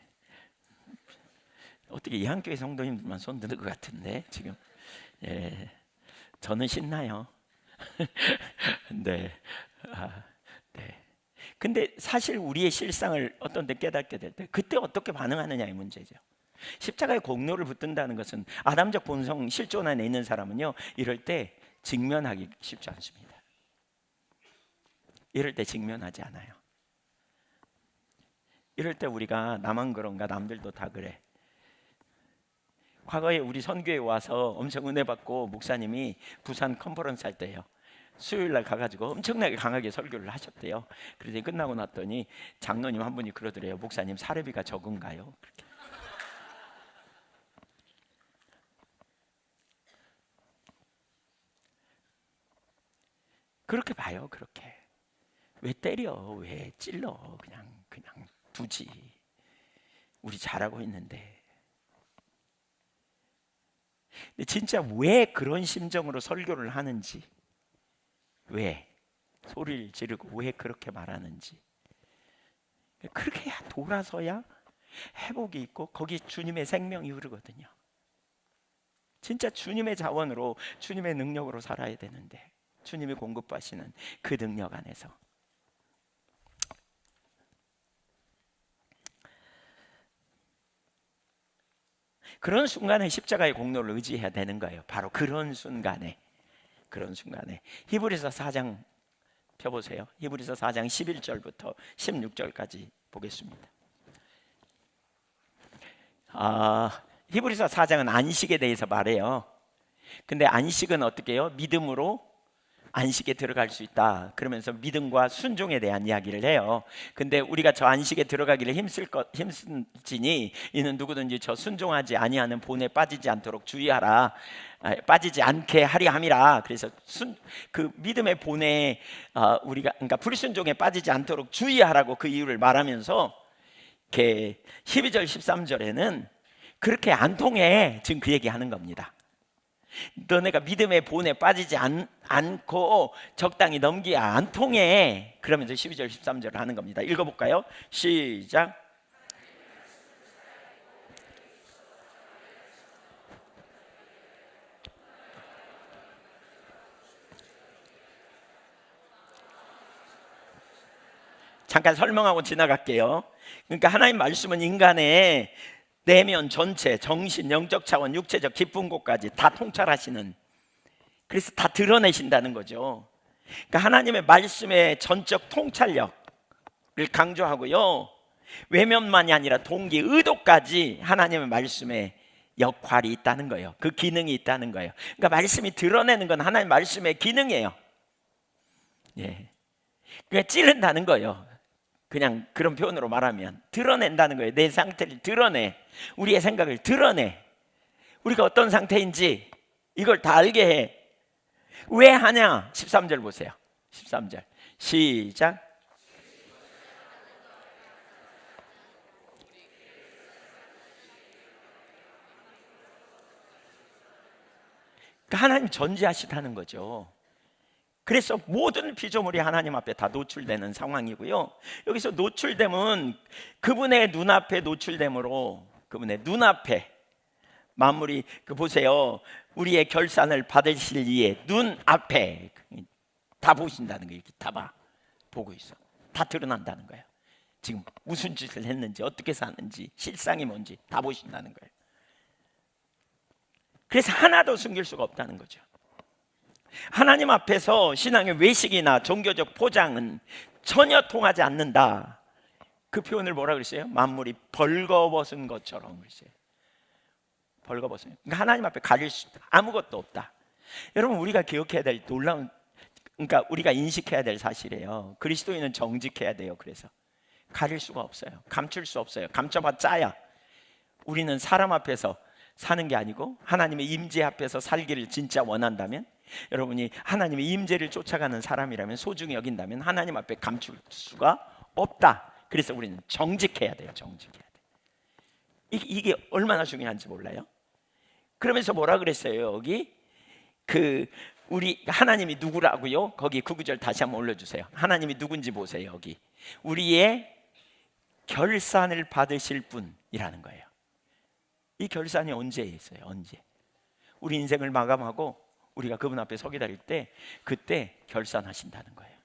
어떻게 이한교회 성도님들만 손 드는 것 같은데 지금. 예. 저는 신나요. 네. 네. 근데 사실 우리의 실상을 어떤 데 깨닫게 될 때 그때 어떻게 반응하느냐의 문제죠. 십자가의 공로를 붙든다는 것은, 아담적 본성 실존 안에 있는 사람은요, 이럴 때 직면하기 쉽지 않습니다. 이럴 때 직면하지 않아요. 이럴 때 우리가 나만 그런가, 남들도 다 그래. 과거에 우리 선교에 와서 엄청 은혜 받고 목사님이 부산 컨퍼런스 할 때요, 수요일 날 가가지고 엄청나게 강하게 설교를 하셨대요. 그래서 끝나고 났더니 장로님 한 분이 그러더래요. 목사님, 사례비가 적은가요? 그렇게. 그렇게 봐요. 그렇게. 왜 때려? 왜 찔러? 그냥 두지. 우리 잘하고 있는데. 근데 진짜 왜 그런 심정으로 설교를 하는지, 왜 소리를 지르고 왜 그렇게 말하는지, 그렇게 해야 돌아서야 회복이 있고 거기 주님의 생명이 흐르거든요. 진짜 주님의 자원으로, 주님의 능력으로 살아야 되는데, 주님이 공급하시는 그 능력 안에서. 그런 순간에 십자가의 공로를 의지해야 되는 거예요. 바로 그런 순간에. 히브리서 4장 펴보세요. 히브리서 4장 11절부터 16절까지 보겠습니다. 히브리서 4장은 안식에 대해서 말해요. 근데 안식은 어떻게 해요? 믿음으로 안식에 들어갈 수 있다. 그러면서 믿음과 순종에 대한 이야기를 해요. 근데 우리가 저 안식에 들어가기를 힘쓰지니 이는 누구든지 저 순종하지 아니하는 본에 빠지지 않도록 주의하라. 빠지지 않게 하리 함이라. 그래서 그 믿음의 본에 우리가, 그러니까 불순종에 빠지지 않도록 주의하라고 그 이유를 말하면서, 12절 13절에는 그렇게 안 통해, 지금 그 얘기하는 겁니다. 너네가 믿음의 본에 빠지지 않고 적당히 넘기야 안 통해. 그러면서 12절 13절을 하는 겁니다. 읽어볼까요? 시작. 잠깐 설명하고 지나갈게요. 그러니까 하나님 말씀은 인간의 내면 전체, 정신, 영적 차원, 육체적 깊은 곳까지 다 통찰하시는, 그래서 다 드러내신다는 거죠. 그러니까 하나님의 말씀의 전적 통찰력을 강조하고요, 외면만이 아니라 동기, 의도까지 하나님의 말씀에 역할이 있다는 거예요. 그 기능이 있다는 거예요. 그러니까 말씀이 드러내는 건 하나님 말씀의 기능이에요. 예. 그러니까 찌른다는 거예요. 그냥 그런 표현으로 말하면 드러낸다는 거예요. 내 상태를 드러내, 우리의 생각을 드러내, 우리가 어떤 상태인지 이걸 다 알게 해. 왜 하냐? 13절 보세요. 13절 시작. 그러니까 하나님 전지하시다는 거죠. 그래서 모든 피조물이 하나님 앞에 다 노출되는 상황이고요. 여기서 노출됨은 그분의 눈앞에 노출됨으로, 그분의 눈앞에 만물이, 그 보세요, 우리의 결산을 받으실 이의 눈앞에 다 보신다는 거예요. 다 보고 있어. 다 드러난다는 거예요. 지금 무슨 짓을 했는지, 어떻게 사는지, 실상이 뭔지 다 보신다는 거예요. 그래서 하나도 숨길 수가 없다는 거죠. 하나님 앞에서 신앙의 외식이나 종교적 포장은 전혀 통하지 않는다. 그 표현을 뭐라 그랬어요? 만물이 벌거벗은 것처럼 그랬어요. 벌거벗은. 그러니까 하나님 앞에 가릴 수 아무것도 없다. 여러분, 우리가 기억해야 될 놀라운, 그러니까 우리가 인식해야 될 사실이에요. 그리스도인은 정직해야 돼요. 그래서 가릴 수가 없어요. 감출 수 없어요. 감춰봤자야 우리는 사람 앞에서 사는 게 아니고 하나님의 임재 앞에서 살기를 진짜 원한다면, 여러분이 하나님의 임재를 쫓아가는 사람이라면, 소중히 여긴다면 하나님 앞에 감출 수가 없다. 그래서 우리는 정직해야 돼요. 정직해야 돼. 이게 얼마나 중요한지 몰라요? 그러면서 뭐라 그랬어요? 여기 우리 하나님이 누구라고요? 거기 9구절 다시 한번 올려주세요. 하나님이 누군지 보세요. 여기 우리의 결산을 받으실 분이라는 거예요. 이 결산이 언제 있어요? 언제? 우리 인생을 마감하고 우리가 그분 앞에 서게 될 때, 그때 결산하신다는 거예요.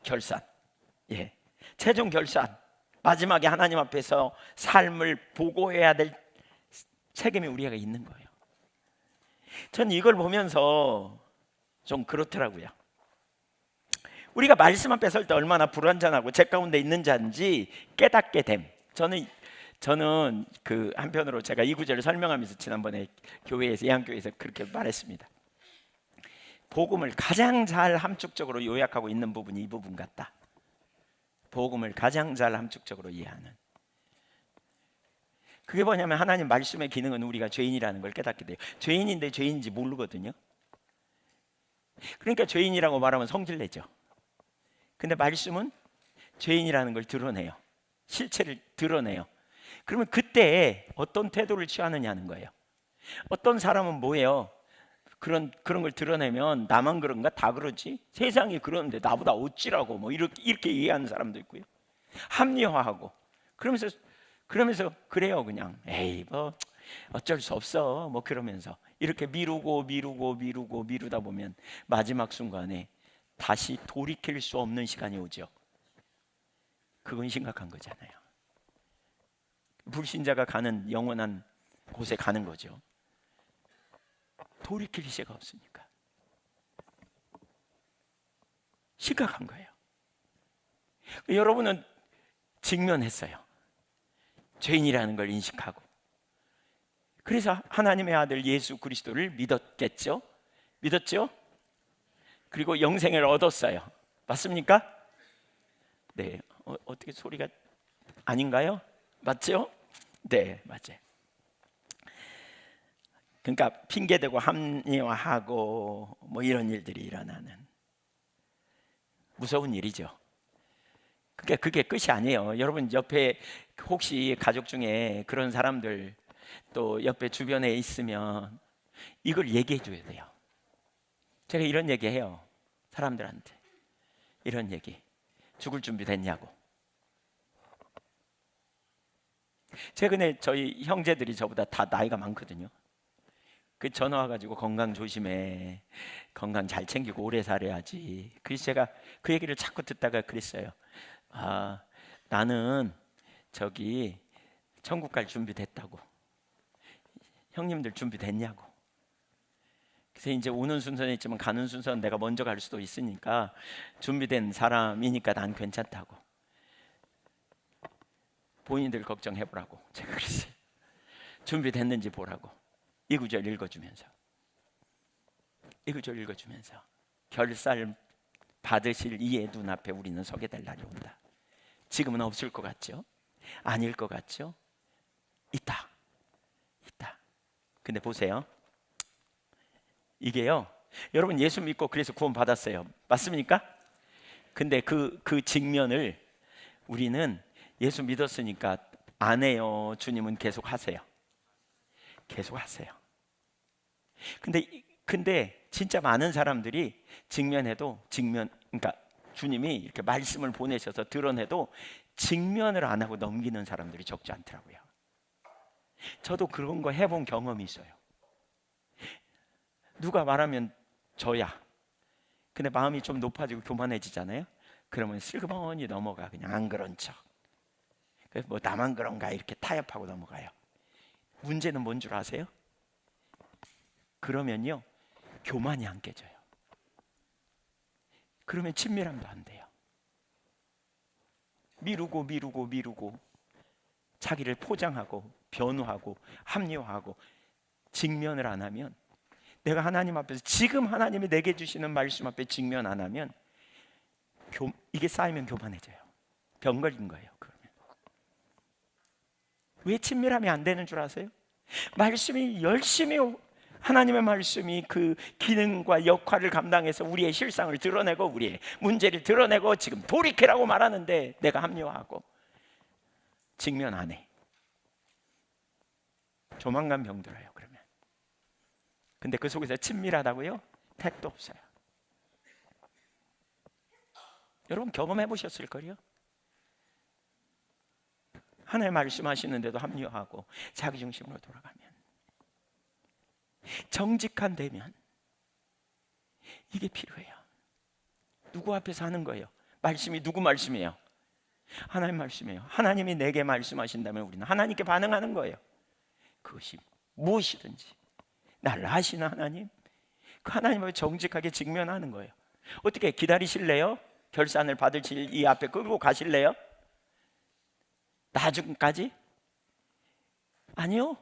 결산. 예. 최종 결산. 마지막에 하나님 앞에서 삶을 보고해야 될 책임이 우리가 있는 거예요. 전 이걸 보면서 좀 그렇더라고요. 우리가 말씀 앞에 설 때 얼마나 불완전하고 제 가운데 있는 자인지 깨닫게 됨. 저는 그 한편으로 제가 이 구절을 설명하면서 지난번에 교회에서, 예한교회에서 그렇게 말했습니다. 복음을 가장 잘 함축적으로 요약하고 있는 부분이 이 부분 같다. 복음을 가장 잘 함축적으로 이해하는. 그게 뭐냐면 하나님 말씀의 기능은 우리가 죄인이라는 걸 깨닫게 돼요. 죄인인데 죄인인지 모르거든요. 그러니까 죄인이라고 말하면 성질내죠. 근데 말씀은 죄인이라는 걸 드러내요. 실체를 드러내요. 그러면 그때 어떤 태도를 취하느냐는 거예요. 어떤 사람은 뭐예요? 그런 걸 드러내면 나만 그런가? 다 그러지? 세상이 그러는데 나보다 어찌라고 뭐 이렇게 이해하는 사람도 있고요. 합리화하고 그러면서 그래요. 그냥 에이 뭐 어쩔 수 없어 뭐 그러면서 이렇게 미루다 보면 마지막 순간에 다시 돌이킬 수 없는 시간이 오죠. 그건 심각한 거잖아요. 불신자가 가는 영원한 곳에 가는 거죠. 돌이킬 시가 없으니까. 심각한 거예요. 여러분은 직면했어요. 죄인이라는 걸 인식하고. 그래서 하나님의 아들 예수 그리스도를 믿었겠죠? 믿었죠? 그리고 영생을 얻었어요. 맞습니까? 네. 어떻게 소리가 아닌가요? 맞죠? 네, 맞아요. 그러니까 핑계대고 합리화하고 뭐 이런 일들이 일어나는 무서운 일이죠. 그게 끝이 아니에요. 여러분 옆에 혹시 가족 중에 그런 사람들 또 옆에 주변에 있으면 이걸 얘기해 줘야 돼요. 제가 이런 얘기해요. 사람들한테 이런 얘기. 죽을 준비 됐냐고. 최근에 저희 형제들이 저보다 다 나이가 많거든요. 그 전화 와가지고 건강 조심해, 건강 잘 챙기고 오래 살아야지. 그래서 제가 그 얘기를 자꾸 듣다가 그랬어요. 아, 나는 저기 천국 갈 준비 됐다고. 형님들 준비 됐냐고. 그래서 이제 오는 순서는 있지만 가는 순서는 내가 먼저 갈 수도 있으니까 준비된 사람이니까 난 괜찮다고. 본인들 걱정해보라고 제가 그랬어요. 준비됐는지 보라고. 이 구절 읽어주면서 결살 받으실 이의 눈앞에 우리는 서게 될 날이 온다. 지금은 없을 것 같죠? 아닐 것 같죠? 있다. 근데 보세요. 이게요 여러분 예수 믿고 그래서 구원 받았어요. 맞습니까? 근데 그 직면을 우리는 예수 믿었으니까 안 해요. 주님은 계속 하세요. 계속 하세요. 근데 진짜 많은 사람들이 그러니까 주님이 이렇게 말씀을 보내셔서 드러내도 직면을 안 하고 넘기는 사람들이 적지 않더라고요. 저도 그런 거 해본 경험이 있어요. 누가 말하면 저야. 근데 마음이 좀 높아지고 교만해지잖아요. 그러면 슬그머니 넘어가. 그냥 안 그런 척. 뭐 나만 그런가 이렇게 타협하고 넘어가요. 문제는 뭔 줄 아세요? 그러면요 교만이 안 깨져요. 그러면 친밀함도 안 돼요. 미루고 자기를 포장하고 변호하고 합리화하고 직면을 안 하면, 내가 하나님 앞에서 지금 하나님이 내게 주시는 말씀 앞에 직면 안 하면 이게 쌓이면 교만해져요. 병 걸린 거예요. 그러면 왜 친밀함이 안 되는 줄 아세요? 말씀이 열심히, 하나님의 말씀이 그 기능과 역할을 감당해서 우리의 실상을 드러내고 우리의 문제를 드러내고 지금 돌이키라고 말하는데 내가 합리화하고 직면 안 해. 조만간 병들어요. 그러면. 근데 그 속에서 친밀하다고요? 택도 없어요. 여러분 경험해 보셨을 거요. 하나님 말씀하시는데도 합리화하고 자기중심으로 돌아가면, 정직한 되면 이게 필요해요. 누구 앞에서 하는 거예요? 말씀이 누구 말씀이에요? 하나님 말씀이에요. 하나님이 내게 말씀하신다면 우리는 하나님께 반응하는 거예요. 그것이 무엇이든지 나를 아시는 하나님, 그 하나님을 정직하게 직면하는 거예요. 어떻게 기다리실래요? 결산을 받을 이 앞에 끌고 가실래요? 나중까지? 아니요.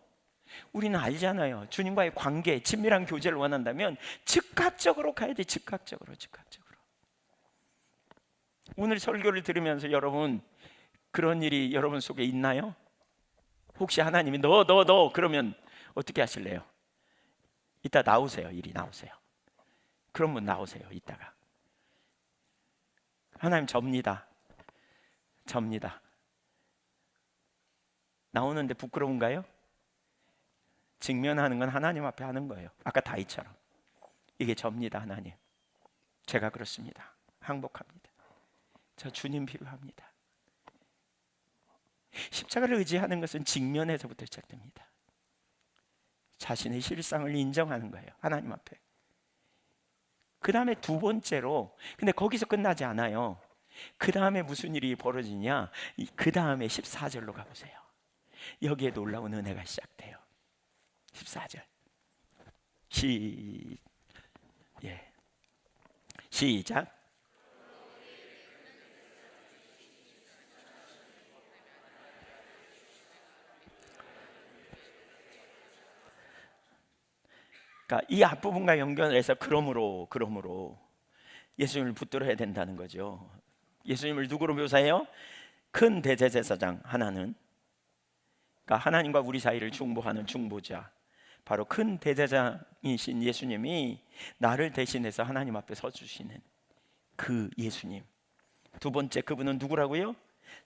우리는 알잖아요. 주님과의 관계, 친밀한 교제를 원한다면 즉각적으로 가야 돼. 즉각적으로. 오늘 설교를 들으면서 여러분 그런 일이 여러분 속에 있나요? 혹시 하나님이 너 그러면 어떻게 하실래요? 이따 나오세요. 이리 나오세요. 그런 분 나오세요. 이따가. 하나님 접니다. 나오는데 부끄러운가요? 직면하는 건 하나님 앞에 하는 거예요. 아까 다윗처럼. 이게 접니다. 하나님, 제가 그렇습니다. 항복합니다. 저 주님 필요합니다. 십자가를 의지하는 것은 직면에서부터 시작됩니다. 자신의 실상을 인정하는 거예요. 하나님 앞에. 그 다음에 두 번째로, 근데 거기서 끝나지 않아요. 그 다음에 무슨 일이 벌어지냐, 그 다음에 14절로 가보세요. 여기에 놀라운 은혜가 시작돼요. 14절 시작. 그러니까 이 앞부분과 연결해서 그러므로 예수님을 붙들어야 된다는 거죠. 예수님을 누구로 묘사해요? 큰 대제사장 하나는, 그러니까 하나님과 우리 사이를 중보하는 중보자, 바로 큰 대제사장이신 예수님이 나를 대신해서 하나님 앞에 서주시는 그 예수님. 두 번째, 그분은 누구라고요?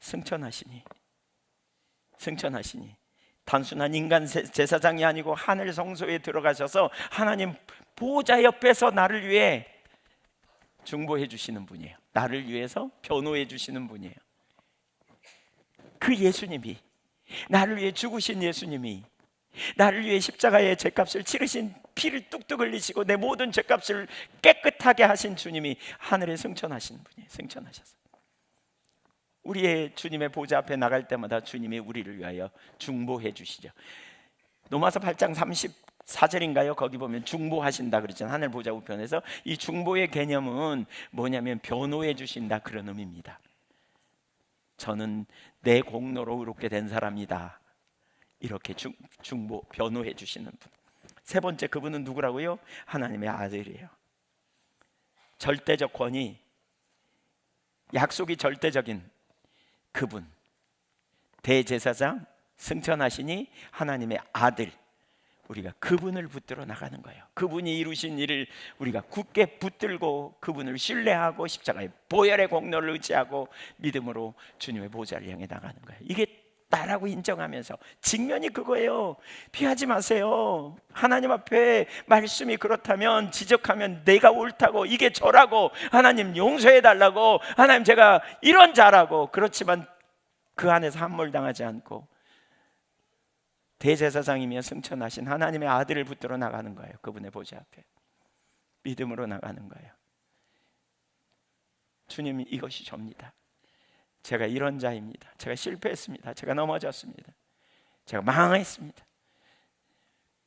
승천하시니. 단순한 인간 제사장이 아니고 하늘 성소에 들어가셔서 하나님 보좌 옆에서 나를 위해 중보해 주시는 분이에요. 나를 위해서 변호해 주시는 분이에요. 그 예수님이, 나를 위해 죽으신 예수님이, 나를 위해 십자가에 죄값을 치르신, 피를 뚝뚝 흘리시고 내 모든 죄값을 깨끗하게 하신 주님이 하늘에 승천하신 분이에요. 승천하셔서 우리의 주님의 보좌 앞에 나갈 때마다 주님이 우리를 위하여 중보해 주시죠. 로마서 8장 34절인가요? 거기 보면 중보하신다 그러잖아요. 하늘 보좌 우편에서. 이 중보의 개념은 뭐냐면 변호해 주신다, 그런 의미입니다. 저는 내 공로로 의롭게 된 사람이다, 이렇게 중보, 변호해 주시는 분. 세 번째, 그분은 누구라고요? 하나님의 아들이에요. 절대적 권위, 약속이 절대적인 그분, 대제사장, 승천하시니 하나님의 아들, 우리가 그분을 붙들어 나가는 거예요. 그분이 이루신 일을 우리가 굳게 붙들고 그분을 신뢰하고 십자가의 보혈의 공로를 의지하고 믿음으로 주님의 보좌를 향해 나가는 거예요. 이게 나라고 인정하면서, 직면이 그거예요. 피하지 마세요. 하나님 앞에 말씀이 그렇다면, 지적하면 내가 옳다고, 이게 저라고, 하나님 용서해 달라고, 하나님 제가 이런 자라고. 그렇지만 그 안에서 함몰당하지 않고 대제사장이며 승천하신 하나님의 아들을 붙들어 나가는 거예요. 그분의 보좌 앞에 믿음으로 나가는 거예요. 주님이 이것이 접니다. 제가 이런 자입니다. 제가 실패했습니다. 제가 넘어졌습니다. 제가 망했습니다.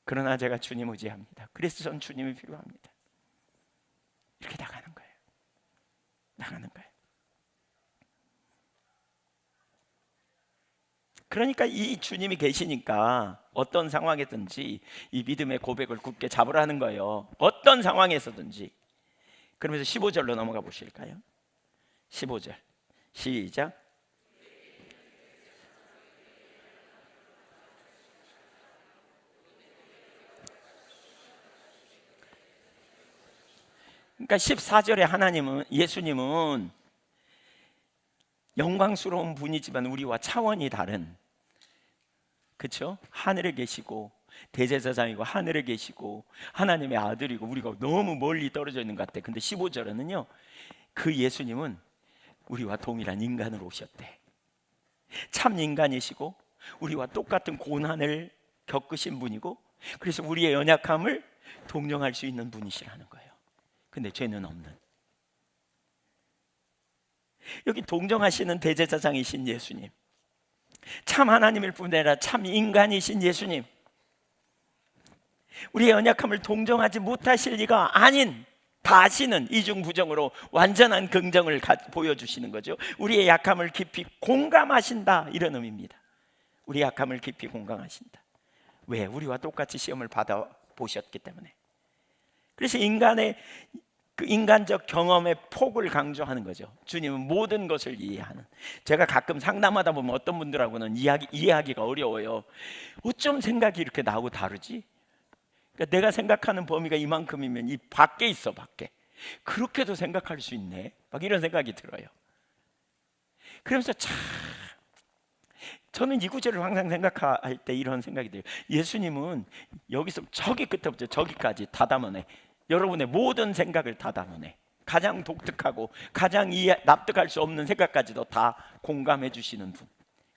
그러나 제가 주님 의지합니다. 그래서 전 주님이 필요합니다. 이렇게 나가는 거예요. 나가는 거예요. 그러니까 이 주님이 계시니까 어떤 상황에든지 이 믿음의 고백을 굳게 잡으라는 거예요. 어떤 상황에서든지. 그러면서 15절로 넘어가 보실까요? 15절 시작. 그러니까 14절에 하나님은, 예수님은 영광스러운 분이지만 우리와 차원이 다른, 그렇죠? 하늘에 계시고 대제사장이고 하늘에 계시고 하나님의 아들이고 우리가 너무 멀리 떨어져 있는 것 같아. 근데 15절에는요, 그 예수님은 우리와 동일한 인간으로 오셨대. 참 인간이시고 우리와 똑같은 고난을 겪으신 분이고, 그래서 우리의 연약함을 동정할 수 있는 분이시라는 거예요. 근데 죄는 없는, 여기 동정하시는 대제사장이신 예수님, 참 하나님일 뿐 아니라 참 인간이신 예수님, 우리의 연약함을 동정하지 못하실 리가 아닌, 다시는 이중부정으로 완전한 긍정을 보여주시는 거죠. 우리의 약함을 깊이 공감하신다, 이런 의미입니다. 우리 약함을 깊이 공감하신다. 왜? 우리와 똑같이 시험을 받아보셨기 때문에. 그래서 인간의 그 인간적 경험의 폭을 강조하는 거죠. 주님은 모든 것을 이해하는. 제가 가끔 상담하다 보면 어떤 분들하고는 이해하기가 어려워요. 어쩜 생각이 이렇게 나하고 다르지? 그러니까 내가 생각하는 범위가 이만큼이면 이 밖에 있어, 밖에. 그렇게도 생각할 수 있네, 막 이런 생각이 들어요. 그러면서 참, 저는 이 구절을 항상 생각할 때 이런 생각이 들어요. 예수님은 여기서 저기 끝에부터 저기까지 다 담아내. 여러분의 모든 생각을 다 담아내. 가장 독특하고 가장 납득할 수 없는 생각까지도 다 공감해 주시는 분.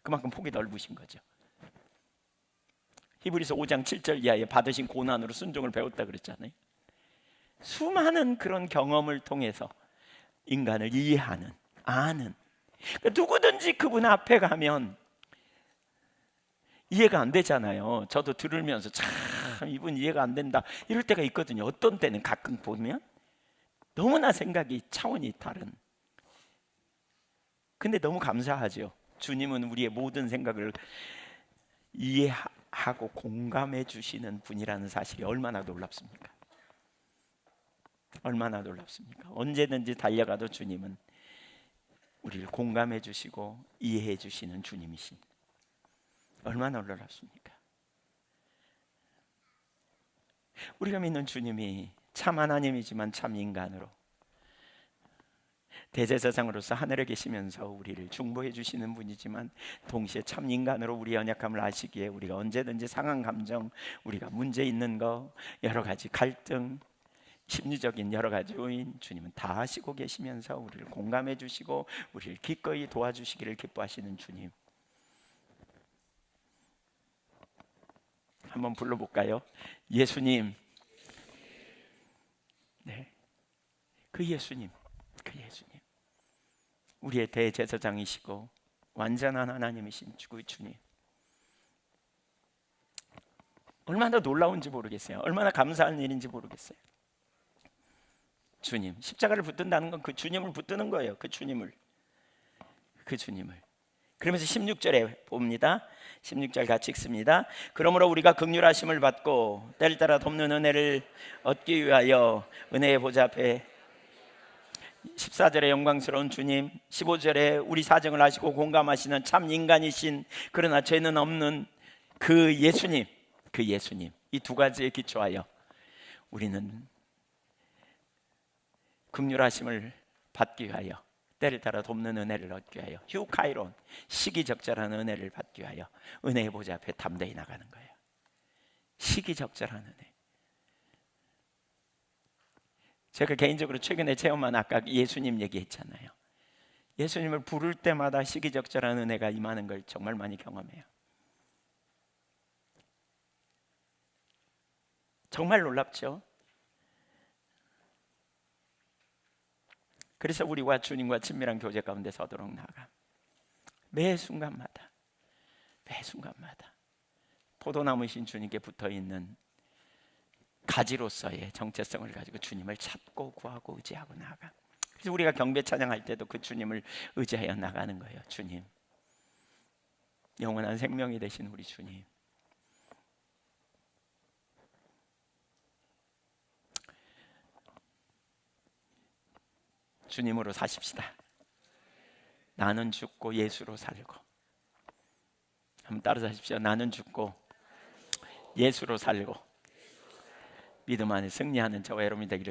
그만큼 폭이 넓으신 거죠. 히브리서 5장 7절 이하에 받으신 고난으로 순종을 배웠다 그랬잖아요. 수많은 그런 경험을 통해서 인간을 이해하는, 아는, 그러니까 누구든지 그분 앞에 가면 이해가 안 되잖아요. 저도 들으면서 참 이분 이해가 안 된다 이럴 때가 있거든요. 어떤 때는 가끔 보면 너무나 생각이 차원이 다른. 근데 너무 감사하죠. 주님은 우리의 모든 생각을 이해하고 공감해 주시는 분이라는 사실이 얼마나 놀랍습니까? 얼마나 놀랍습니까? 언제든지 달려가도 주님은 우리를 공감해 주시고 이해해 주시는 주님이신, 얼마나 놀랍습니까? 우리가 믿는 주님이 참 하나님이지만 참 인간으로 대제사장으로서 하늘에 계시면서 우리를 중보해 주시는 분이지만 동시에 참 인간으로 우리 연약함을 아시기에 우리가 언제든지 상한 감정, 우리가 문제 있는 거, 여러 가지 갈등, 심리적인 여러 가지 요인 주님은 다 아시고 계시면서 우리를 공감해 주시고 우리를 기꺼이 도와주시기를 기뻐하시는 주님. 한번 불러볼까요? 예수님. 네, 그 예수님, 그 예수님, 우리의 대제사장이시고 완전한 하나님이신 그 주님. 얼마나 놀라운지 모르겠어요. 얼마나 감사한 일인지 모르겠어요. 주님, 십자가를 붙든다는 건 그 주님을 붙드는 거예요. 그 주님을, 그 주님을. 그러면서 16절에 봅니다. 16절 같이 읽습니다. 그러므로 우리가 긍휼하심을 받고 때를 따라 돕는 은혜를 얻기 위하여 은혜의 보좌 앞에, 14절에 영광스러운 주님, 15절에 우리 사정을 아시고 공감하시는 참 인간이신 그러나 죄는 없는 그 예수님, 그 예수님, 이 두 가지에 기초하여 우리는 긍휼하심을 받기 위하여, 때를 따라 돕는 은혜를 얻기 위하여, 휴카이론, 시기적절한 은혜를 받기 위하여 은혜의 보좌 앞에 담대히 나가는 거예요. 시기적절한 은혜. 제가 개인적으로 최근에 체험한, 아까 예수님 얘기했잖아요. 예수님을 부를 때마다 시기적절한 은혜가 임하는 걸 정말 많이 경험해요. 정말 놀랍죠? 그래서 우리와 주님과 친밀한 교제 가운데 서도록 나아가 매 순간마다 포도나무이신 주님께 붙어있는 가지로서의 정체성을 가지고 주님을 찾고 구하고 의지하고 나아가. 그래서 우리가 경배 찬양할 때도 그 주님을 의지하여 나가는 거예요. 주님, 영원한 생명이 되신 우리 주님, 주님으로 사십시다. 나는 죽고 예수로 살고. 한번 따라서 하십시오. 나는 죽고 예수로 살고 믿음 안에 승리하는 저와 여러분이 되기를